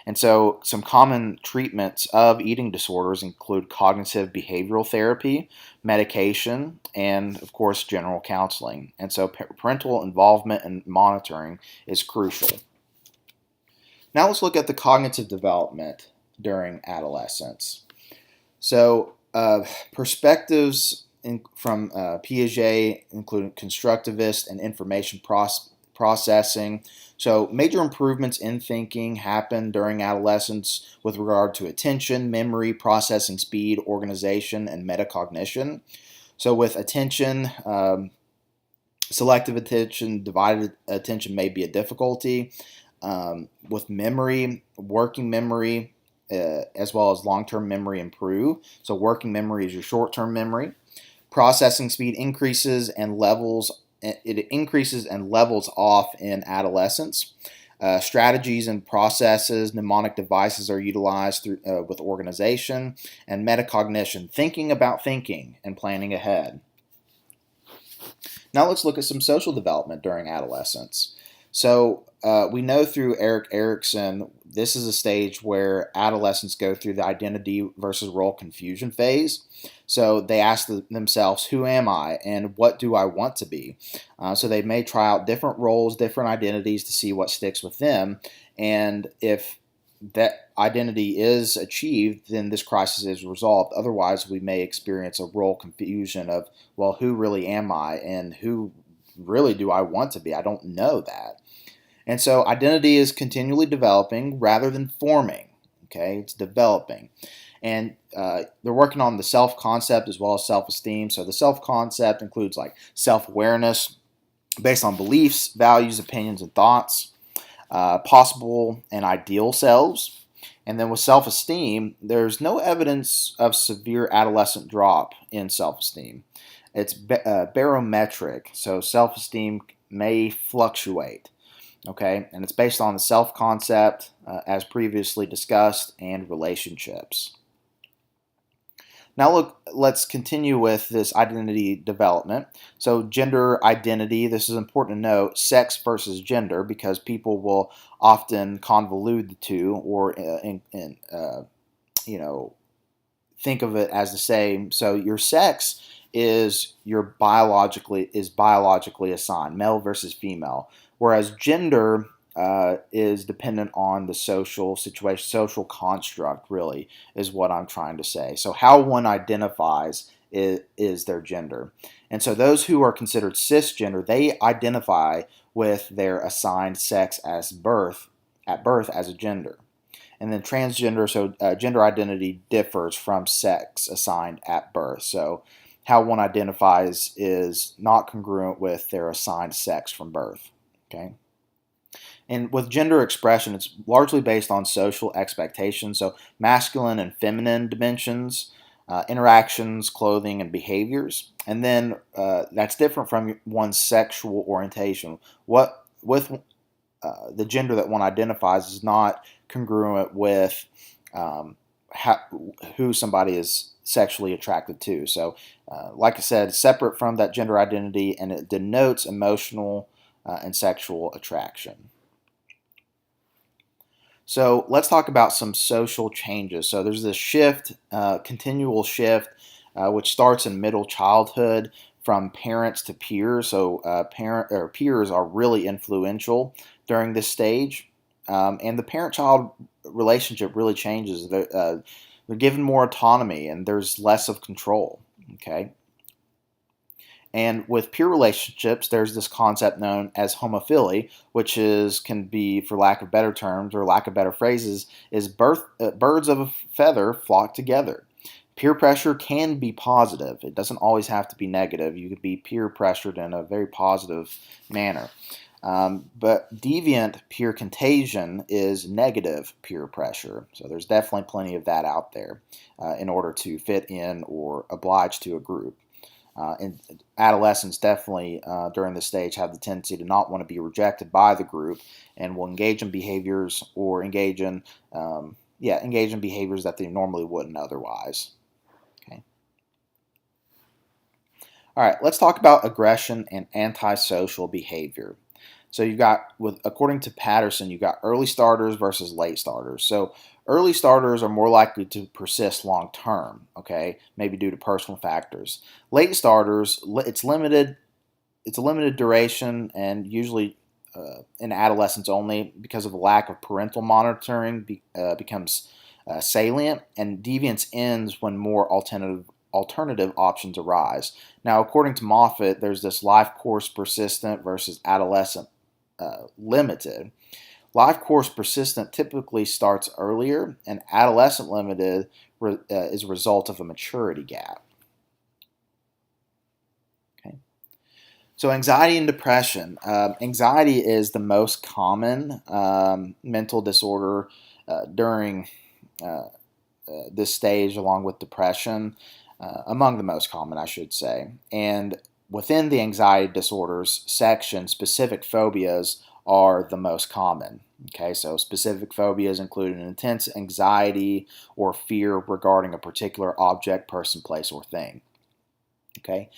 And so some common treatments of eating disorders include cognitive behavioral therapy, medication, and, of course, general counseling. And so parental involvement and monitoring is crucial. Now let's look at the cognitive development during adolescence. So perspectives from Piaget include constructivist and information processing. So major improvements in thinking happen during adolescence with regard to attention, memory, processing speed, organization, and metacognition. So with attention, selective attention, divided attention may be a difficulty. With memory, working memory, as well as long-term memory improve. So working memory is your short-term memory. Processing speed increases and levels off in adolescence. Strategies and processes, mnemonic devices are utilized with organization, and metacognition, thinking about thinking and planning ahead. Now let's look at some social development during adolescence. So we know through Erik Erikson, this is a stage where adolescents go through the identity versus role confusion phase. So they ask themselves, who am I and what do I want to be? So they may try out different roles, different identities to see what sticks with them. And if that identity is achieved, then this crisis is resolved. Otherwise, we may experience a role confusion of, well, who really am I and who really do I want to be? I don't know that. And so identity is continually developing rather than forming. Okay, it's developing. And they're working on the self concept as well as self esteem. So the self concept includes like self awareness based on beliefs, values, opinions, and thoughts, possible and ideal selves. And then with self esteem, there's no evidence of severe adolescent drop in self esteem. It's barometric, so self esteem may fluctuate. Okay, and it's based on the self concept, as previously discussed, and relationships. Now look, let's continue with this identity development. So gender identity, this is important to note, sex versus gender, because people will often convolute the two or you know, think of it as the same. So your sex is biologically assigned, male versus female, whereas gender is dependent on the social situation, social construct. Really, is what I'm trying to say. So how one identifies is their gender, and so those who are considered cisgender, they identify with their assigned sex at birth as a gender. And then transgender, so gender identity differs from sex assigned at birth. So how one identifies is not congruent with their assigned sex from birth. Okay. And with gender expression, it's largely based on social expectations. So masculine and feminine dimensions, interactions, clothing, and behaviors. And then that's different from one's sexual orientation. What with the gender that one identifies is not congruent with how, who somebody is sexually attracted to. So, like I said, separate from that gender identity, and it denotes emotional and sexual attraction. So let's talk about some social changes. So there's this shift, continual shift, which starts in middle childhood from parents to peers. So parent or peers are really influential during this stage, and the parent-child relationship really changes. They're given more autonomy, and there's less of control. Okay. And with peer relationships, there's this concept known as homophily, which can be, for lack of better terms or lack of better phrases, is birds of a feather flock together. Peer pressure can be positive. It doesn't always have to be negative. You could be peer pressured in a very positive manner. But deviant peer contagion is negative peer pressure. So there's definitely plenty of that out there in order to fit in or oblige to a group. And adolescents definitely during this stage have the tendency to not want to be rejected by the group, and will engage in behaviors or engage in behaviors that they normally wouldn't otherwise. Okay. All right, let's talk about aggression and antisocial behavior. So you've got, according to Patterson, you've got early starters versus late starters. So early starters are more likely to persist long term, okay, maybe due to personal factors. Late starters, it's a limited duration, and usually in adolescence only, because of a lack of parental monitoring becomes salient, and deviance ends when more alternative options arise. Now, according to Moffitt, there's this life course persistent versus adolescent limited. Life course persistent typically starts earlier, and adolescent limited is a result of a maturity gap. Okay. So anxiety and depression. Anxiety is the most common mental disorder during this stage, along with depression, among the most common, I should say. And within the anxiety disorders section, specific phobias are the most common. Okay, so specific phobias include an intense anxiety or fear regarding a particular object, person, place, or thing. Okay,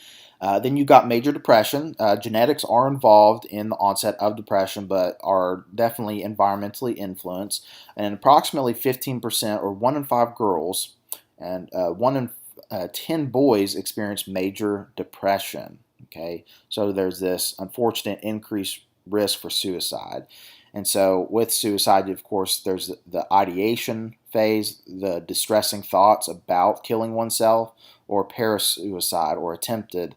then you've got major depression. Genetics are involved in the onset of depression, but are definitely environmentally influenced. And approximately 15%, or 1 in 5 girls, and 1 in 10 boys experience major depression. Okay, so there's this unfortunate increased risk for suicide. And so with suicide, of course, there's the ideation phase, the distressing thoughts about killing oneself, or parasuicide, or attempted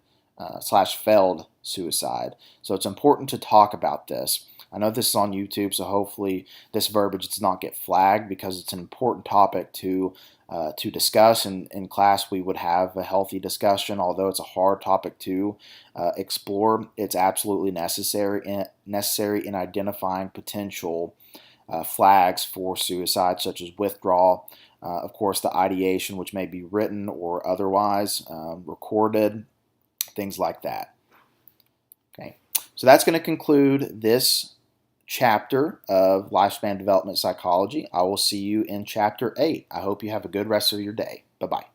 slash failed suicide. So it's important to talk about this. I know this is on YouTube, so hopefully this verbiage does not get flagged, because it's an important topic to discuss. In class, we would have a healthy discussion. Although it's a hard topic to explore, it's absolutely necessary in identifying potential flags for suicide, such as withdrawal. Of course, the ideation, which may be written or otherwise recorded, things like that. Okay, so that's going to conclude this chapter of Lifespan Development Psychology. I will see you in Chapter 8. I hope you have a good rest of your day. Bye-bye.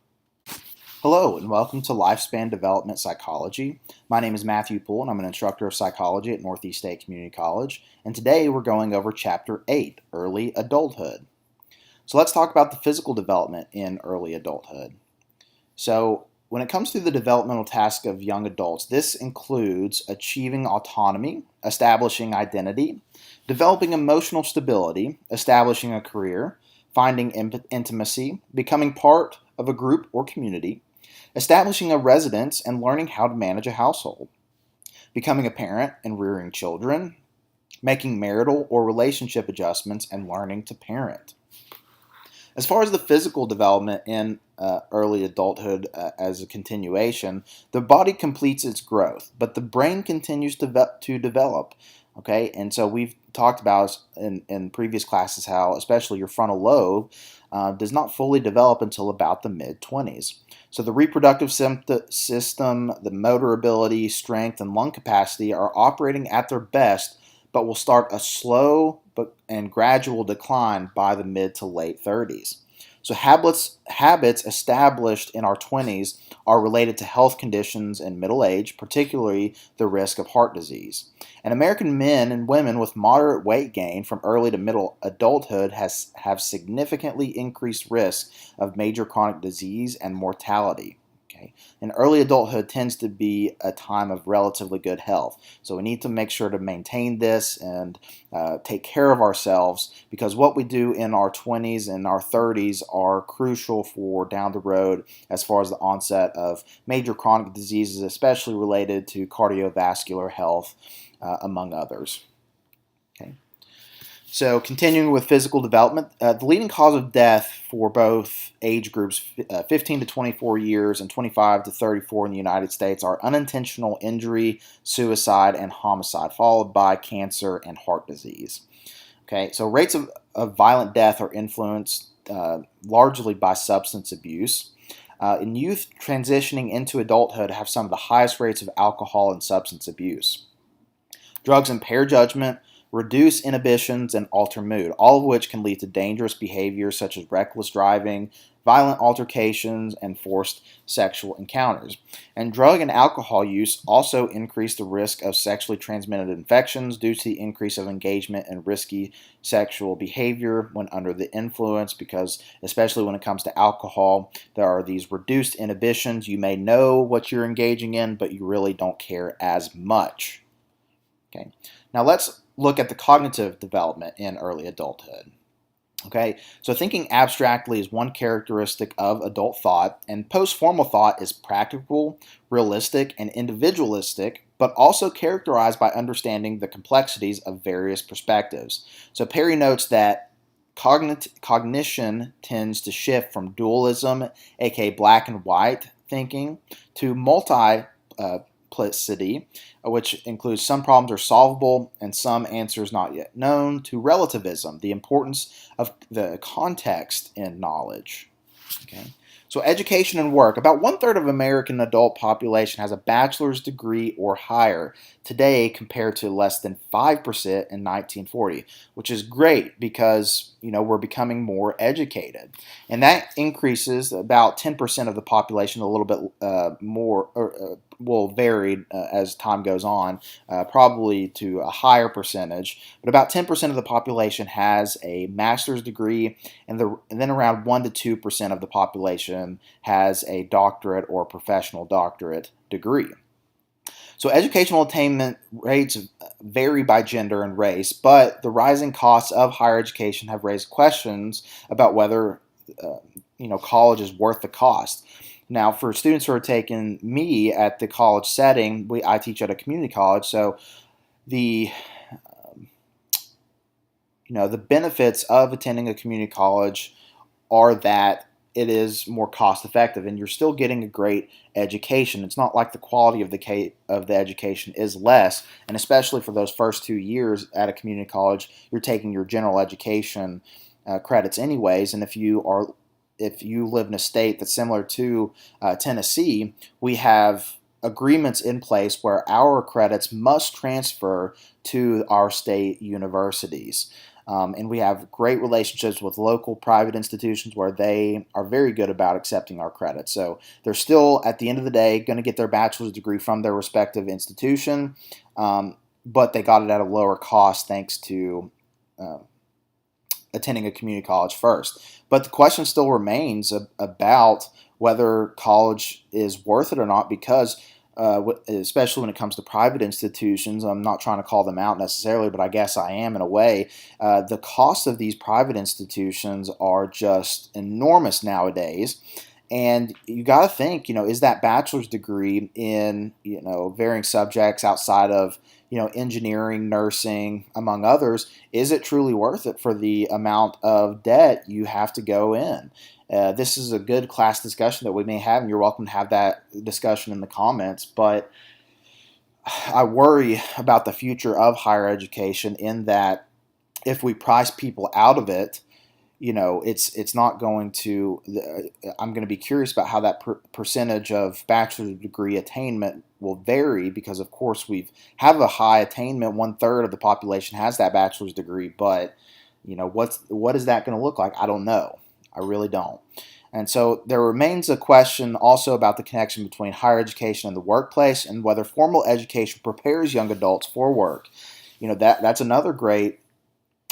Hello, and welcome to Lifespan Development Psychology. My name is Matthew Poole, and I'm an instructor of psychology at Northeast State Community College. And today we're going over Chapter 8, Early Adulthood. So let's talk about the physical development in early adulthood. So when it comes to the developmental task of young adults, this includes achieving autonomy, establishing identity, developing emotional stability, establishing a career, finding intimacy, becoming part of a group or community, establishing a residence and learning how to manage a household, becoming a parent and rearing children, making marital or relationship adjustments and learning to parent. As far as the physical development in early adulthood as a continuation, the body completes its growth, but the brain continues to develop. Okay, and so we've talked about in previous classes how especially your frontal lobe does not fully develop until about the mid-20s. So the reproductive system, the motor ability, strength, and lung capacity are operating at their best, but will start a slow and gradual decline by the mid to late 30s. So habits established in our 20s are related to health conditions in middle age, particularly the risk of heart disease. And American men and women with moderate weight gain from early to middle adulthood have significantly increased risk of major chronic disease and mortality. Okay. And early adulthood tends to be a time of relatively good health. So we need to make sure to maintain this and take care of ourselves, because what we do in our 20s and our 30s are crucial for down the road as far as the onset of major chronic diseases, especially related to cardiovascular health, among others. Okay. So continuing with physical development, the leading cause of death for both age groups 15 to 24 years and 25 to 34 in the United States are unintentional injury, suicide, and homicide, followed by cancer and heart disease. Okay, so rates of violent death are influenced largely by substance abuse. In youth transitioning into adulthood have some of the highest rates of alcohol and substance abuse. Drugs impair judgment, reduce inhibitions, and alter mood, all of which can lead to dangerous behaviors such as reckless driving, violent altercations, and forced sexual encounters. And drug and alcohol use also increase the risk of sexually transmitted infections due to the increase of engagement in risky sexual behavior when under the influence, because especially when it comes to alcohol, there are these reduced inhibitions. You may know what you're engaging in, but you really don't care as much. Okay. Now let's look at the cognitive development in early adulthood. Okay, so thinking abstractly is one characteristic of adult thought, and post-formal thought is practical, realistic, and individualistic, but also characterized by understanding the complexities of various perspectives. So Perry notes that cognition tends to shift from dualism, aka black and white thinking, to multiplicity, which includes some problems are solvable and some answers not yet known, to relativism, the importance of the context in knowledge. Okay. So education and work. About 1/3 of American adult population has a bachelor's degree or higher today, compared to less than 5% in 1940, which is great because we're becoming more educated, and that increases about 10% of the population. A little bit more will vary as time goes on, probably to a higher percentage, but about 10% of the population has a master's degree, and then around 1 to 2% of the population has a doctorate or professional doctorate degree. So educational attainment rates vary by gender and race, but the rising costs of higher education have raised questions about whether college is worth the cost. Now, for students who are taking me at the college setting, I teach at a community college, so the the benefits of attending a community college are that it is more cost effective and you're still getting a great education. It's not like the quality of the education is less, and especially for those first 2 years at a community college, you're taking your general education credits anyways. And if you live in a state that's similar to Tennessee, we have agreements in place where our credits must transfer to our state universities. And we have great relationships with local private institutions where they are very good about accepting our credit. So they're still, at the end of the day, going to get their bachelor's degree from their respective institution, but they got it at a lower cost thanks to attending a community college first. But the question still remains about whether college is worth it or not, because especially when it comes to private institutions, I'm not trying to call them out necessarily, but I guess I am in a way. The cost of these private institutions are just enormous nowadays. And you got to think, is that bachelor's degree in, varying subjects outside of, engineering, nursing, among others, is it truly worth it for the amount of debt you have to go in? This is a good class discussion that we may have, and you're welcome to have that discussion in the comments. But I worry about the future of higher education in that if we price people out of it, it's not going to. I'm going to be curious about how that percentage of bachelor's degree attainment will vary, because of course we have a high attainment. 1/3 of the population has that bachelor's degree, but what is that going to look like? I don't know. I really don't. And so there remains a question also about the connection between higher education and the workplace, and whether formal education prepares young adults for work. That's another great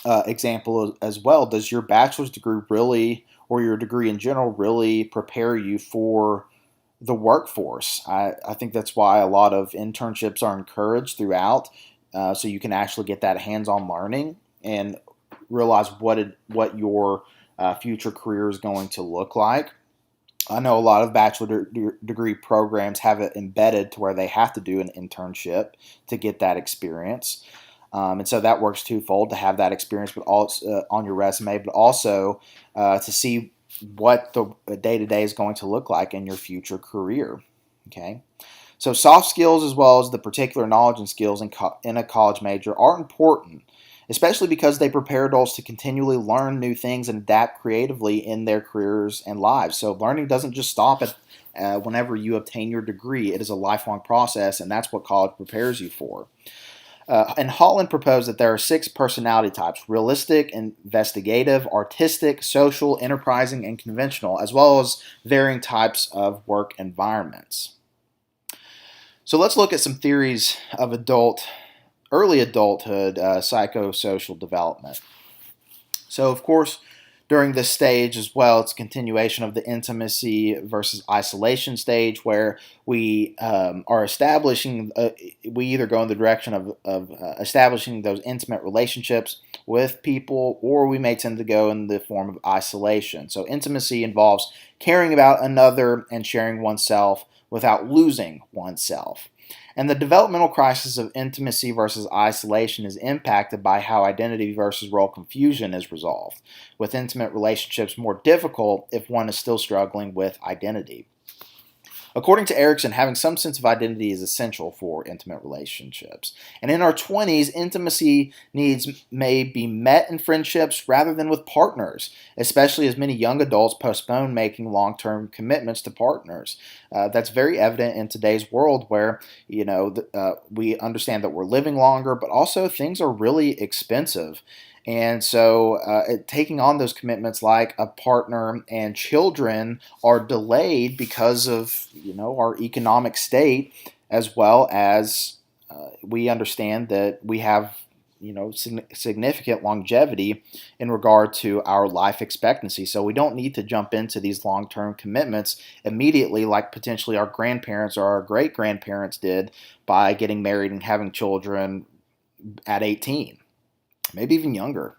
example as well. Does your bachelor's degree really, or your degree in general, really prepare you for the workforce? I think that's why a lot of internships are encouraged throughout, so you can actually get that hands-on learning and realize what your future career is going to look like. I know a lot of bachelor degree programs have it embedded to where they have to do an internship to get that experience. And so that works twofold: to have that experience, but also on your resume, but also to see what the day-to-day is going to look like in your future career. Okay. So soft skills, as well as the particular knowledge and skills in a college major, are important, especially because they prepare adults to continually learn new things and adapt creatively in their careers and lives. So learning doesn't just stop at whenever you obtain your degree. It is a lifelong process, and that's what college prepares you for. And Holland proposed that there are 6 personality types: realistic, investigative, artistic, social, enterprising, and conventional, as well as varying types of work environments. So let's look at some theories of early adulthood psychosocial development. So, of course, during this stage as well, it's a continuation of the intimacy versus isolation stage, where we are establishing, we either go in the direction of establishing those intimate relationships with people, or we may tend to go in the form of isolation. So intimacy involves caring about another and sharing oneself without losing oneself. And the developmental crisis of intimacy versus isolation is impacted by how identity versus role confusion is resolved, with intimate relationships more difficult if one is still struggling with identity. According to Erickson, having some sense of identity is essential for intimate relationships. And in our 20s, intimacy needs may be met in friendships rather than with partners, especially as many young adults postpone making long-term commitments to partners. That's very evident in today's world, where we understand that we're living longer, but also things are really expensive. And so taking on those commitments like a partner and children are delayed because of our economic state, as well as we understand that we have significant longevity in regard to our life expectancy. So we don't need to jump into these long-term commitments immediately like potentially our grandparents or our great-grandparents did by getting married and having children at 18, maybe even younger.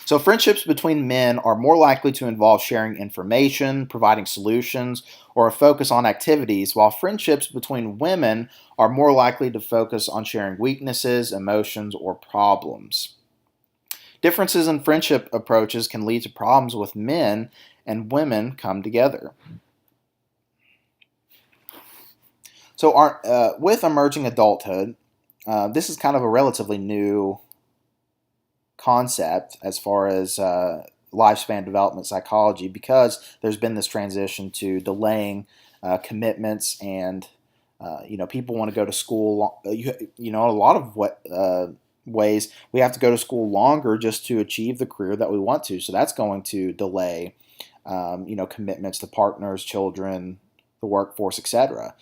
So friendships between men are more likely to involve sharing information, providing solutions, or a focus on activities, while friendships between women are more likely to focus on sharing weaknesses, emotions, or problems. Differences in friendship approaches can lead to problems with men and women come together. So with emerging adulthood, this is kind of a relatively new concept as far as lifespan development psychology, because there's been this transition to delaying commitments, and people want to go to school. A lot of ways we have to go to school longer just to achieve the career that we want to. So that's going to delay commitments to partners, children, the workforce, etc.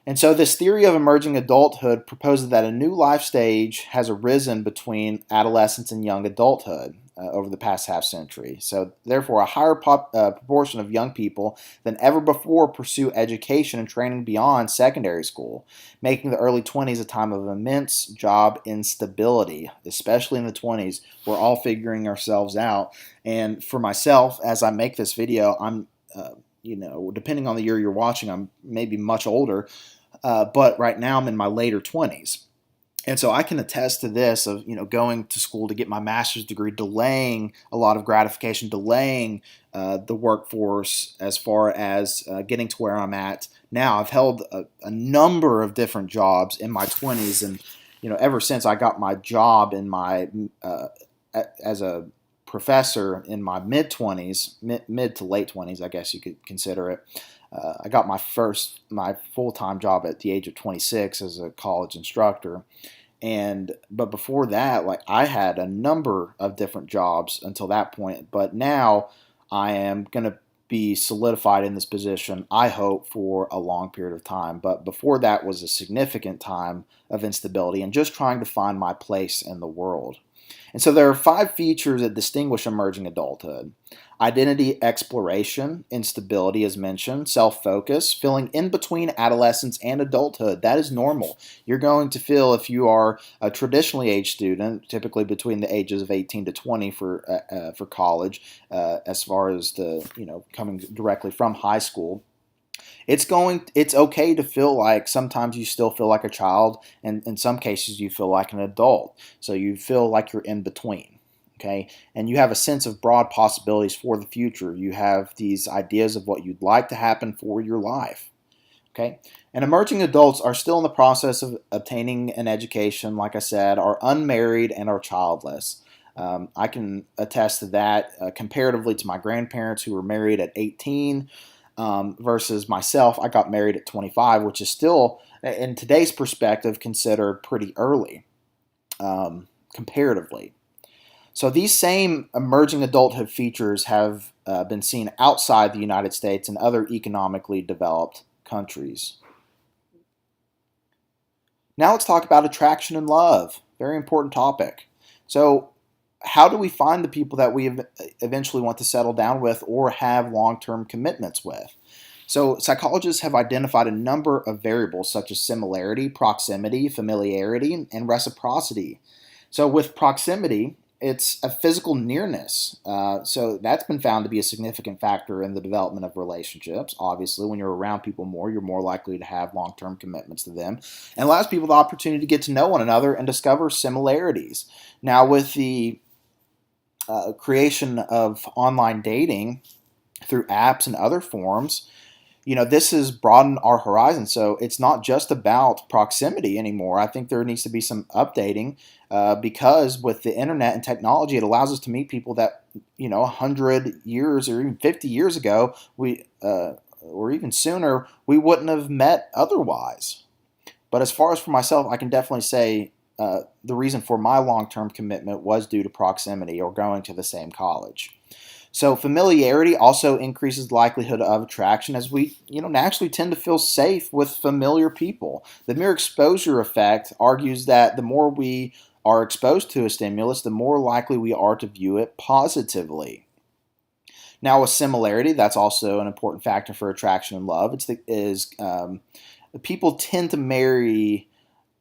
And so this theory of emerging adulthood proposes that a new life stage has arisen between adolescence and young adulthood over the past half century. So therefore, a higher proportion of young people than ever before pursue education and training beyond secondary school, making the early 20s a time of immense job instability, especially in the 20s. We're all figuring ourselves out. And for myself, as I make this video, I'm depending on the year you're watching, I'm maybe much older. But right now I'm in my later 20s. And so I can attest to this of, going to school to get my master's degree, delaying a lot of gratification, delaying the workforce as far as getting to where I'm at now. I've held a number of different jobs in my 20s. And, ever since I got my job in my as a professor in my mid-20s, mid to late 20s, I guess you could consider it. I got my full-time job at the age of 26 as a college instructor, but before that, I had a number of different jobs until that point. But now I am going to be solidified in this position, I hope, for a long period of time. But before that was a significant time of instability and just trying to find my place in the world. And so there are 5 features that distinguish emerging adulthood. Identity exploration, instability as mentioned, self-focus, feeling in between adolescence and adulthood. That is normal. You're going to feel, if you are a traditionally aged student, typically between the ages of 18 to 20 for college, as far as coming directly from high school. It's okay to feel like sometimes you still feel like a child, and in some cases you feel like an adult. So you feel like you're in between. Okay, and you have a sense of broad possibilities for the future. You have these ideas of what you'd like to happen for your life. Okay, and emerging adults are still in the process of obtaining an education, like I said, are unmarried and are childless. I can attest to that comparatively to my grandparents who were married at 18 versus myself. I got married at 25, which is still, in today's perspective, considered pretty early comparatively. So these same emerging adulthood features have been seen outside the United States and other economically developed countries. Now let's talk about attraction and love. Very important topic. So how do we find the people that we eventually want to settle down with or have long-term commitments with? So psychologists have identified a number of variables such as similarity, proximity, familiarity, and reciprocity. So with proximity, it's a physical nearness. So that's been found to be a significant factor in the development of relationships. Obviously, when you're around people more, you're more likely to have long-term commitments to them. And allows people the opportunity to get to know one another and discover similarities. Now, with the creation of online dating through apps and other forums, this has broadened our horizon. So it's not just about proximity anymore. I think there needs to be some updating because with the internet and technology, it allows us to meet people that, 100 years or even 50 years ago, or even sooner, we wouldn't have met otherwise. But as far as for myself, I can definitely say the reason for my long-term commitment was due to proximity or going to the same college. So familiarity also increases the likelihood of attraction, as we naturally tend to feel safe with familiar people. The mere exposure effect argues that the more we are exposed to a stimulus, the more likely we are to view it positively. Now, with similarity, that's also an important factor for attraction and love. People tend to marry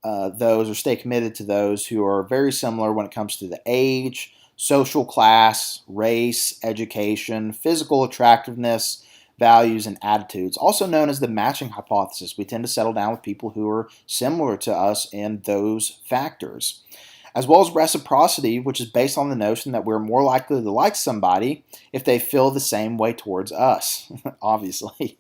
those or stay committed to those who are very similar when it comes to the age, social class, race, education, physical attractiveness, values, and attitudes, also known as the matching hypothesis. We tend to settle down with people who are similar to us in those factors. As well as reciprocity, which is based on the notion that we're more likely to like somebody if they feel the same way towards us, obviously.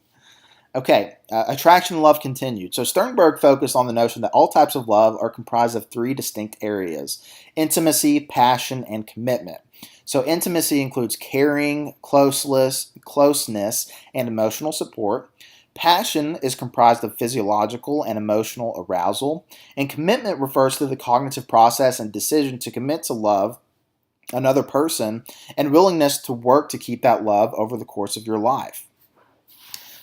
Okay, attraction and love continued. So Sternberg focused on the notion that all types of love are comprised of three distinct areas: intimacy, passion, and commitment. So intimacy includes caring, closeness, and emotional support. Passion is comprised of physiological and emotional arousal, and commitment refers to the cognitive process and decision to commit to love another person and willingness to work to keep that love over the course of your life.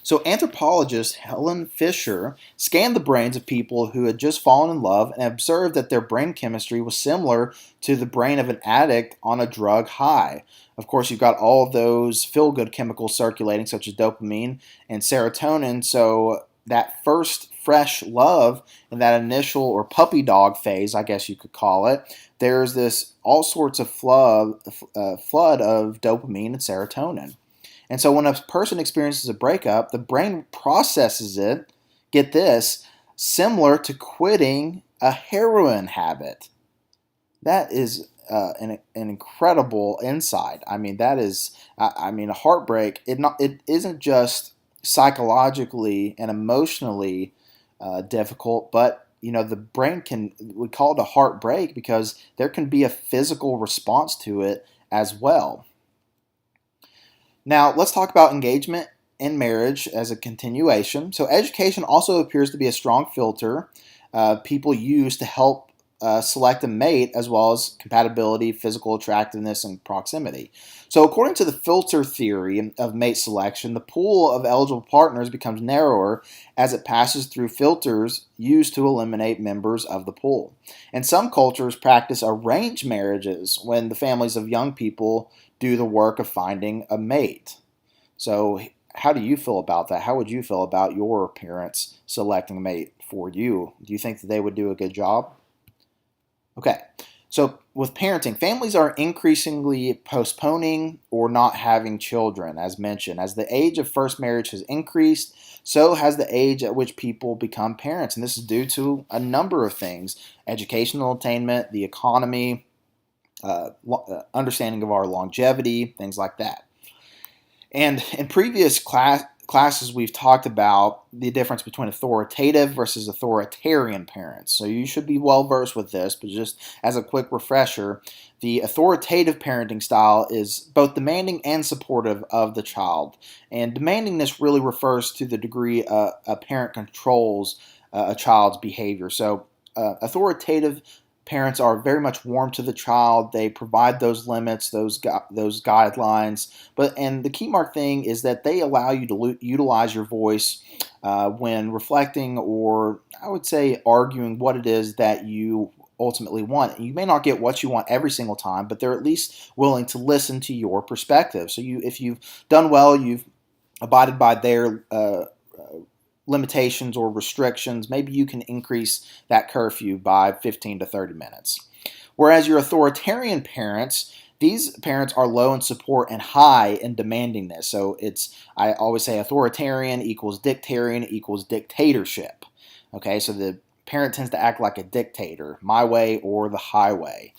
So anthropologist Helen Fisher scanned the brains of people who had just fallen in love and observed that their brain chemistry was similar to the brain of an addict on a drug high. Of course, you've got all of those feel-good chemicals circulating, such as dopamine and serotonin. So that first fresh love in that initial or puppy dog phase, I guess you could call it, there's this all sorts of flood of dopamine and serotonin. And so when a person experiences a breakup, the brain processes it, get this, similar to quitting a heroin habit. That is an incredible insight. I mean, a heartbreak. It isn't just psychologically and emotionally difficult, but the brain we call it a heartbreak because there can be a physical response to it as well. Now, let's talk about engagement and marriage as a continuation. So, education also appears to be a strong filter people use to help select a mate, as well as compatibility, physical attractiveness, and proximity. So, according to the filter theory of mate selection, the pool of eligible partners becomes narrower as it passes through filters used to eliminate members of the pool. And some cultures practice arranged marriages when the families of young people do the work of finding a mate. So, how do you feel about that? How would you feel about your parents selecting a mate for you? Do you think that they would do a good job? Okay, so with parenting, families are increasingly postponing or not having children, as mentioned. As the age of first marriage has increased, so has the age at which people become parents. And this is due to a number of things: educational attainment, the economy, understanding of our longevity, things like that. And in previous classes, we've talked about the difference between authoritative versus authoritarian parents. So you should be well versed with this, but just as a quick refresher, the authoritative parenting style is both demanding and supportive of the child. And demandingness really refers to the degree a parent controls a child's behavior. So authoritative parents are very much warm to the child. They provide those limits, those guidelines. And the key mark thing is that they allow you to utilize your voice when reflecting, or I would say arguing what it is that you ultimately want. You may not get what you want every single time, but they're at least willing to listen to your perspective. So if you've done well, you've abided by their limitations or restrictions, maybe you can increase that curfew by 15 to 30 minutes. Whereas your authoritarian parents, these parents are low in support and high in demandingness. So I always say authoritarian equals dictarian equals dictatorship. Okay, so the parent tends to act like a dictator, my way or the highway.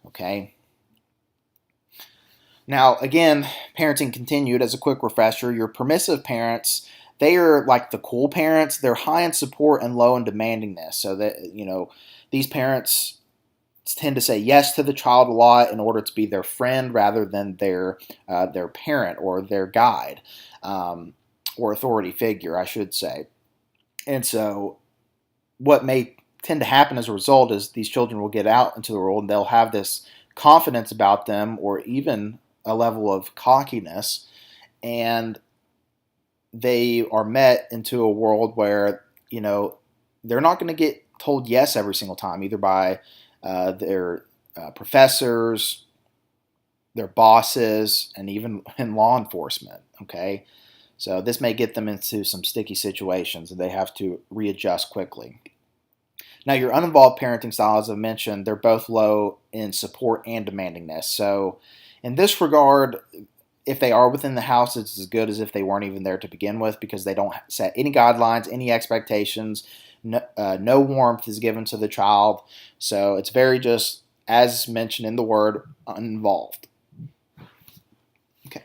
Okay. Now, again, parenting continued. As a quick refresher, your permissive parents, they are like the cool parents. They're high in support and low in demandingness. So that, these parents tend to say yes to the child a lot in order to be their friend rather than their parent or their guide, or authority figure, I should say. And so what may tend to happen as a result is these children will get out into the world and they'll have this confidence about them, or even a level of cockiness, and they are met into a world where they're not going to get told yes every single time, either by their professors, their bosses, and even in law enforcement. Okay, so this may get them into some sticky situations and they have to readjust quickly. Now, your uninvolved parenting style, as I mentioned, they're both low in support and demandingness. So, in this regard, if they are within the house, it's as good as if they weren't even there to begin with because they don't set any guidelines, any expectations. No warmth is given to the child. So, it's very just, as mentioned in the word, uninvolved. Okay.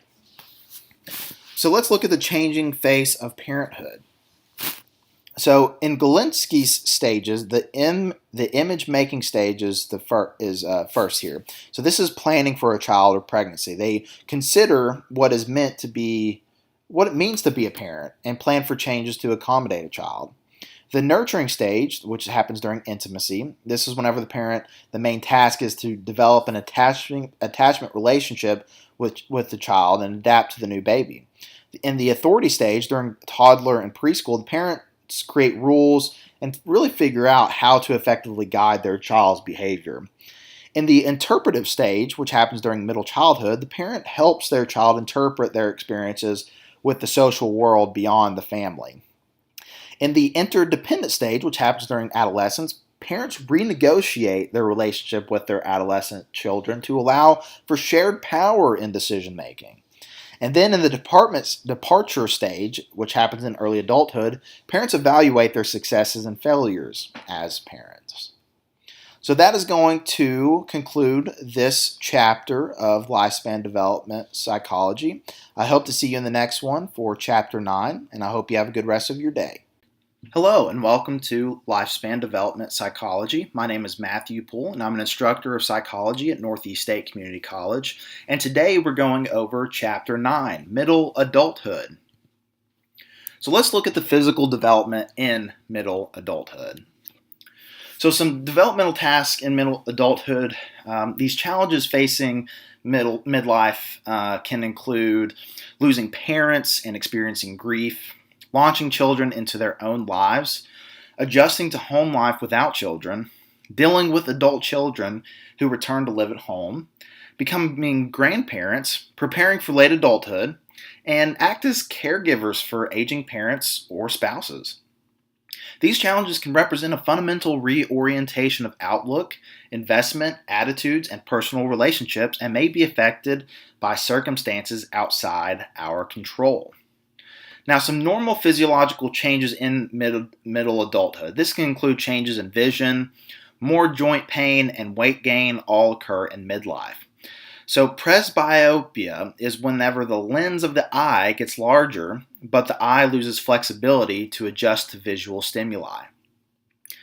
So, let's look at the changing face of parenthood. So in Galinsky's stages, the image making stage is first here. So this is planning for a child or pregnancy. They consider what it means to be a parent and plan for changes to accommodate a child. The nurturing stage, which happens during intimacy, this is whenever the main task is to develop an attachment relationship with the child and adapt to the new baby. In the authority stage, during toddler and preschool, the parent create rules and really figure out how to effectively guide their child's behavior. In the interpretive stage, which happens during middle childhood, the parent helps their child interpret their experiences with the social world beyond the family. In the interdependent stage, which happens during adolescence, parents renegotiate their relationship with their adolescent children to allow for shared power in decision making. And then in the departure stage, which happens in early adulthood, parents evaluate their successes and failures as parents. So that is going to conclude this chapter of lifespan development psychology. I hope to see you in the next one for chapter 9, and I hope you have a good rest of your day. Hello and welcome to Lifespan Development Psychology. My name is Matthew Poole and I'm an instructor of psychology at Northeast State Community College. And today we're going over Chapter 9, Middle Adulthood. So let's look at the physical development in middle adulthood. So some developmental tasks in middle adulthood, these challenges facing midlife can include losing parents and experiencing grief, launching children into their own lives, adjusting to home life without children, dealing with adult children who return to live at home, becoming grandparents, preparing for late adulthood, and act as caregivers for aging parents or spouses. These challenges can represent a fundamental reorientation of outlook, investment, attitudes, and personal relationships and may be affected by circumstances outside our control. Now, some normal physiological changes in middle adulthood. This can include changes in vision, more joint pain, and weight gain all occur in midlife. So presbyopia is whenever the lens of the eye gets larger, but the eye loses flexibility to adjust to visual stimuli.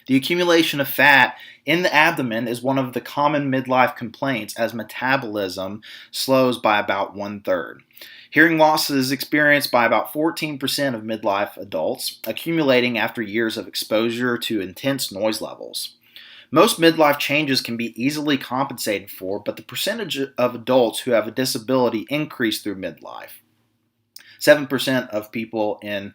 The accumulation of fat in the abdomen is one of the common midlife complaints as metabolism slows by about 1/3. Hearing loss is experienced by about 14% of midlife adults, accumulating after years of exposure to intense noise levels. Most midlife changes can be easily compensated for, but the percentage of adults who have a disability increase through midlife. 7% of people in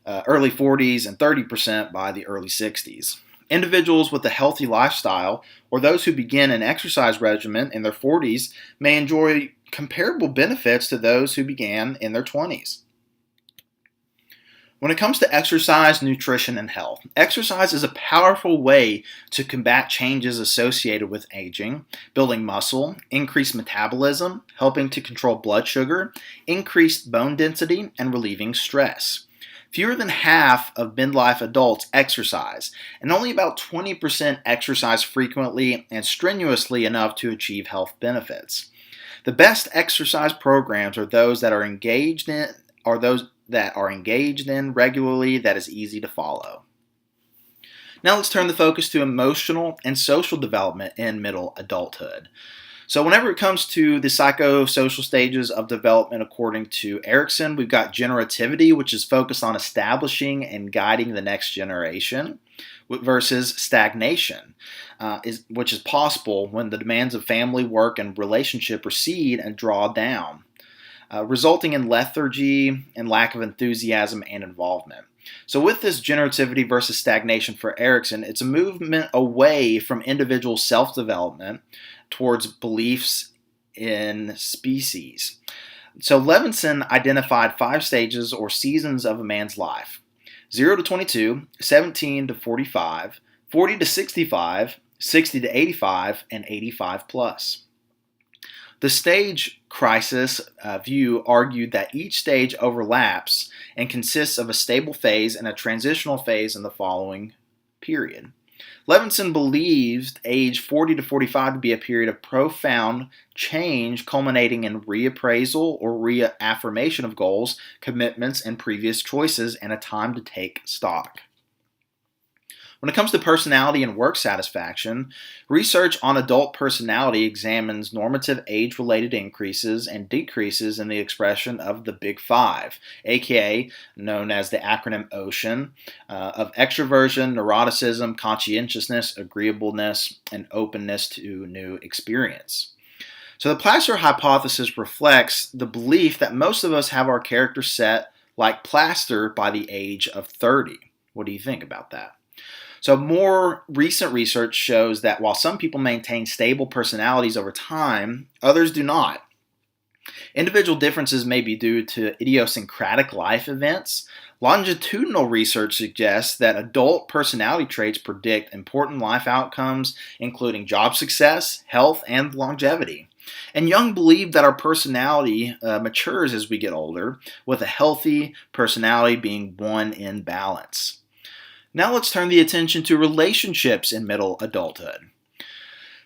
early 40s and 30% by the early 60s. Individuals with a healthy lifestyle or those who begin an exercise regimen in their 40s may enjoy comparable benefits to those who began in their 20s. When it comes to exercise, nutrition, and health, exercise is a powerful way to combat changes associated with aging, building muscle, increased metabolism, helping to control blood sugar, increased bone density, and relieving stress. Fewer than half of midlife adults exercise, and only about 20% exercise frequently and strenuously enough to achieve health benefits. The best exercise programs are those that are engaged in regularly that is easy to follow. Now let's turn the focus to emotional and social development in middle adulthood. So whenever it comes to the psychosocial stages of development according to Erickson, we've got generativity, which is focused on establishing and guiding the next generation, versus stagnation, which is possible when the demands of family, work, and relationship recede and draw down. resulting in lethargy and lack of enthusiasm and involvement. So, with this generativity versus stagnation for Erikson, it's a movement away from individual self development towards beliefs in species. So, Levinson identified 5 stages or seasons of a man's life: 0 to 22, 17 to 45, 40 to 65, 60 to 85, and 85 plus. The stage crisis view argued that each stage overlaps and consists of a stable phase and a transitional phase in the following period. Levinson believed age 40 to 45 to be a period of profound change culminating in reappraisal or reaffirmation of goals, commitments, and previous choices, and a time to take stock. When it comes to personality and work satisfaction, research on adult personality examines normative age-related increases and decreases in the expression of the Big Five, aka known as the acronym OCEAN, of extroversion, neuroticism, conscientiousness, agreeableness, and openness to new experience. So the plaster hypothesis reflects the belief that most of us have our character set like plaster by the age of 30. What do you think about that? So more recent research shows that while some people maintain stable personalities over time, others do not. Individual differences may be due to idiosyncratic life events. Longitudinal research suggests that adult personality traits predict important life outcomes, including job success, health, and longevity. And Jung believed that our personality matures as we get older, with a healthy personality being one in balance. Now let's turn the attention to relationships in middle adulthood.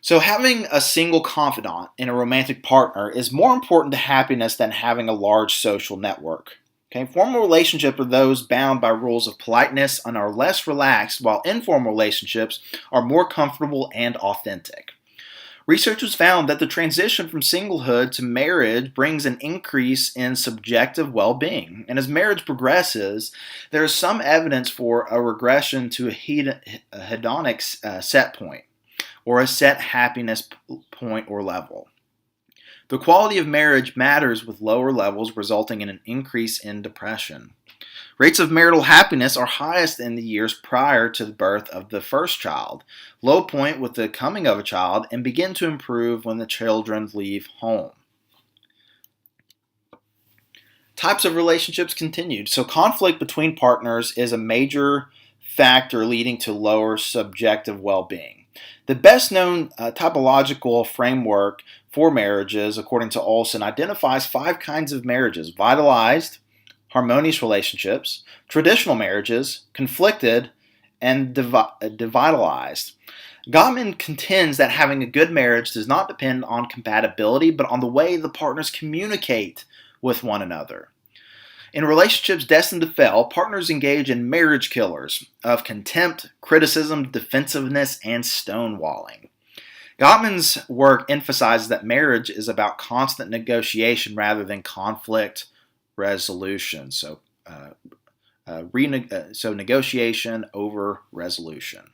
So having a single confidant in a romantic partner is more important to happiness than having a large social network. Okay, formal relationships are those bound by rules of politeness and are less relaxed, while informal relationships are more comfortable and authentic. Researchers found that the transition from singlehood to marriage brings an increase in subjective well-being. And as marriage progresses, there is some evidence for a regression to a hedonic set point, or a set happiness point or level. The quality of marriage matters with lower levels, resulting in an increase in depression. Rates of marital happiness are highest in the years prior to the birth of the first child, low point with the coming of a child, and begin to improve when the children leave home. Types of relationships continued. So conflict between partners is a major factor leading to lower subjective well-being. The best known typological framework for marriages, according to Olson, identifies 5 kinds of marriages: vitalized, harmonious relationships, traditional marriages, conflicted, and devitalized. Gottman contends that having a good marriage does not depend on compatibility, but on the way the partners communicate with one another. In relationships destined to fail, partners engage in marriage killers of contempt, criticism, defensiveness, and stonewalling. Gottman's work emphasizes that marriage is about constant negotiation rather than conflict resolution. So negotiation over resolution.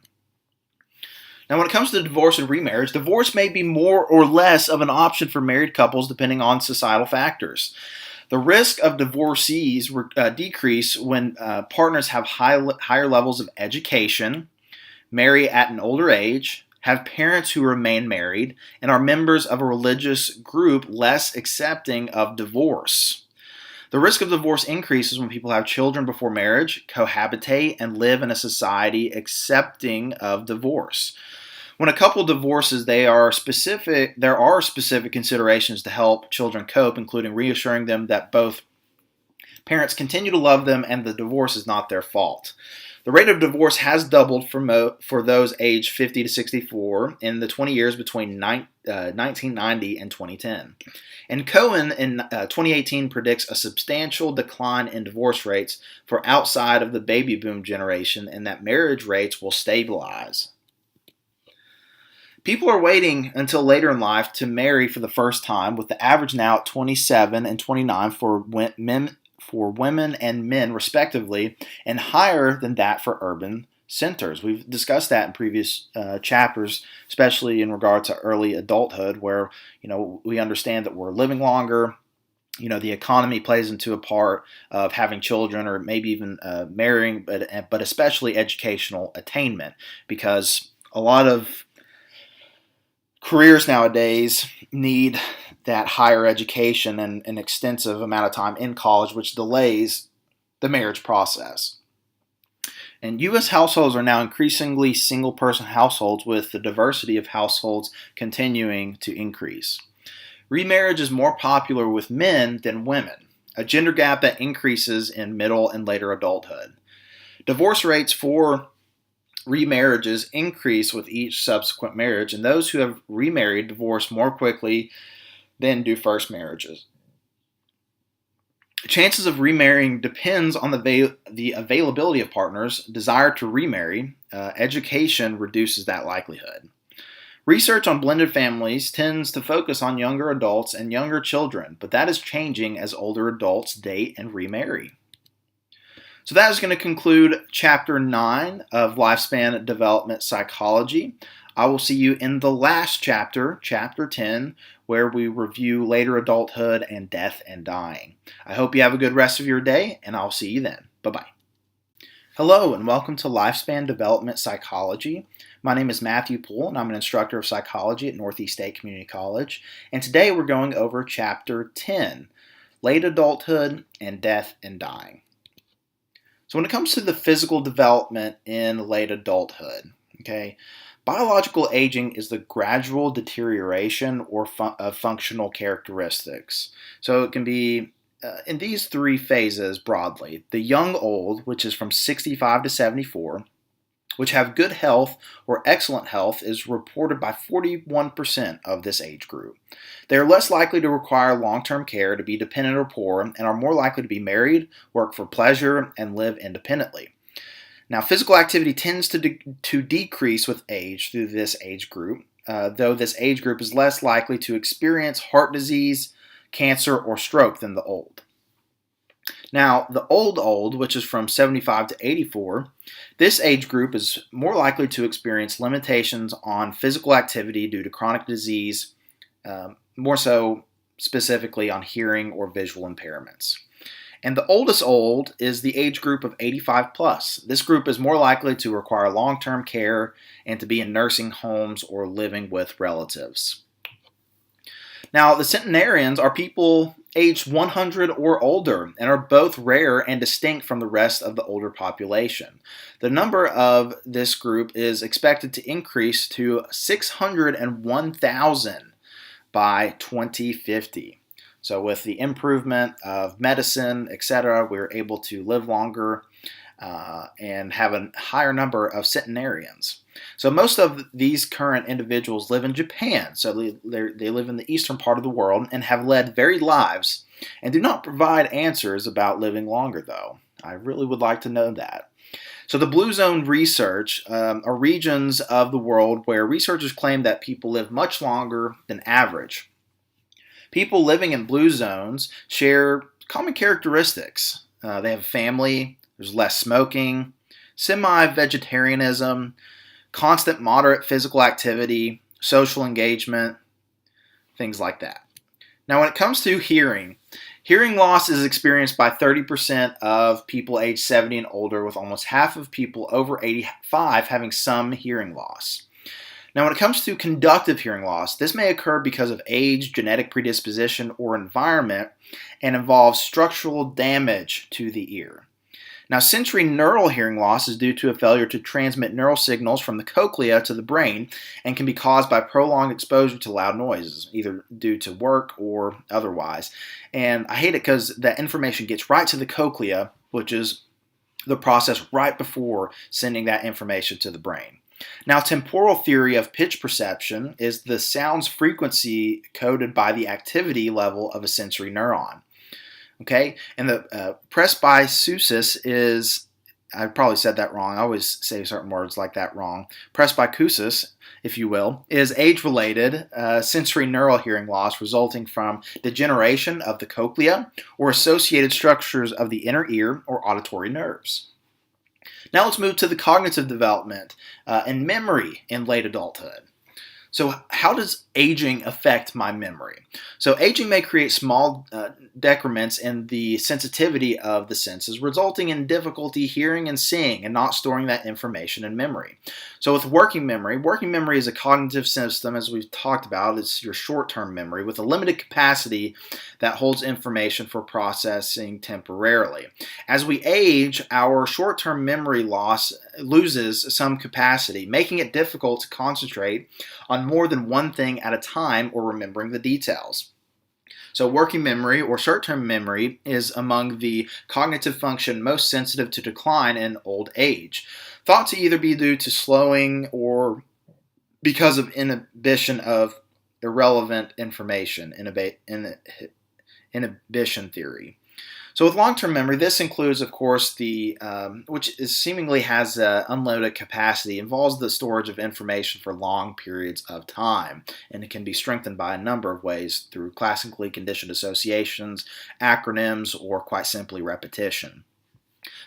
Now, when it comes to divorce and remarriage, divorce may be more or less of an option for married couples depending on societal factors. The risk of divorcees decrease when partners have higher levels of education, marry at an older age, have parents who remain married, and are members of a religious group less accepting of divorce. The risk of divorce increases when people have children before marriage, cohabitate, and live in a society accepting of divorce. When a couple divorces, there are specific considerations to help children cope, including reassuring them that both parents continue to love them and the divorce is not their fault. The rate of divorce has doubled for those aged 50 to 64 in the 20 years between 1990 and 2010. And Cohen in 2018 predicts a substantial decline in divorce rates for outside of the baby boom generation and that marriage rates will stabilize. People are waiting until later in life to marry for the first time, with the average now at 27 and 29 for women and men respectively, and higher than that for urban centers. We've discussed that in previous chapters, especially in regard to early adulthood, where we understand that we're living longer, the economy plays into a part of having children or maybe even marrying, but especially educational attainment, because a lot of careers nowadays need that higher education and an extensive amount of time in college, which delays the marriage process. And U.S. households are now increasingly single-person households, with the diversity of households continuing to increase. Remarriage is more popular with men than women, a gender gap that increases in middle and later adulthood. Divorce rates for remarriages increase with each subsequent marriage, and those who have remarried divorce more quickly than do first marriages. Chances of remarrying depends on the availability of partners, desire to remarry. Education reduces that likelihood. Research on blended families tends to focus on younger adults and younger children, but that is changing as older adults date and remarry. So that is going to conclude Chapter 9 of Lifespan Development Psychology. I will see you in the last chapter, Chapter 10, where we review later adulthood and death and dying. I hope you have a good rest of your day, and I'll see you then. Bye-bye. Hello, and welcome to Lifespan Development Psychology. My name is Matthew Poole, and I'm an instructor of psychology at Northeast State Community College. And today we're going over Chapter 10, Late Adulthood and Death and Dying. So when it comes to the physical development in late adulthood, biological aging is the gradual deterioration of functional characteristics. So it can be in these three phases broadly. The young old, which is from 65 to 74, which have good health or excellent health, is reported by 41% of this age group. They are less likely to require long-term care, to be dependent or poor, and are more likely to be married, work for pleasure, and live independently. Now, physical activity tends to decrease with age through this age group, though this age group is less likely to experience heart disease, cancer, or stroke than the old. Now, the old, which is from 75 to 84, this age group is more likely to experience limitations on physical activity due to chronic disease, more so specifically on hearing or visual impairments. And the oldest old is the age group of 85 plus. This group is more likely to require long-term care and to be in nursing homes or living with relatives. Now, the centenarians are people aged 100 or older and are both rare and distinct from the rest of the older population. The number of this group is expected to increase to 601,000 by 2050. So with the improvement of medicine, etc., we're able to live longer and have a higher number of centenarians. So most of these current individuals live in Japan. So they live in the eastern part of the world and have led varied lives and do not provide answers about living longer, though. I really would like to know that. So the blue zone research are regions of the world where researchers claim that people live much longer than average. People living in blue zones share common characteristics. They have a family, there's less smoking, semi-vegetarianism, constant moderate physical activity, social engagement, things like that. Now when it comes to hearing loss is experienced by 30% of people age 70 and older, with almost half of people over 85 having some hearing loss. Now when it comes to conductive hearing loss, this may occur because of age, genetic predisposition, or environment, and involves structural damage to the ear. Now, sensory neural hearing loss is due to a failure to transmit neural signals from the cochlea to the brain and can be caused by prolonged exposure to loud noises, either due to work or otherwise. And I hate it because that information gets right to the cochlea, which is the process right before sending that information to the brain. Now, temporal theory of pitch perception is the sound's frequency coded by the activity level of a sensory neuron. Okay, and the presbycusis is, I probably said that wrong. I always say certain words like that wrong. Presbycusis, if you will, is age-related sensory neural hearing loss resulting from degeneration of the cochlea or associated structures of the inner ear or auditory nerves. Now let's move to the cognitive development and memory in late adulthood. So, how does aging affect my memory? So, aging may create small decrements in the sensitivity of the senses, resulting in difficulty hearing and seeing and not storing that information in memory. So, with working memory is a cognitive system, as we've talked about. It's your short term memory with a limited capacity that holds information for processing temporarily. As we age, our short term memory loss loses some capacity, making it difficult to concentrate on more than one thing at a time or remembering the details. So, working memory or short term memory is among the cognitive function most sensitive to decline in old age, thought to either be due to slowing or because of inhibition of irrelevant information, inhibition theory. So with long-term memory, this includes, of course, the which is seemingly has unlimited capacity, involves the storage of information for long periods of time, and it can be strengthened by a number of ways through classically conditioned associations, acronyms, or quite simply repetition.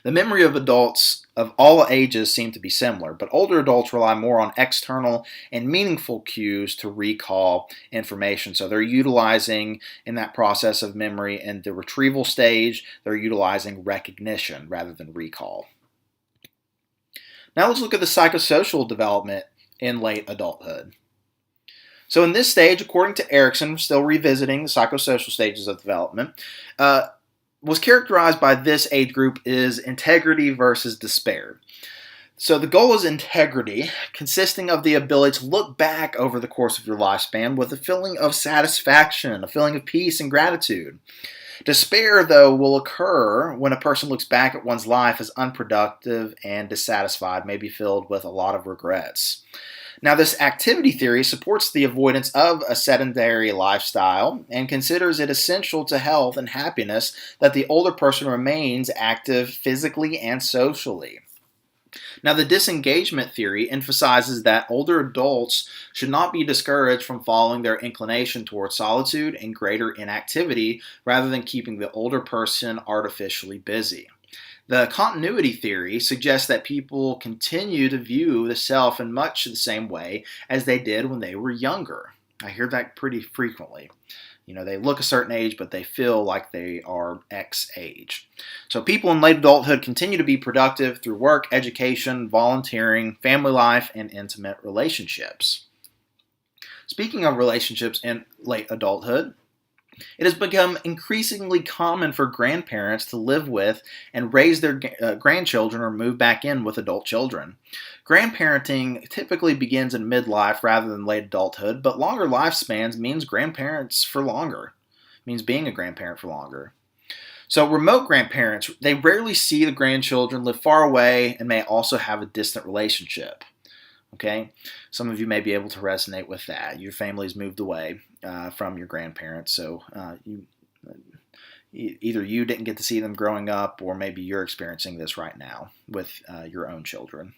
The memory of adults of all ages seem to be similar, but older adults rely more on external and meaningful cues to recall information. So they're utilizing in that process of memory in the retrieval stage, they're utilizing recognition rather than recall. Now let's look at the psychosocial development in late adulthood. So in this stage, according to Erickson, still revisiting the psychosocial stages of development, was characterized by this age group is integrity versus despair. So the goal is integrity, consisting of the ability to look back over the course of your lifespan with a feeling of satisfaction, a feeling of peace and gratitude. Despair, though, will occur when a person looks back at one's life as unproductive and dissatisfied, maybe filled with a lot of regrets. Now, this activity theory supports the avoidance of a sedentary lifestyle and considers it essential to health and happiness that the older person remains active physically and socially. Now, the disengagement theory emphasizes that older adults should not be discouraged from following their inclination towards solitude and greater inactivity rather than keeping the older person artificially busy. The continuity theory suggests that people continue to view the self in much the same way as they did when they were younger. I hear that pretty frequently. They look a certain age, but they feel like they are X age. So people in late adulthood continue to be productive through work, education, volunteering, family life, and intimate relationships. Speaking of relationships in late adulthood, it has become increasingly common for grandparents to live with and raise their grandchildren or move back in with adult children. Grandparenting typically begins in midlife rather than late adulthood, but longer lifespans means grandparents for longer, means being a grandparent for longer. So remote grandparents, they rarely see the grandchildren, live far away, and may also have a distant relationship. Okay, some of you may be able to resonate with that. Your family's moved away from your grandparents, so either you didn't get to see them growing up, or maybe you're experiencing this right now with your own children.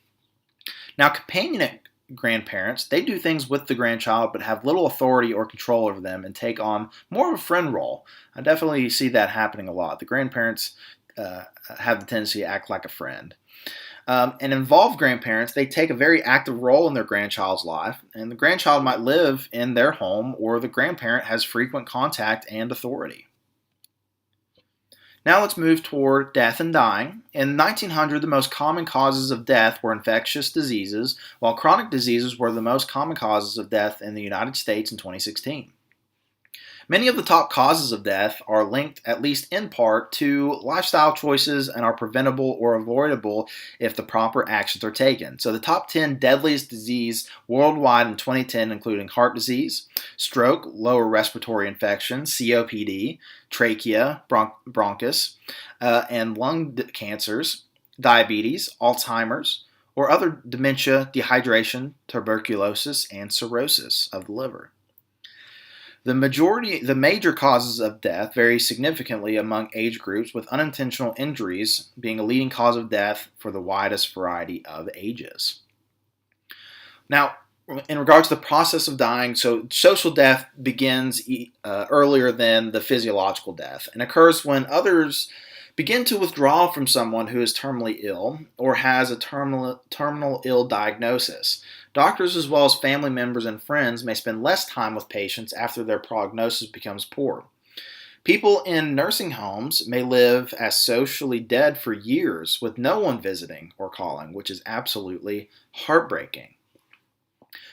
Now, companion grandparents, they do things with the grandchild, but have little authority or control over them and take on more of a friend role. I definitely see that happening a lot. The grandparents have the tendency to act like a friend. And involved grandparents, they take a very active role in their grandchild's life, and the grandchild might live in their home, or the grandparent has frequent contact and authority. Now let's move toward death and dying. In 1900, the most common causes of death were infectious diseases, while chronic diseases were the most common causes of death in the United States in 2016. Many of the top causes of death are linked, at least in part, to lifestyle choices and are preventable or avoidable if the proper actions are taken. So the top 10 deadliest disease worldwide in 2010 including heart disease, stroke, lower respiratory infection, COPD, trachea, bronchus, and lung cancers, diabetes, Alzheimer's, or other dementia, dehydration, tuberculosis, and cirrhosis of the liver. The major causes of death vary significantly among age groups, with unintentional injuries being a leading cause of death for the widest variety of ages. Now, in regards to the process of dying, so social death begins earlier than the physiological death and occurs when others begin to withdraw from someone who is terminally ill or has a terminal ill diagnosis. Doctors, as well as family members and friends, may spend less time with patients after their prognosis becomes poor. People in nursing homes may live as socially dead for years with no one visiting or calling, which is absolutely heartbreaking.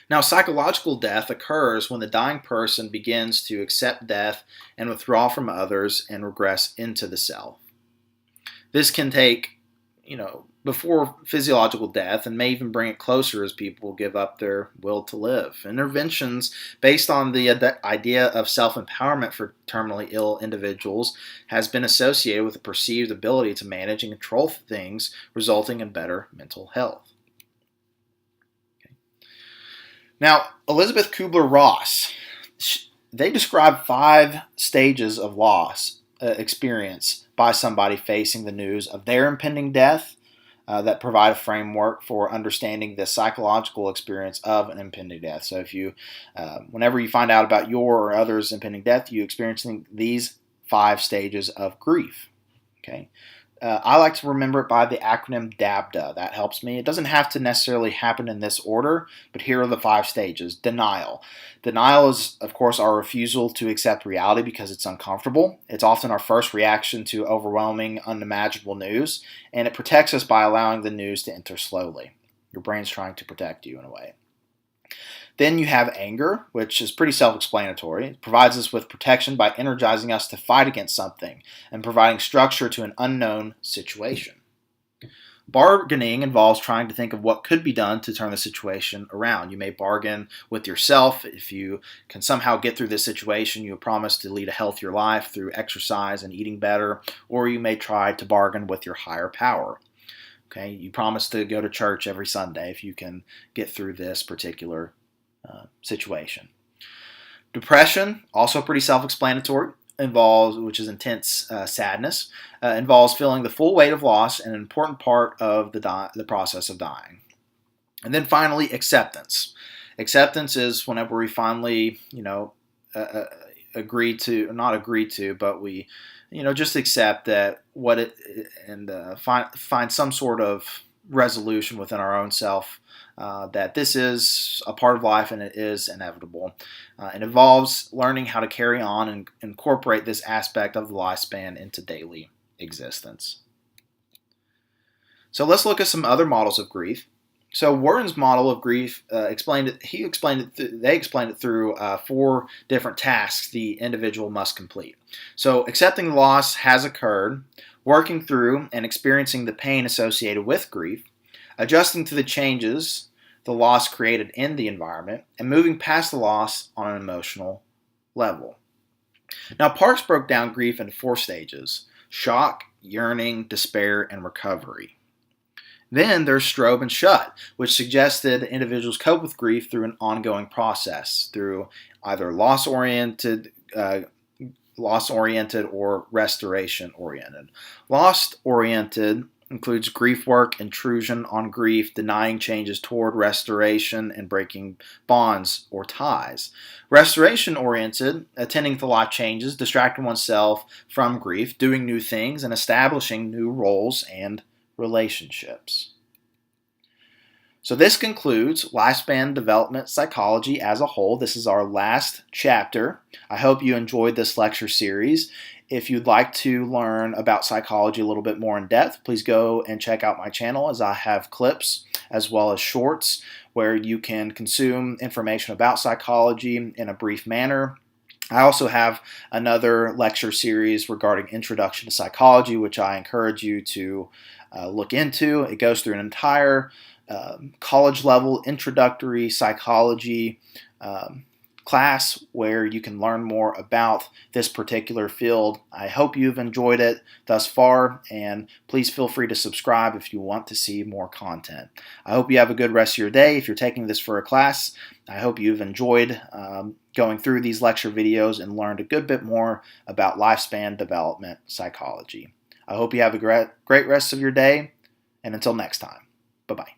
Now, psychological death occurs when the dying person begins to accept death and withdraw from others and regress into the self. This can take, before physiological death and may even bring it closer as people give up their will to live. Interventions based on the idea of self-empowerment for terminally ill individuals has been associated with a perceived ability to manage and control things, resulting in better mental health. Now, Elizabeth Kubler-Ross, they describe 5 stages of loss experience by somebody facing the news of their impending death that provide a framework for understanding the psychological experience of an impending death. So if you, whenever you find out about your or others' impending death, you experiencing these 5 stages of grief. Okay. I like to remember it by the acronym DABDA. That helps me. It doesn't have to necessarily happen in this order, but here are the 5 stages. Denial. Denial is, of course, our refusal to accept reality because it's uncomfortable. It's often our first reaction to overwhelming, unimaginable news, and it protects us by allowing the news to enter slowly. Your brain's trying to protect you in a way. Then you have anger, which is pretty self-explanatory. It provides us with protection by energizing us to fight against something and providing structure to an unknown situation. Bargaining involves trying to think of what could be done to turn the situation around. You may bargain with yourself. If you can somehow get through this situation, you promise to lead a healthier life through exercise and eating better, or you may try to bargain with your higher power. Okay, you promise to go to church every Sunday if you can get through this particular situation. Depression, also pretty self-explanatory, which is intense sadness, involves feeling the full weight of loss and an important part of the process of dying. And then finally, acceptance. Acceptance is whenever we finally, agree to, not agree to, but we, just accept that find some sort of resolution within our own self that this is a part of life and it is inevitable. It involves learning how to carry on and incorporate this aspect of the lifespan into daily existence. So let's look at some other models of grief. So Wharton's model of grief they explained it through 4 different tasks the individual must complete. So accepting the loss has occurred, working through and experiencing the pain associated with grief, adjusting to the changes the loss created in the environment, and moving past the loss on an emotional level. Now, Parks broke down grief into 4 stages: shock, yearning, despair, and recovery. Then there's Strobe and Shutt, which suggested individuals cope with grief through an ongoing process, through either loss-oriented or restoration-oriented. Loss-oriented includes grief work, intrusion on grief, denying changes toward restoration, and breaking bonds or ties. Restoration-oriented, attending to life changes, distracting oneself from grief, doing new things, and establishing new roles and relationships. So this concludes lifespan development psychology as a whole. This is our last chapter. I hope you enjoyed this lecture series. If you'd like to learn about psychology a little bit more in depth, please go and check out my channel, as I have clips as well as shorts where you can consume information about psychology in a brief manner. I also have another lecture series regarding Introduction to Psychology, which I encourage you to look into. It goes through an entire college-level introductory psychology class where you can learn more about this particular field. I hope you've enjoyed it thus far, and please feel free to subscribe if you want to see more content. I hope you have a good rest of your day. If you're taking this for a class, I hope you've enjoyed going through these lecture videos and learned a good bit more about lifespan development psychology. I hope you have a great rest of your day, and until next time, bye-bye.